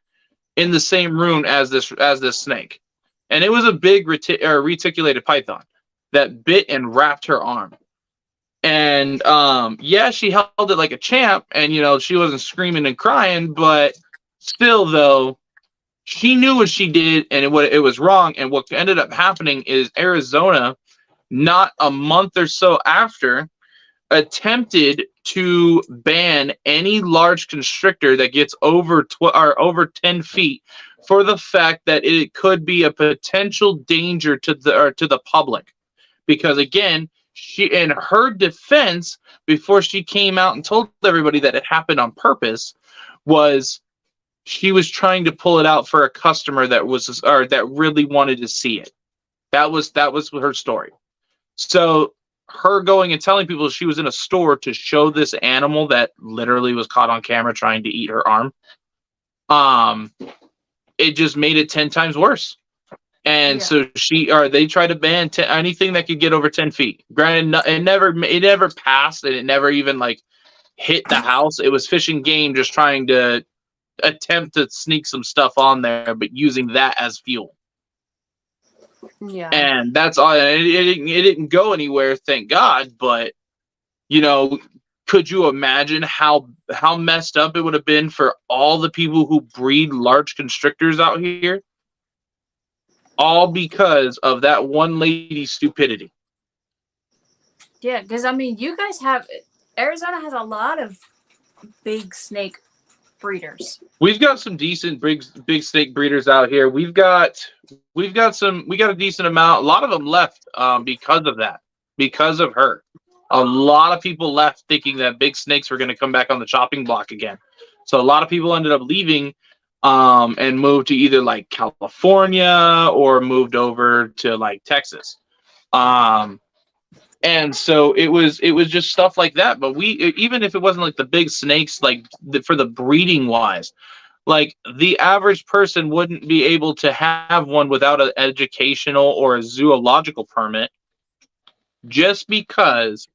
in the same room as this snake. And it was a big reticulated python that bit and wrapped her arm. And yeah, she held it like a champ, and she wasn't screaming and crying, but still, though, she knew what she did, and it was wrong. And what ended up happening is Arizona, not a month or so after, attempted to ban any large constrictor that gets over 10 feet for the fact that it could be a potential danger to the public. Because again, she, in her defense, before she came out and told everybody that it happened on purpose, was she was trying to pull it out for a customer that really wanted to see it. That was her story. So her going and telling people she was in a store to show this animal that literally was caught on camera trying to eat her arm, it just made it 10 times worse. And so they tried to ban anything that could get over 10 feet. Granted, it never passed, and it never even hit the house. It was Fish and Game just trying to attempt to sneak some stuff on there, but using that as fuel. Yeah. And that's all. It didn't go anywhere, thank God. But could you imagine how messed up it would have been for all the people who breed large constrictors out here? All because of that one lady's stupidity. Yeah, because you guys Arizona has a lot of big snake breeders. We've got some decent big snake breeders out here. We got a decent amount. A lot of them left because of that, because of her. A lot of people left thinking that big snakes were going to come back on the chopping block again. So a lot of people ended up leaving and moved to either California or moved over to Texas. And so it was just stuff like that. But even if it wasn't the big snakes, for the breeding wise, the average person wouldn't be able to have one without an educational or a zoological permit, just because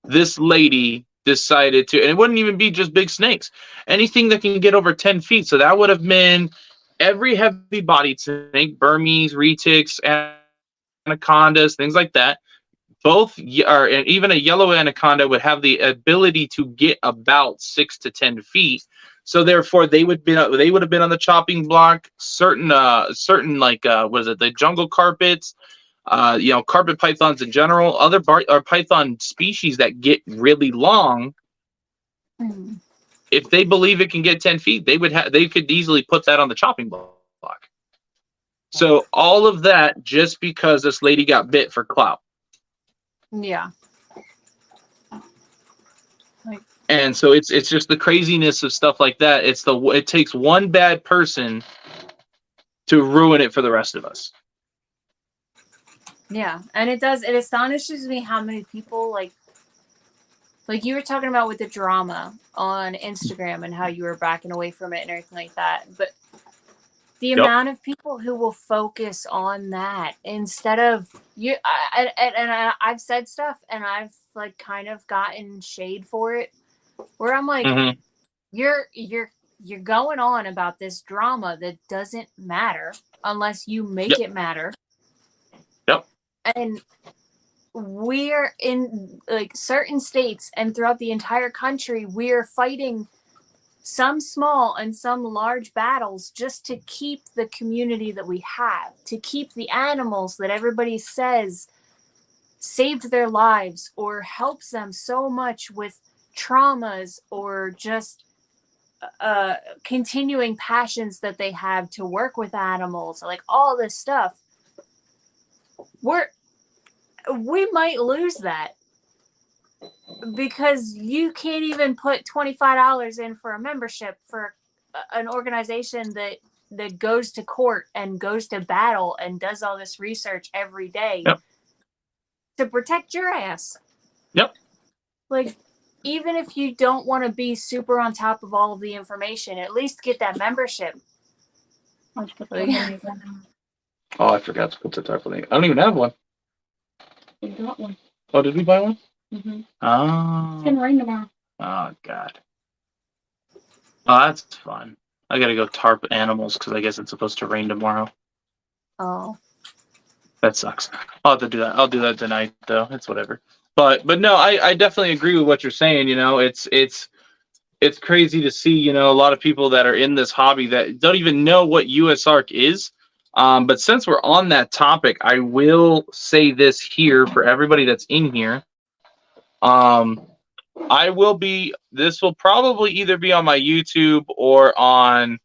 this lady decided to. And it wouldn't even be just big snakes, anything that can get over 10 feet. So that would have been every heavy bodied snake, Burmese, retics, anacondas, things like that. Both are, and even a yellow anaconda would have the ability to get about 6 to 10 feet. So therefore, they would have been on the chopping block. Certain the jungle carpets, carpet pythons in general, other python species that get really long. Mm-hmm. If they believe it can get 10 feet, they could easily put that on the chopping block. So all of that just because this lady got bit for clout. Yeah. And so it's just the craziness of stuff like that. It takes one bad person to ruin it for the rest of us. Yeah, and it astonishes me how many people like you were talking about with the drama on Instagram and how you were backing away from it and everything like that. But the amount of people who will focus on that instead of you, I've said stuff and I've like kind of gotten shade for it, where I'm like, you're going on about this drama that doesn't matter unless you make it matter. Yep. And we're in like certain states and throughout the entire country, we're fighting some small and some large battles just to keep the community that we have, to keep the animals that everybody says saved their lives or helps them so much with traumas or just continuing passions that they have to work with animals, like all this stuff. We might lose that because you can't even put $25 in for a membership for an organization that goes to court and goes to battle and does all this research every day to protect your ass. Yep. Like, even if you don't want to be super on top of all of the information, at least get that membership. Oh, I forgot to put the type of thing. I don't even have one. We got one. Oh, did we buy one? Mm-hmm. Oh. It's gonna rain tomorrow. Oh, God. Oh, that's fun. I gotta go tarp animals because I guess it's supposed to rain tomorrow. Oh. That sucks. I'll have to do that. I'll do that tonight, though. It's whatever. But no, I definitely agree with what you're saying. You know, it's crazy to see, you know, a lot of people that are in this hobby that don't even know what USARK is. But since we're on that topic, I will say this here for everybody that's in here. This will probably either be on my YouTube or on,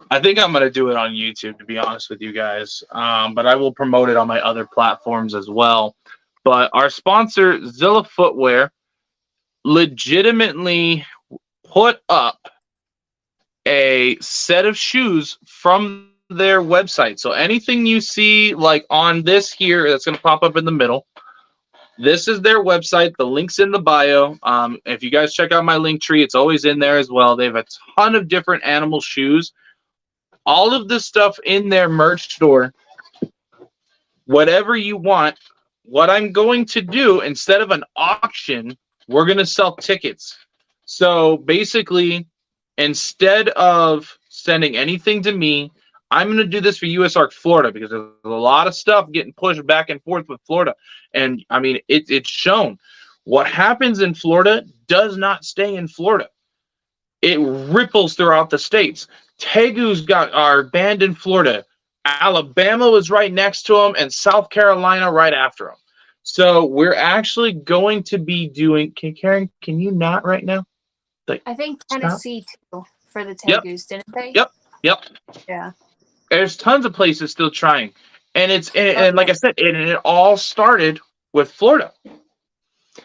I think I'm going to do it on YouTube, to be honest with you guys. But I will promote it on my other platforms as well. But our sponsor, Zilla Footwear, legitimately put up a set of shoes from their website. So anything you see like on this here, that's going to pop up in the middle. This is their website. The link's in the bio. If you guys check out my link tree, it's always in there as well. They have a ton of different animal shoes. All of this stuff in their merch store. Whatever you want. What I'm going to do, instead of an auction, we're going to sell tickets. So basically, instead of sending anything to me, I'm going to do this for USARK Florida because there's a lot of stuff getting pushed back and forth with Florida. And, I mean, it's shown. What happens in Florida does not stay in Florida. It ripples throughout the states. Tegus are banned in Florida. Alabama was right next to them, and South Carolina right after them. So we're actually going to be doing. Karen, can you not right now? I think Tennessee too for the Tegus, didn't they? Yep. Yeah. There's tons of places still trying, and and like I said, it all started with Florida.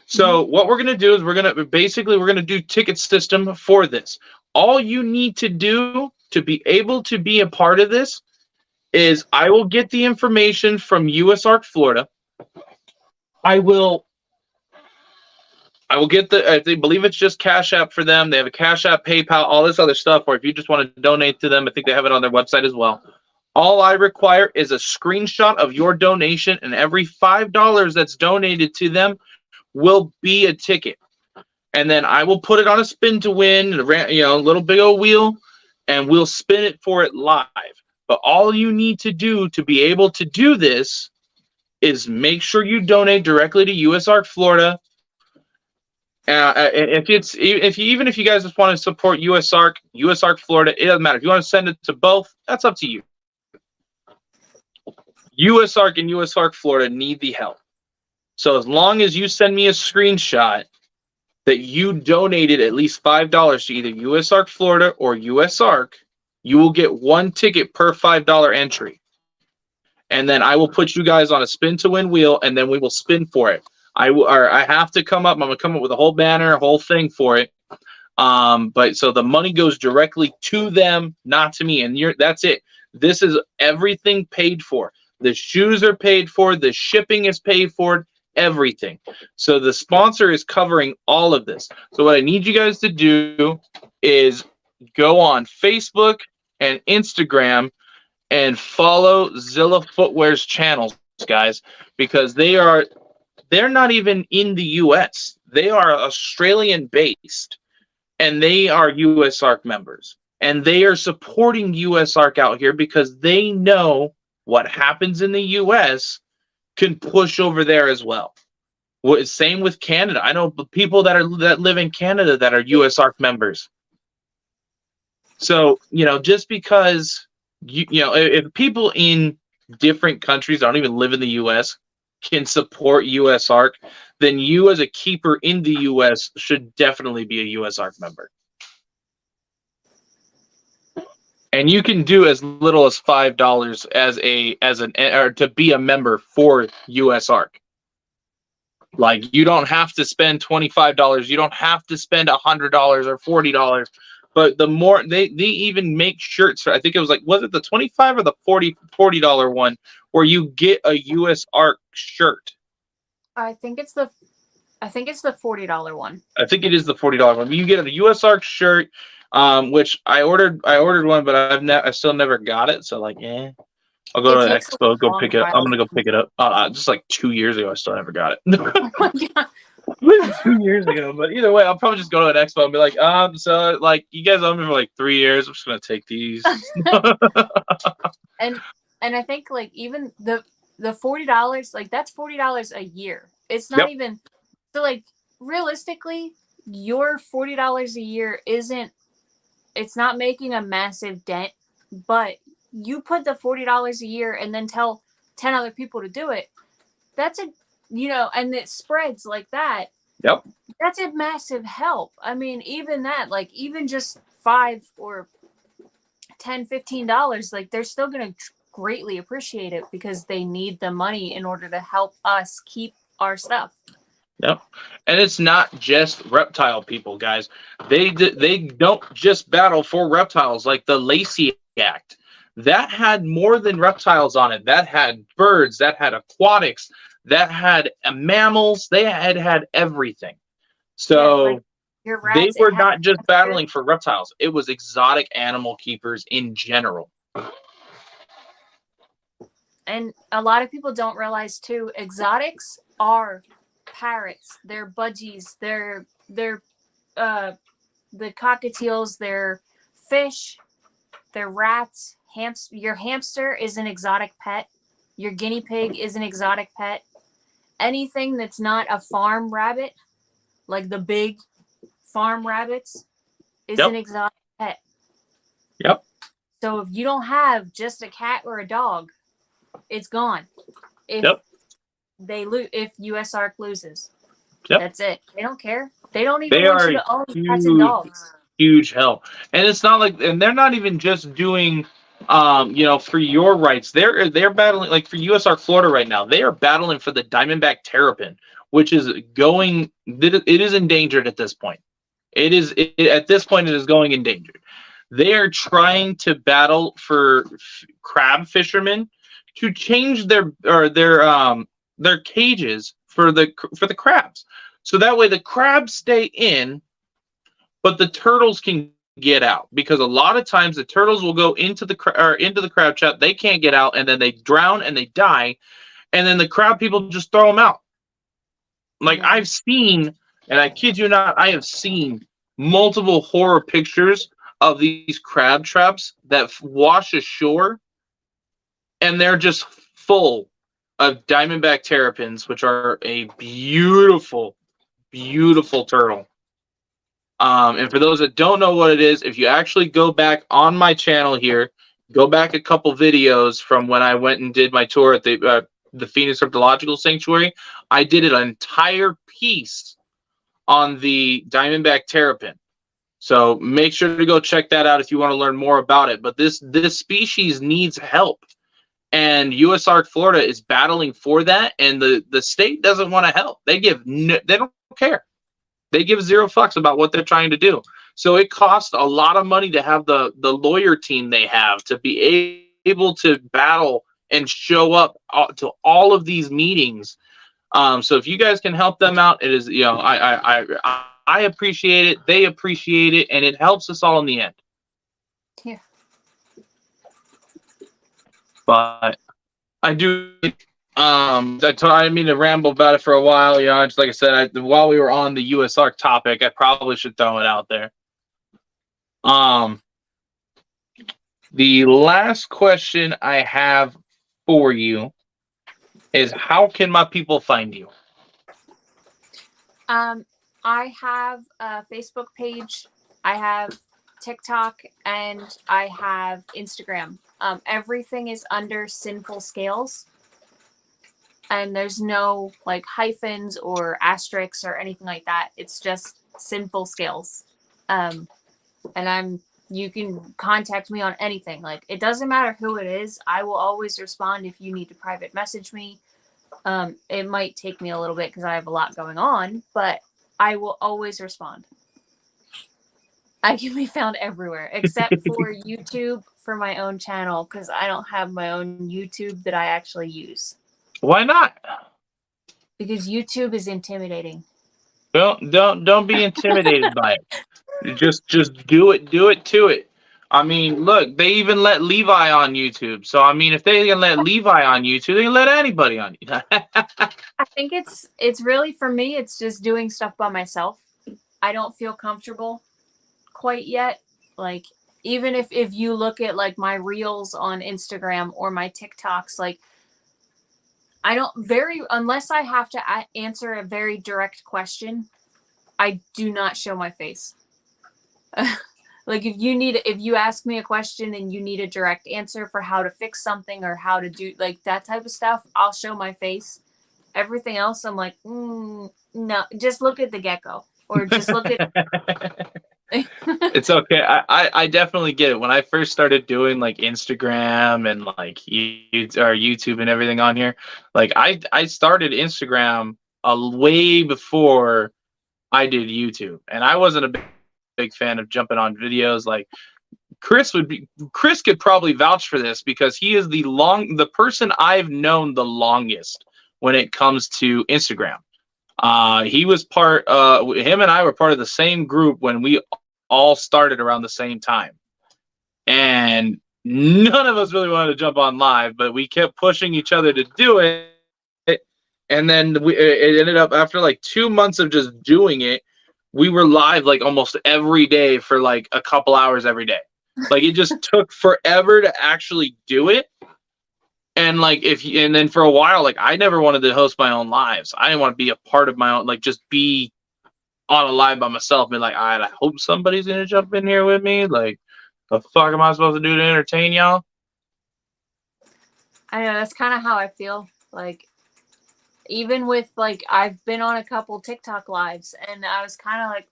So what we're gonna do is we're gonna do ticket system for this. All you need to do to be able to be a part of this is I will get the information from USARK Florida. I will get I believe it's just Cash App for them. They have a Cash App, PayPal, all this other stuff. Or if you just want to donate to them, I think they have it on their website as well. All I require is a screenshot of your donation, and every $5 that's donated to them will be a ticket. And then I will put it on a spin to win, a little big old wheel, and we'll spin it for it live. But all you need to do to be able to do this is make sure you donate directly to USARK Florida. Even if you guys just want to support USARK Florida, it doesn't matter. If you want to send it to both, that's up to you. USARK and USARK Florida need the help. So as long as you send me a screenshot that you donated at least $5 to either USARK Florida or USARK, you will get one ticket per $5 entry. And then I will put you guys on a spin to win wheel, and then we will spin for it. I have to come up. I'm gonna come up with a whole banner, a whole thing for it. But so the money goes directly to them, not to me. And that's it. This is everything paid for. The shoes are paid for. The shipping is paid for. everything. So the sponsor is covering all of this. So what I need you guys to do is go on Facebook and Instagram and follow Zilla Footwear's channels, guys, because they're not even in the US. They are Australian based and they are USARC members. And they are supporting USARC out here because they know what happens in the US can push over there as well. Same with Canada. I know people that live in Canada that are USARC members. So, just because if people in different countries don't even live in the US can support USARC, then you as a keeper in the US should definitely be a USARC member. And you can do as little as $5 or to be a member for USARC. Like, you don't have to spend $25. You don't have to spend $100 or $40. But the more they even make shirts for, I think it was was it the $25 or the $40 one where you get a USARC shirt? I think it's the $40 one. I think it is the $40 one. You get a USARC shirt. Which I ordered one, but I still never got it. So I'll go to the expo, go pick it up. I'm gonna go pick it up. Just 2 years ago, I still never got it. Oh my God. 2 years ago, but either way, I'll probably just go to an expo and be like, so you guys own me for 3 years. I'm just gonna take these. and I think even the $40, that's $40 a year. It's not even so realistically, your $40 a year isn't. It's not making a massive dent, but you put the $40 a year and then tell 10 other people to do it. That's and it spreads like that. Yep. That's a massive help. I mean, even that, even just $5 or $10, $15, they're still going to greatly appreciate it because they need the money in order to help us keep our stuff. Yep. And it's not just reptile people, guys. They don't just battle for reptiles. Like the Lychee Act, that had more than reptiles on it. That had birds, that had aquatics, that had mammals. They had everything. So they were not just battling for reptiles. It was exotic animal keepers in general. And a lot of people don't realize too, exotics are parrots, they're budgies, they're the cockatiels, they're fish, they're rats, your hamster is an exotic pet, your guinea pig is an exotic pet. Anything that's not a farm rabbit, like the big farm rabbits, is an exotic pet. Yep. So if you don't have just a cat or a dog, it's gone. If USARC loses, that's it. They don't care. They don't even want you to own cats and dogs. Huge help. And it's not and they're not even just doing for your rights. They're battling for USARC Florida right now. They are battling for the Diamondback terrapin, which is it is endangered at this point. At this point it is going endangered. They are trying to battle for crab fishermen to change their cages for the crabs, so that way the crabs stay in, but the turtles can get out, because a lot of times the turtles will go into the crab trap, they can't get out, and then they drown and they die, and then the crab people just throw them out. I've seen, and I kid you not, I have seen multiple horror pictures of these crab traps that wash ashore, and they're just full of Diamondback terrapins, which are a beautiful, beautiful turtle. And for those that don't know what it is, if you actually go back on my channel here, go back a couple videos from when I went and did my tour at the Phoenix Reptological Sanctuary, I did an entire piece on the Diamondback terrapin. So make sure to go check that out if you want to learn more about it. But this species needs help. And USARC Florida is battling for that, and the state doesn't want to help. They don't care. They give zero fucks about what they're trying to do. So it costs a lot of money to have the lawyer team they have to be able to battle and show up to all of these meetings So if you guys can help them out, it is, I appreciate it. They appreciate it, and it helps us all in the end. Yeah. But I do. I didn't mean to ramble about it for a while. Just like I said, while we were on the USR topic, I probably should throw it out there. The last question I have for you is, how can my people find you? I have a Facebook page, I have TikTok, and I have Instagram. Everything is under Sinful Scales, and there's no like hyphens or asterisks or anything like that. It's just Sinful Scales. And you can contact me on anything. Like, it doesn't matter who it is. I will always respond if you need to private message me. It might take me a little bit because I have a lot going on, but I will always respond. I can be found everywhere except for YouTube for my own channel, because I don't have my own YouTube that I actually use. Why not? Because YouTube is intimidating. Don't be intimidated by it. Just do it to it. I mean, look, they even let Levi on YouTube. So I mean, if they can let Levi on YouTube, they can let anybody on. I think it's really, for me, it's just doing stuff by myself. I don't feel comfortable quite yet. Like, even if you look at like my reels on Instagram or my TikToks, like, I don't unless I have to answer a very direct question, I do not show my face. Like, if you ask me a question and you need a direct answer for how to fix something or how to do like that type of stuff, I'll show my face. Everything else, I'm like, no, just look at the gecko, or just look at. It's okay. I definitely get it. When I first started doing like Instagram and like YouTube and everything on here, like I started Instagram way before I did YouTube, and I wasn't a big fan of jumping on videos. Like, Chris could probably vouch for this, because he is the person I've known the longest when it comes to Instagram. He was him and I were part of the same group when we all started around the same time, and none of us really wanted to jump on live, but we kept pushing each other to do it. And then it ended up, after like 2 months of just doing it, we were live like almost every day for like a couple hours every day. Like, it just took forever to actually do it. And like, and then for a while, like, I never wanted to host my own lives. I didn't want to be a part of my own, like, just be on a live by myself. Be like, all right, I hope somebody's gonna jump in here with me. Like, the fuck am I supposed to do to entertain y'all? I know, that's kind of how I feel. Like, even with like, I've been on a couple TikTok lives, and I was kind of like,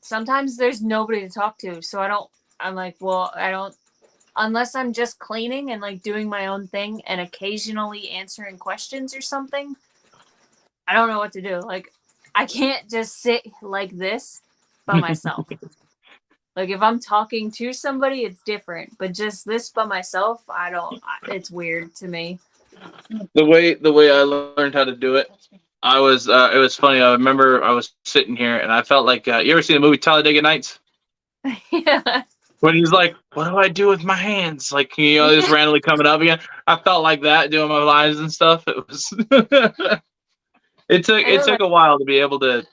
sometimes there's nobody to talk to, so I'm like, well, I don't, unless I'm just cleaning and like doing my own thing and occasionally answering questions or something, I don't know what to do. Like, I can't just sit like this by myself. Like, if I'm talking to somebody, it's different, but just this by myself, it's weird to me. The way I learned how to do it, it was funny. I remember I was sitting here and I felt like, you ever seen the movie Talladega Nights? Yeah. When he's like, what do I do with my hands? Like, just randomly coming up again. I felt like that doing my lives and stuff. It was it took a while to be able to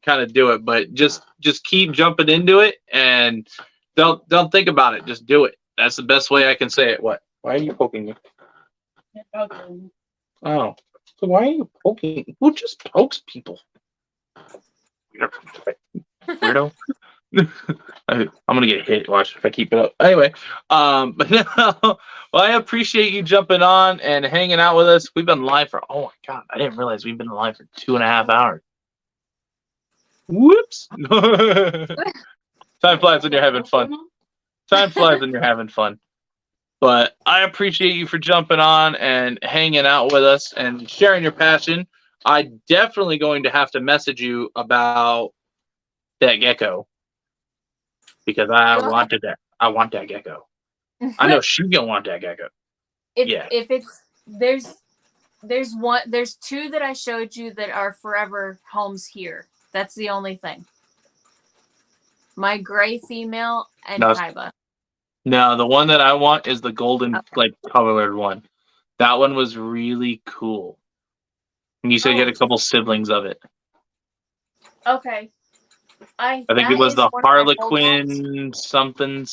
kind of do it, but just keep jumping into it, and don't think about it. Just do it. That's the best way I can say it. What? Why are you poking me? Oh, so why are you poking? Who just pokes people? Weirdo. I'm gonna get hit. Watch if I keep it up. Anyway, but no, well, I appreciate you jumping on and hanging out with us. We've been live for, oh my god, I didn't realize we've been live for 2.5 hours. Whoops. Time flies when you're having fun. Time flies when you're having fun. But I appreciate you for jumping on and hanging out with us and sharing your passion. I'm definitely going to have to message you about that gecko, because I want that gecko. I know she's gonna want that gecko. If it's There's two that I showed you that are forever homes here. That's the only thing. My gray female and No, Kaiba. no, the one that I want is the golden, like, colored one. That one was really cool. And you said you had a couple siblings of it. Okay. I think it was the Harlequin something.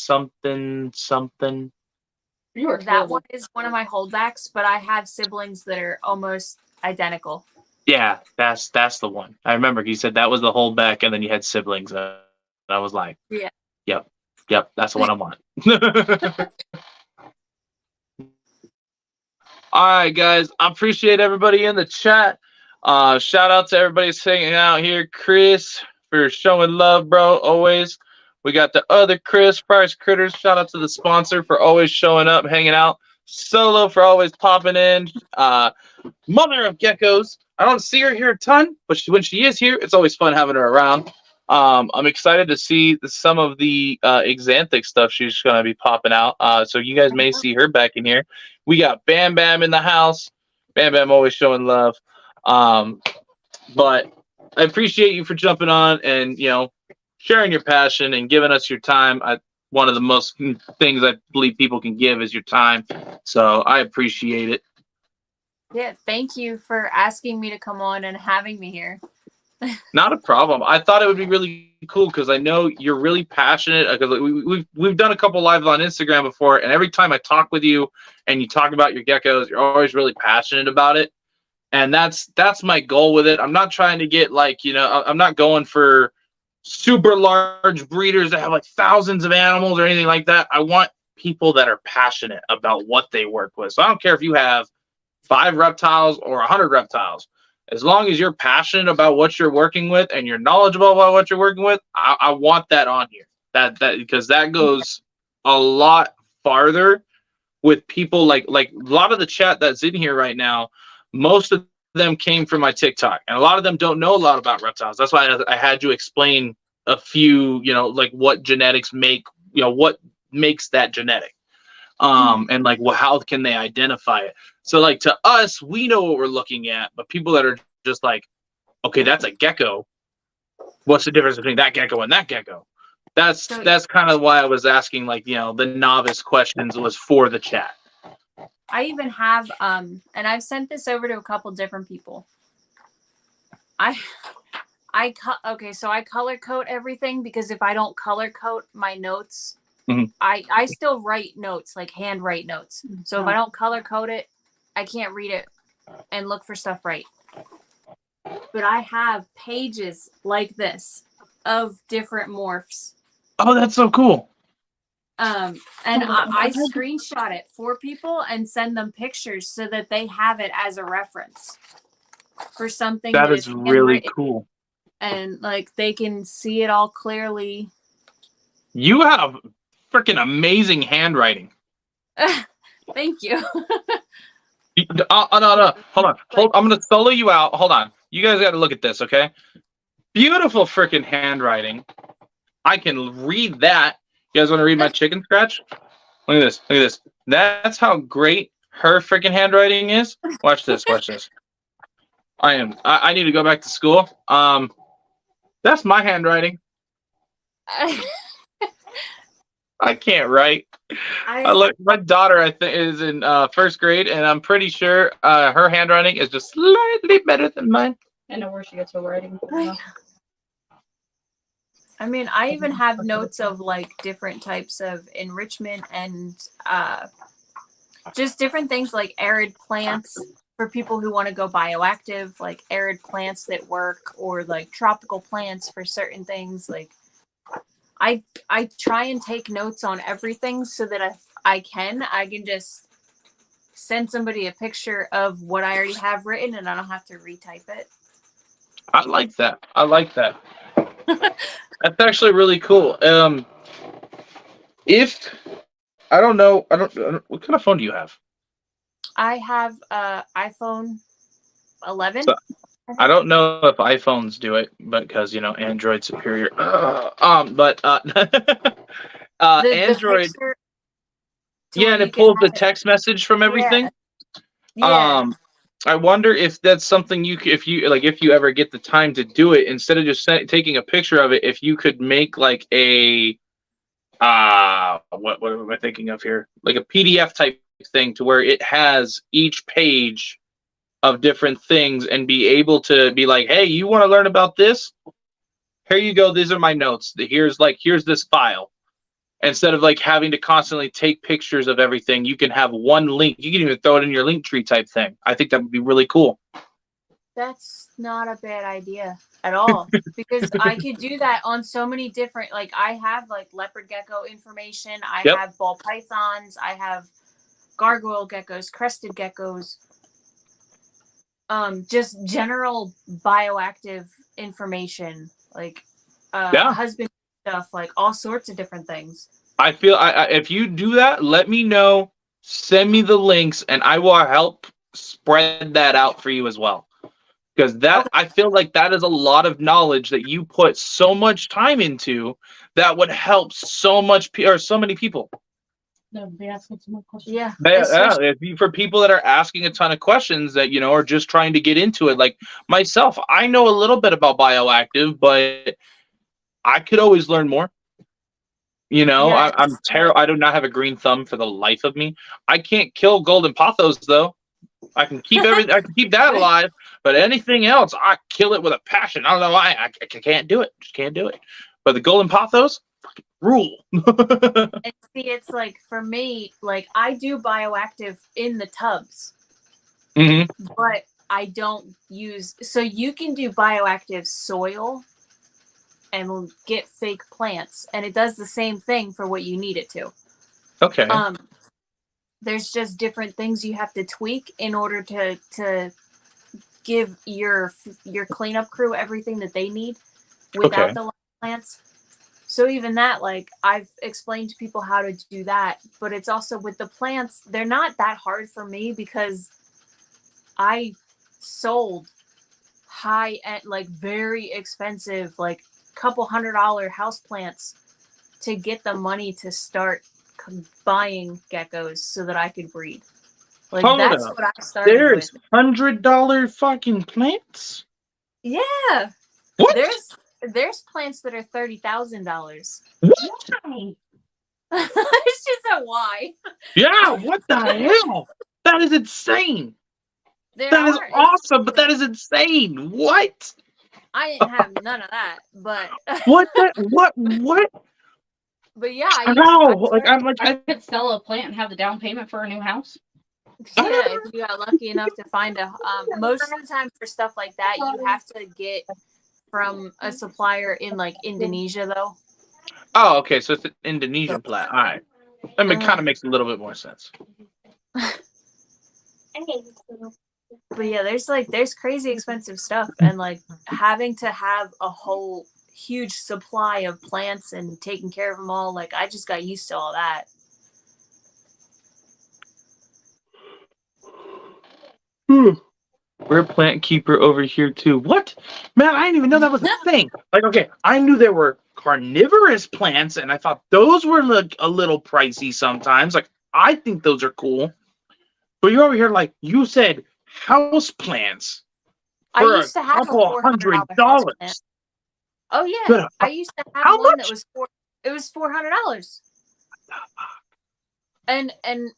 You are That terrible. one is one of my holdbacks, but I have siblings that are almost identical. Yeah, that's the one. I remember you said that was the holdback, and then you had siblings. And I was like, Yeah. Yep, that's the one I want. All right, guys. I appreciate everybody in the chat. Shout out to everybody hanging out here. Chris, for showing love, bro. Always. We got the other Chris, Price Critters. Shout out to the sponsor for always showing up, hanging out. Solo for always popping in. Mother of Geckos. I don't see her here a ton, but when she is here, it's always fun having her around. I'm excited to see some of the Xanthic stuff she's going to be popping out. So you guys may see her back in here. We got Bam Bam in the house. Bam Bam always showing love. But I appreciate you for jumping on and, sharing your passion and giving us your time. One of the most things I believe people can give is your time. So I appreciate it. Yeah, thank you for asking me to come on and having me here. Not a problem. I thought it would be really cool because I know you're really passionate. Because we've done a couple lives on Instagram before, and every time I talk with you and you talk about your geckos, you're always really passionate about it. And that's my goal with it. I'm not trying to get I'm not going for super large breeders that have like thousands of animals or anything like that. I want people that are passionate about what they work with. So I don't care if you have 5 reptiles or 100 reptiles. As long as you're passionate about what you're working with and you're knowledgeable about what you're working with, I want that on here. That because that goes a lot farther with people like a lot of the chat that's in here right now. Most of them came from my TikTok, and a lot of them don't know a lot about reptiles. That's why I had you explain a few, like what genetics make, what makes that genetic. And like, well, how can they identify it? So like to us, we know what we're looking at, but people that are just like, okay, that's a gecko. What's the difference between that gecko and that gecko? That's kind of why I was asking, like, the novice questions was for the chat. I even have, and I've sent this over to a couple different people. Okay, so I color code everything because if I don't color code my notes, I still write notes, like handwrite notes. So if I don't color code it, I can't read it and look for stuff right. But I have pages like this of different morphs. Oh, that's so cool. And I screenshot it for people and send them pictures so that they have it as a reference for something that is really cool. And like they can see it all clearly. You have freaking amazing handwriting. Thank you. No. Hold on. I'm going to solo you out. Hold on. You guys got to look at this, okay? Beautiful freaking handwriting. I can read that. You guys want to read my chicken scratch? Look at this. That's how great her freaking handwriting is. Watch this. I need to go back to school. That's my handwriting. I can't write. My daughter, I think, is in 1st grade, and I'm pretty sure her handwriting is just slightly better than mine. I know where she gets her writing from. I mean, I even have notes of like different types of enrichment and just different things like arid plants for people who want to go bioactive, like arid plants that work, or like tropical plants for certain things. Like I try and take notes on everything so that if I can just send somebody a picture of what I already have written and I don't have to retype it. I like that. That's actually really cool. If I don't know, what kind of phone do you have? I have iPhone 11. So, I don't know if iPhones do it, but because Android superior. But Android. And it pulls the text message from everything. Yeah. I wonder if that's something if you ever get the time to do it, instead of just taking a picture of it, if you could make like a what am I thinking of here? Like a PDF type thing to where it has each page of different things and be able to be like, hey, you want to learn about this? Here you go. These are my notes. Here's this file. Instead of like having to constantly take pictures of everything, you can have one link. You can even throw it in your link tree type thing. I think that would be really cool. That's not a bad idea at all, because I could do that on so many different, like I have like leopard gecko information. I have ball pythons. I have gargoyle geckos, crested geckos. Just general bioactive information, like husband stuff, like all sorts of different things. I feel if you do that, let me know. Send me the links, and I will help spread that out for you as well. Because I feel like that is a lot of knowledge that you put so much time into that would help so many people. Be asking some more questions. Yeah. For people that are asking a ton of questions that are just trying to get into it, like myself, I know a little bit about bioactive, but I could always learn more. I'm terrible. I do not have a green thumb for the life of me. I can't kill golden pothos though. I can keep everything. I can keep that alive, but anything else, I kill it with a passion. I don't know why. I can't do it. Just can't do it. But the golden pothos, fucking rule. And see, it's like for me, like I do bioactive in the tubs, but I don't use. So you can do bioactive soil and we'll get fake plants, and it does the same thing for what you need it to. Okay. There's just different things you have to tweak in order to give your cleanup crew everything that they need without the plants. So even that, like I've explained to people how to do that, but it's also with the plants, they're not that hard for me because I sold high end, like very expensive, like couple $100 house plants to get the money to start buying geckos so that I could breed. Like that's what I started There's with. $100 fucking plants? Yeah. What? There's plants that are $30,000. What? It's just a why. Yeah, what the hell? That is insane. That is awesome, but that is insane. What? I didn't have none of that, but what? But yeah, I could sell a plant and have the down payment for a new house. Yeah, if you got lucky enough to find a most of the time for stuff like that, you have to get from a supplier in like Indonesia though. Oh, okay, so it's an Indonesian plant. All right. That kind of makes a little bit more sense. But yeah, there's crazy expensive stuff, and like having to have a whole huge supply of plants and taking care of them all, like I just got used to all that. We're a plant keeper over here too. What? Man, I didn't even know that was a thing. Like, okay, I knew there were carnivorous plants, and I thought those were like a little pricey sometimes. Like, I think those are cool. But you're over here like you said, house plants. I used to have a $400. Oh yeah, I used to have one that was $400. And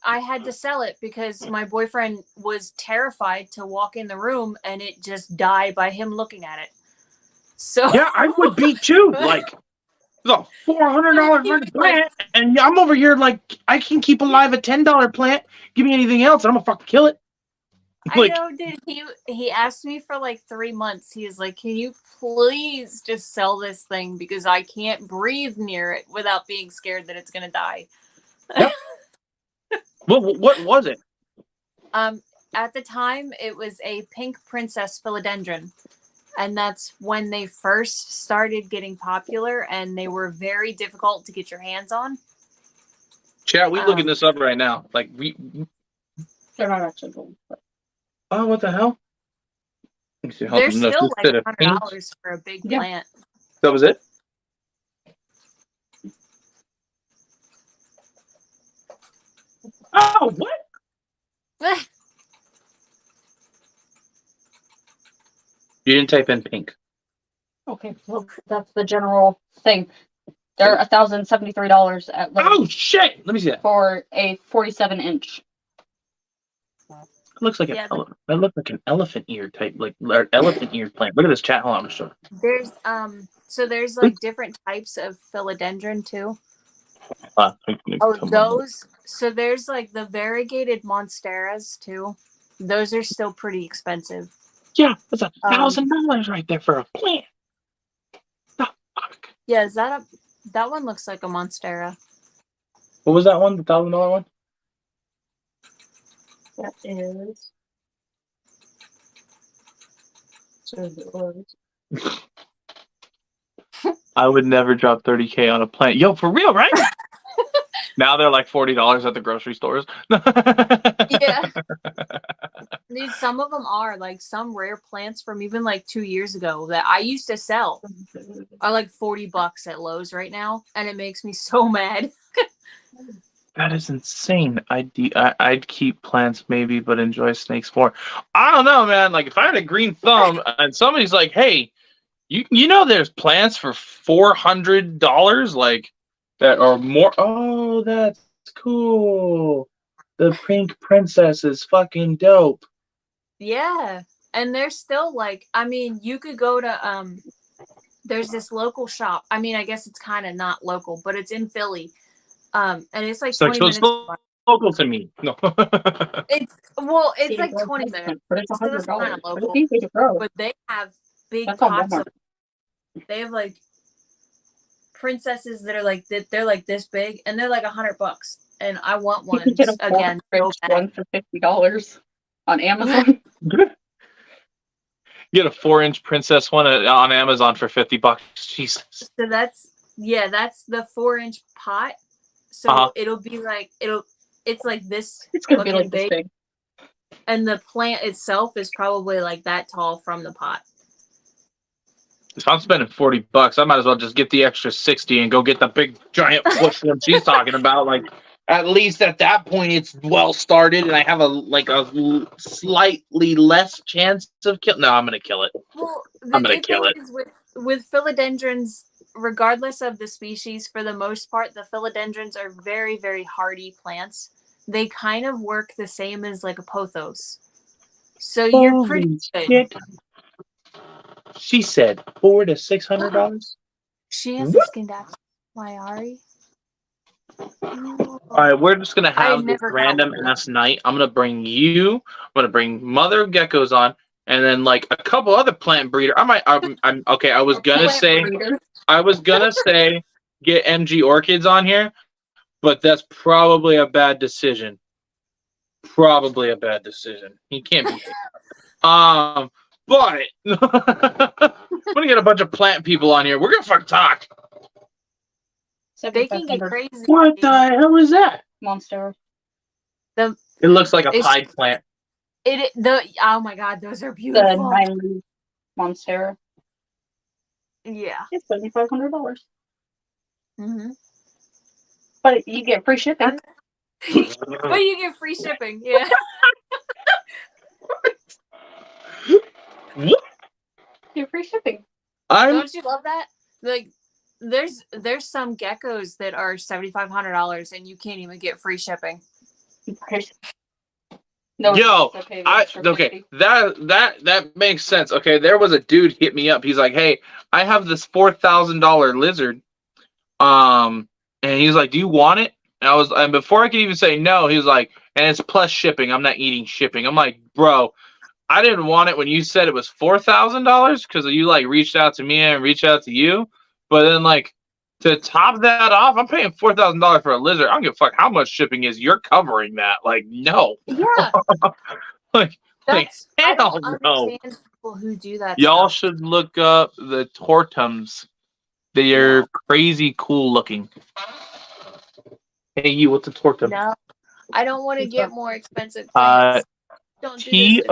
I had to sell it because my boyfriend was terrified to walk in the room and it just die by him looking at it. So yeah, I would be too. Like the $400 plant, and I'm over here like I can keep alive a $10 plant. Give me anything else, I'm gonna fucking kill it. Like, I know, dude. He asked me for like 3 months. He was like, "Can you please just sell this thing because I can't breathe near it without being scared that it's gonna die." Yep. What was it? At the time, it was a pink princess philodendron, and that's when they first started getting popular, and they were very difficult to get your hands on. Chat, we looking this up right now. Like they're not actually gold. Oh, what the hell? They're still like $100 for a big plant. That was it? Oh, what? You didn't type in pink. Okay, well, that's the general thing. They're $1,073 at Lowe's Oh shit! Let me see that. for a 47-inch. It looks like Yeah, that looks like an elephant ear type, like or elephant ear plant. Look at this chat. Hold on, I'm sure. there's there's like different types of philodendron too. Oh, those. So there's like the variegated monsteras too. Those are still pretty expensive. Yeah, that's $1,000 right there for a plant. The fuck? Yeah, is that that one looks like a monstera. What was that one? The $1,000 one? That is. So it was. I would never drop $30K on a plant. Yo, for real, right? Now they're like $40 at the grocery stores. Yeah. Some of them are like some rare plants from even like 2 years ago that I used to sell are like $40 at Lowe's right now, and it makes me so mad. That is insane. I'd keep plants maybe, but enjoy snakes more. I don't know, man. Like if I had a green thumb and somebody's like, "Hey, you know, there's plants for $400, like that or more." Oh, that's cool. The pink princess is fucking dope. Yeah, and they're still like, I mean, you could go to there's this local shop. I mean, I guess it's kind of not local, but it's in Philly. And it's like 20 minutes. Local to me. No. It's like 20 minutes. But it's So that's kind of $100. local. But they have big pots of. They have like princesses that are like they're like this big, and they're like $100, and I want one again. One for $50 on Amazon. Get a 4-inch princess one on Amazon for $50. Jesus. So that's the 4-inch pot. So it'll be like it's like this. It's gonna be like this big. And the plant itself is probably like that tall from the pot. If I'm spending $40, I might as well just get the extra 60 and go get the big giant bush one she's talking about. Like, at least at that point, it's well started, and I have a slightly less chance of killing. No, I'm gonna kill it. Well, I'm gonna kill it. With philodendrons, regardless of the species, for the most part, the philodendrons are very, very hardy plants. They kind of work the same as like a pothos. So you're pretty good. She said $400 to $600. She has a skin dash. Why, Ari? All right, we're just gonna have this random ass night. I'm gonna bring you. I'm gonna bring Mother of Geckos on, and then like a couple other plant breeder. I'm okay. I was gonna say get MG Orchids on here, but that's probably a bad decision. Probably a bad decision. He can't be. But I'm gonna get a bunch of plant people on here. We're gonna fucking talk. They can get crazy. What the hell is that? Monster. It looks like a pied plant. Oh my god, those are beautiful. The 9-leaf Monstera. Yeah. It's $2,500. Mm-hmm. But you get free shipping. But you get free shipping, yeah. What? You get free shipping. Don't you love that? Like, there's some geckos that are $7,500 and you can't even get free shipping. No, yo, okay, that makes sense. Okay, there was a dude hit me up. He's like, "Hey, I have this $4,000 lizard, and he's like, do you want it?" And before I could even say no, he was like, "And it's plus shipping. I'm not eating shipping." I'm like, bro, I didn't want it when you said it was $4,000 because you like reached out to me and reached out to you, but then like to top that off, I'm paying $4,000 for a lizard. I don't give a fuck how much shipping is. You're covering that. Like, no. Yeah. like hell no. People who do that. Y'all should look up the Tortums. They are crazy cool looking. Hey, you, what's a Tortum? No, I don't want to get more expensive plants. Don't do this to me.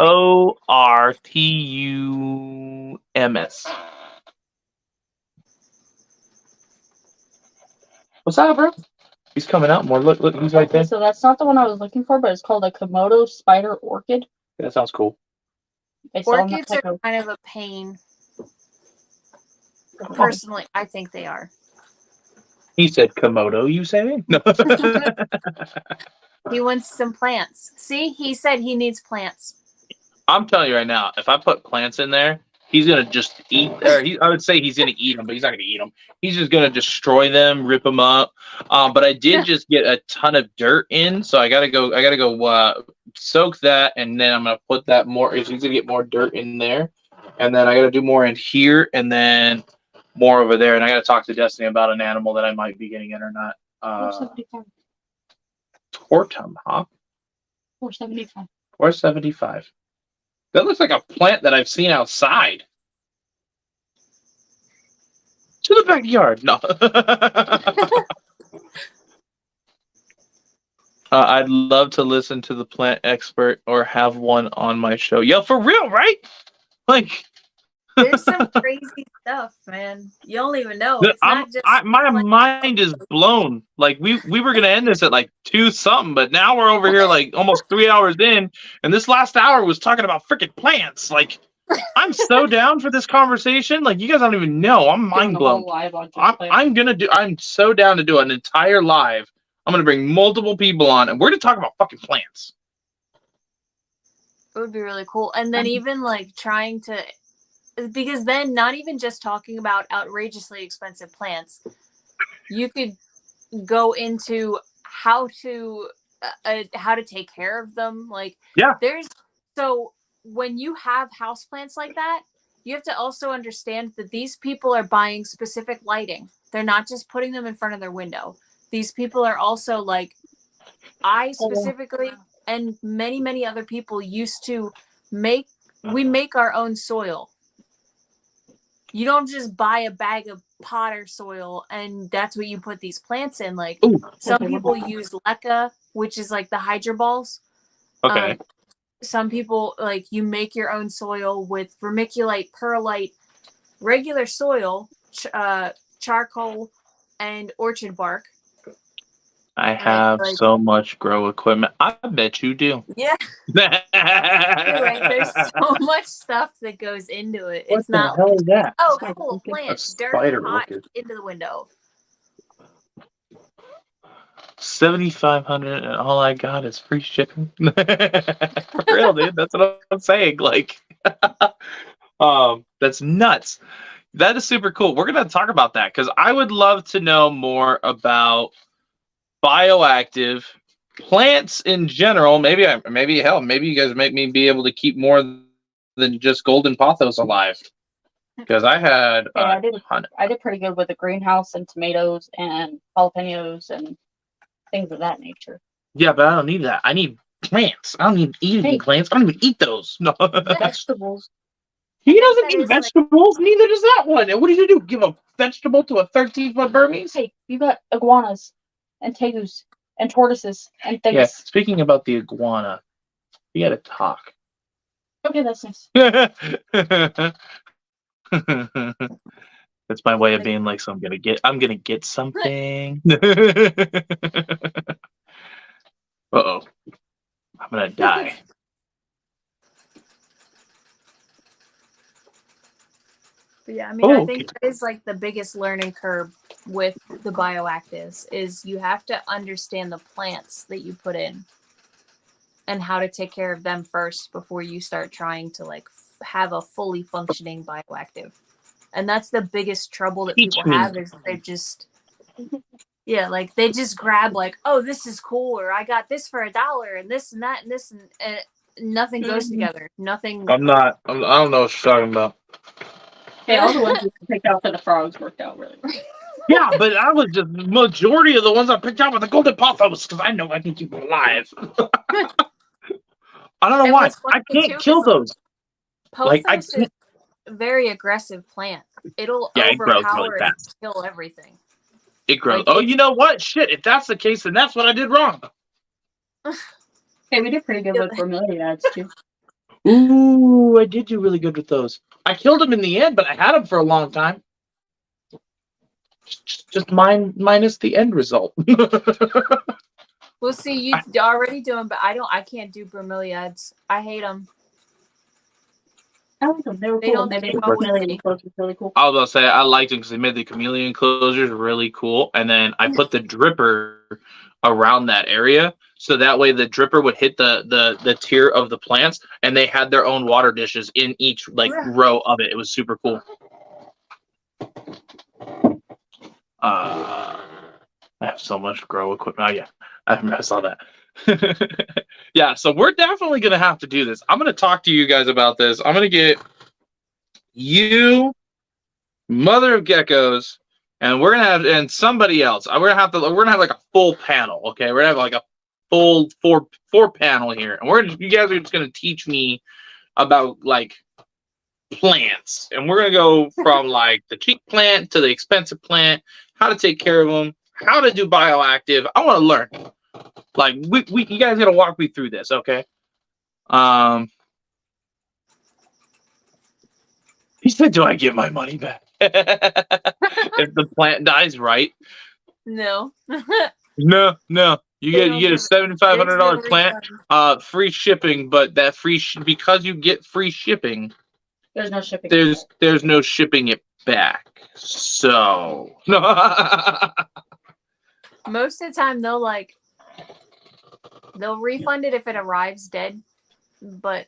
Tortums. What's up, bro? He's coming out more. Look, he's right there. So that's not the one I was looking for, but it's called a Komodo spider orchid. That sounds cool. Based on the Orchids type are of kind of a pain. Personally, I think they are. He said Komodo, you say? No. He wants some plants. See, he said he needs plants. I'm telling you right now, if I put plants in there, he's gonna just eat. Or I would say he's gonna eat them, but he's not gonna eat them. He's just gonna destroy them, rip them up. But I did just get a ton of dirt in, so I gotta go. Soak that, and then I'm gonna put that more. He's gonna get more dirt in there, and then I gotta do more in here, and then more over there. And I gotta talk to Destiny about an animal that I might be getting in or not. 475. Tortum, huh? 475. 475. That looks like a plant that I've seen outside. To the backyard. No. I'd love to listen to the plant expert or have one on my show. Yo, for real, right? Like, There's some crazy stuff, man. You don't even know. It's not just my mind is blown. Like we were gonna end this at like 2 something, but now we're over here like almost 3 hours in, and this last hour was talking about freaking plants. Like, I'm so down for this conversation. Like, you guys don't even know. I'm mind blown. I'm so down to do an entire live. I'm gonna bring multiple people on, and we're gonna talk about fucking plants. It would be really cool. And then even like trying to, because then not even just talking about outrageously expensive plants, you could go into how to take care of them. Like, yeah, so when you have houseplants like that, you have to also understand that these people are buying specific lighting. They're not just putting them in front of their window. These people are also like, I specifically and many, many other people used to make our own soil. You don't just buy a bag of Potter soil and that's what you put these plants in. Like, some people use leca, which is like the hydro balls. Okay. Some people, like, you make your own soil with vermiculite, perlite, regular soil, charcoal, and orchid bark. I have so much grow equipment. I bet you do. Yeah. Like, there's so much stuff that goes into it. It's not. What the hell is that? Oh, cool, plant, dirt, hot, into the window. 7,500, and all I got is free shipping. For real, dude. That's what I'm saying. Like, that's nuts. That is super cool. We're gonna talk about that because I would love to know more about bioactive plants in general. Maybe you guys make me be able to keep more than just golden pothos alive. Because I had I did pretty good with the greenhouse and tomatoes and jalapenos and things of that nature. Yeah, but I don't need that. I need plants. I don't need eating plants. I don't even eat those. No. Vegetables. He doesn't eat vegetables. Neither does that one. And what do you do? Give a vegetable to a 13-foot Burmese? Hey, you got iguanas and tegus and tortoises and things. Yeah, speaking about the iguana, you gotta talk. Okay, that's nice. That's my way of being like, so I'm gonna get something. Uh-oh. I'm gonna die. But yeah, I mean, I think that is like the biggest learning curve with the bioactives is you have to understand the plants that you put in and how to take care of them first before you start trying to like have a fully functioning bioactive. And that's the biggest trouble that people have is they're just, yeah, like they just grab like, oh, this is cool, or I got this for $1 and this and that and this, and nothing goes together. Nothing. I don't know what you're talking about. Hey, all the ones you picked out for the frogs worked out really well. Yeah, but I was just majority of the ones I picked out with the golden pothos because I know I can keep them alive. I don't know why. I can't kill those. Pothos is a very aggressive plant. It'll overpower and kill everything. It grows. Like, you know what? Shit, if that's the case, then that's what I did wrong. Hey, we did pretty good with bromeliads too. Ooh, I did do really good with those. I killed them in the end, but I had them for a long time. Just minus the end result. Well, see, you already doing, but I can't do bromeliads. I hate them. I like them. They were They cool. don't They made go the with chameleon me. enclosures really cool. I was about to say I liked them because they made the chameleon enclosures really cool, and then I put the dripper around that area so that way the dripper would hit the tier of the plants, and they had their own water dishes in each like row of it. It was super cool. I have so much grow equipment. Oh yeah, I saw that. Yeah, so we're definitely gonna have to do this. I'm gonna talk to you guys about this. I'm gonna get you, mother of geckos, and we're gonna have and somebody else. We're gonna have like a full panel. Okay, we're gonna have like a full four panel here, and you guys are just gonna teach me about like plants, and we're gonna go from like the cheap plant to the expensive plant, how to take care of them, how to do bioactive. I want to learn. Like you guys gotta walk me through this, okay? He said, "Do I get my money back if the plant dies?" Right? No. No. You get a $7,500 plant, free shipping, but that because you get free shipping, There's no shipping. There's no shipping it back. So Most of the time they'll refund it if it arrives dead, but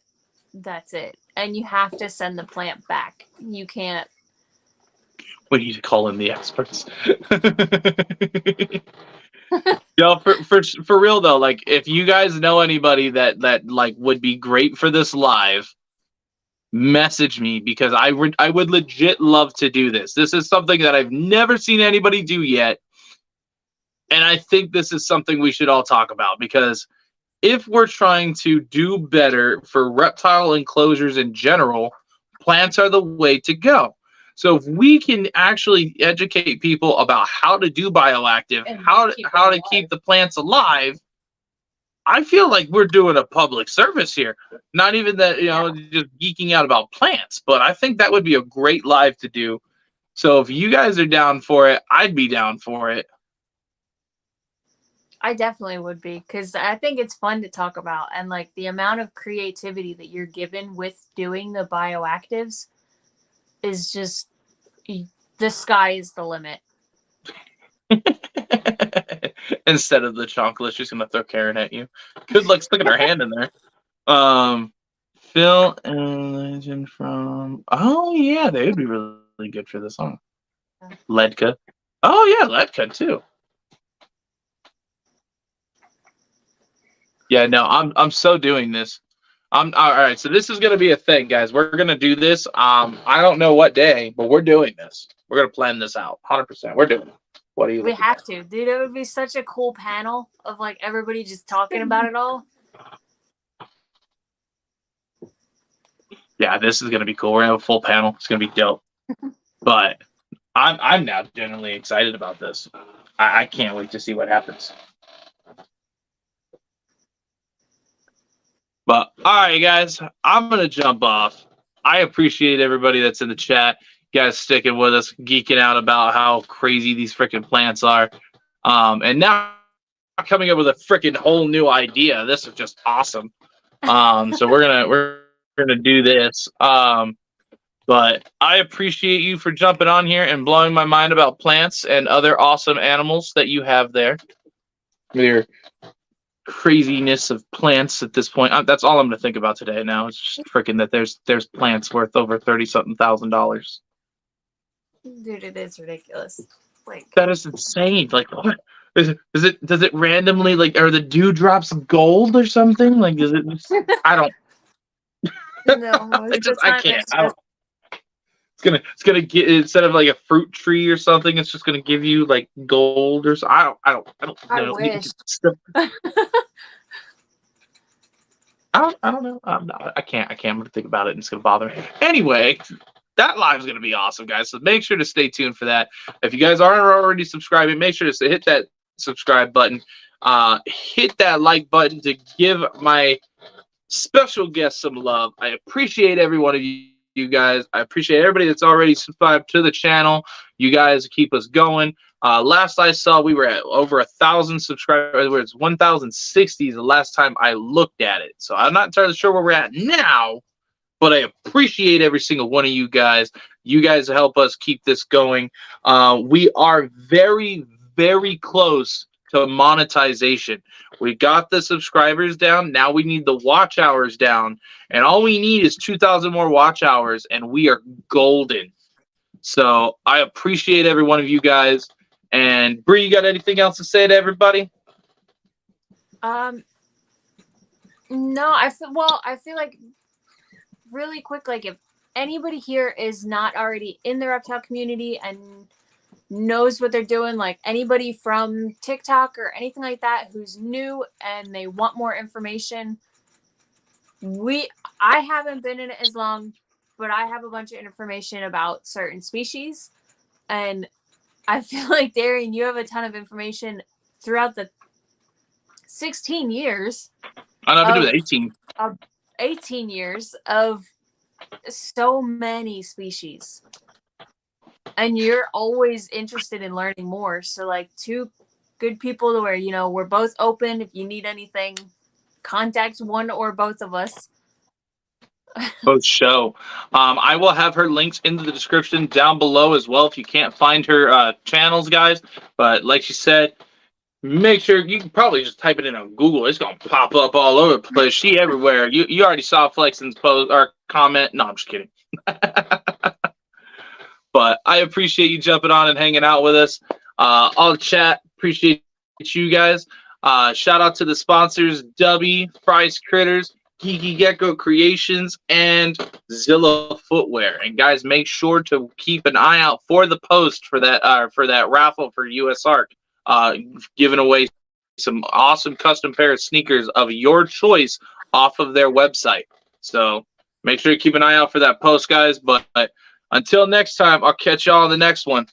that's it. And you have to send the plant back. You can't. we need to call in the experts. Yo, for real though, like if you guys know anybody that like would be great for this live, message me because I would legit love to do this. This is something that I've never seen anybody do yet. And I think this is something we should all talk about because if we're trying to do better for reptile enclosures in general, plants are the way to go. So if we can actually educate people about how to do bioactive, And how to keep the plants alive, I feel like we're doing a public service here. Not even that, just geeking out about plants, but I think that would be a great live to do. So if you guys are down for it, I'd be down for it. I definitely would be because I think it's fun to talk about, and like the amount of creativity that you're given with doing the bioactives is just the sky is the limit. Instead of the chocolate, she's gonna throw Karen at you. Good luck sticking her hand in there. Phil and Legend from. Oh yeah, they would be really good for this song. Ledka. Oh yeah, Ledka too. Yeah, no, I'm so doing this. All right. So this is gonna be a thing, guys. We're gonna do this. I don't know what day, but we're doing this. We're gonna plan this out. 100%. We're doing it. What do you? We have to, dude. It would be such a cool panel of like everybody just talking about it all. Yeah, this is gonna be cool. We're gonna have a full panel. It's gonna be dope. But I'm now genuinely excited about this. I can't wait to see what happens. But all right, guys, I'm gonna jump off. I appreciate everybody that's in the chat. You guys sticking with us, geeking out about how crazy these freaking plants are. And now coming up with a freaking whole new idea. This is just awesome. So we're gonna do this. But I appreciate you for jumping on here and blowing my mind about plants and other awesome animals that you have there. Your craziness of plants at this point. That's all I'm gonna think about today now. It's just freaking that there's plants worth over $30-something thousand. Dude, it is ridiculous. Like That is insane. Like what? Does it randomly like are the dewdrops gold or something? Like is it I don't no, I can't. I don't. It's gonna get instead of like a fruit tree or something, it's just gonna give you like gold or so. I don't I know. wish. I don't know. I can't. I'm gonna think about it and it's gonna bother me. Anyway, that live's gonna be awesome, guys. So make sure to stay tuned for that. If you guys aren't already subscribing, make sure to hit that subscribe button. Hit that like button to give my special guest some love. I appreciate every one of you guys. I appreciate everybody that's already subscribed to the channel. You guys keep us going. Last I saw, we were at over 1,000 subscribers. It's 1,060 the last time I looked at it. So I'm not entirely sure where we're at now, but I appreciate every single one of you guys. You guys help us keep this going. We are very, very close to monetization. We got the subscribers down. Now we need the watch hours down. And all we need is 2,000 more watch hours, and we are golden. So I appreciate every one of you guys. And Bree, you got anything else to say to everybody? No, I feel like really quick, like if anybody here is not already in the reptile community and knows what they're doing, like anybody from TikTok or anything like that who's new and they want more information, I haven't been in it as long, but I have a bunch of information about certain species, and I feel like Darian, you have a ton of information throughout the 16 years. I've been doing 18. 18 years of so many species, and you're always interested in learning more. So like two good people to where we're both open. If you need anything, contact one or both of us. Both show. I will have her links in the description down below as well if you can't find her channels, guys. But like she said, make sure you can probably just type it in on Google. It's gonna pop up all over the place. She everywhere. You already saw Flexen's post or comment. No, I'm just kidding. But I appreciate you jumping on and hanging out with us. All the chat, appreciate you guys. Shout out to the sponsors: Dubby, Price Critters, Geeky Gecko Creations, and Zilla Footwear. And guys, make sure to keep an eye out for the post for that raffle for US Arc. Giving away some awesome custom pair of sneakers of your choice off of their website. So make sure you keep an eye out for that post, guys. But until next time, I'll catch y'all on the next one.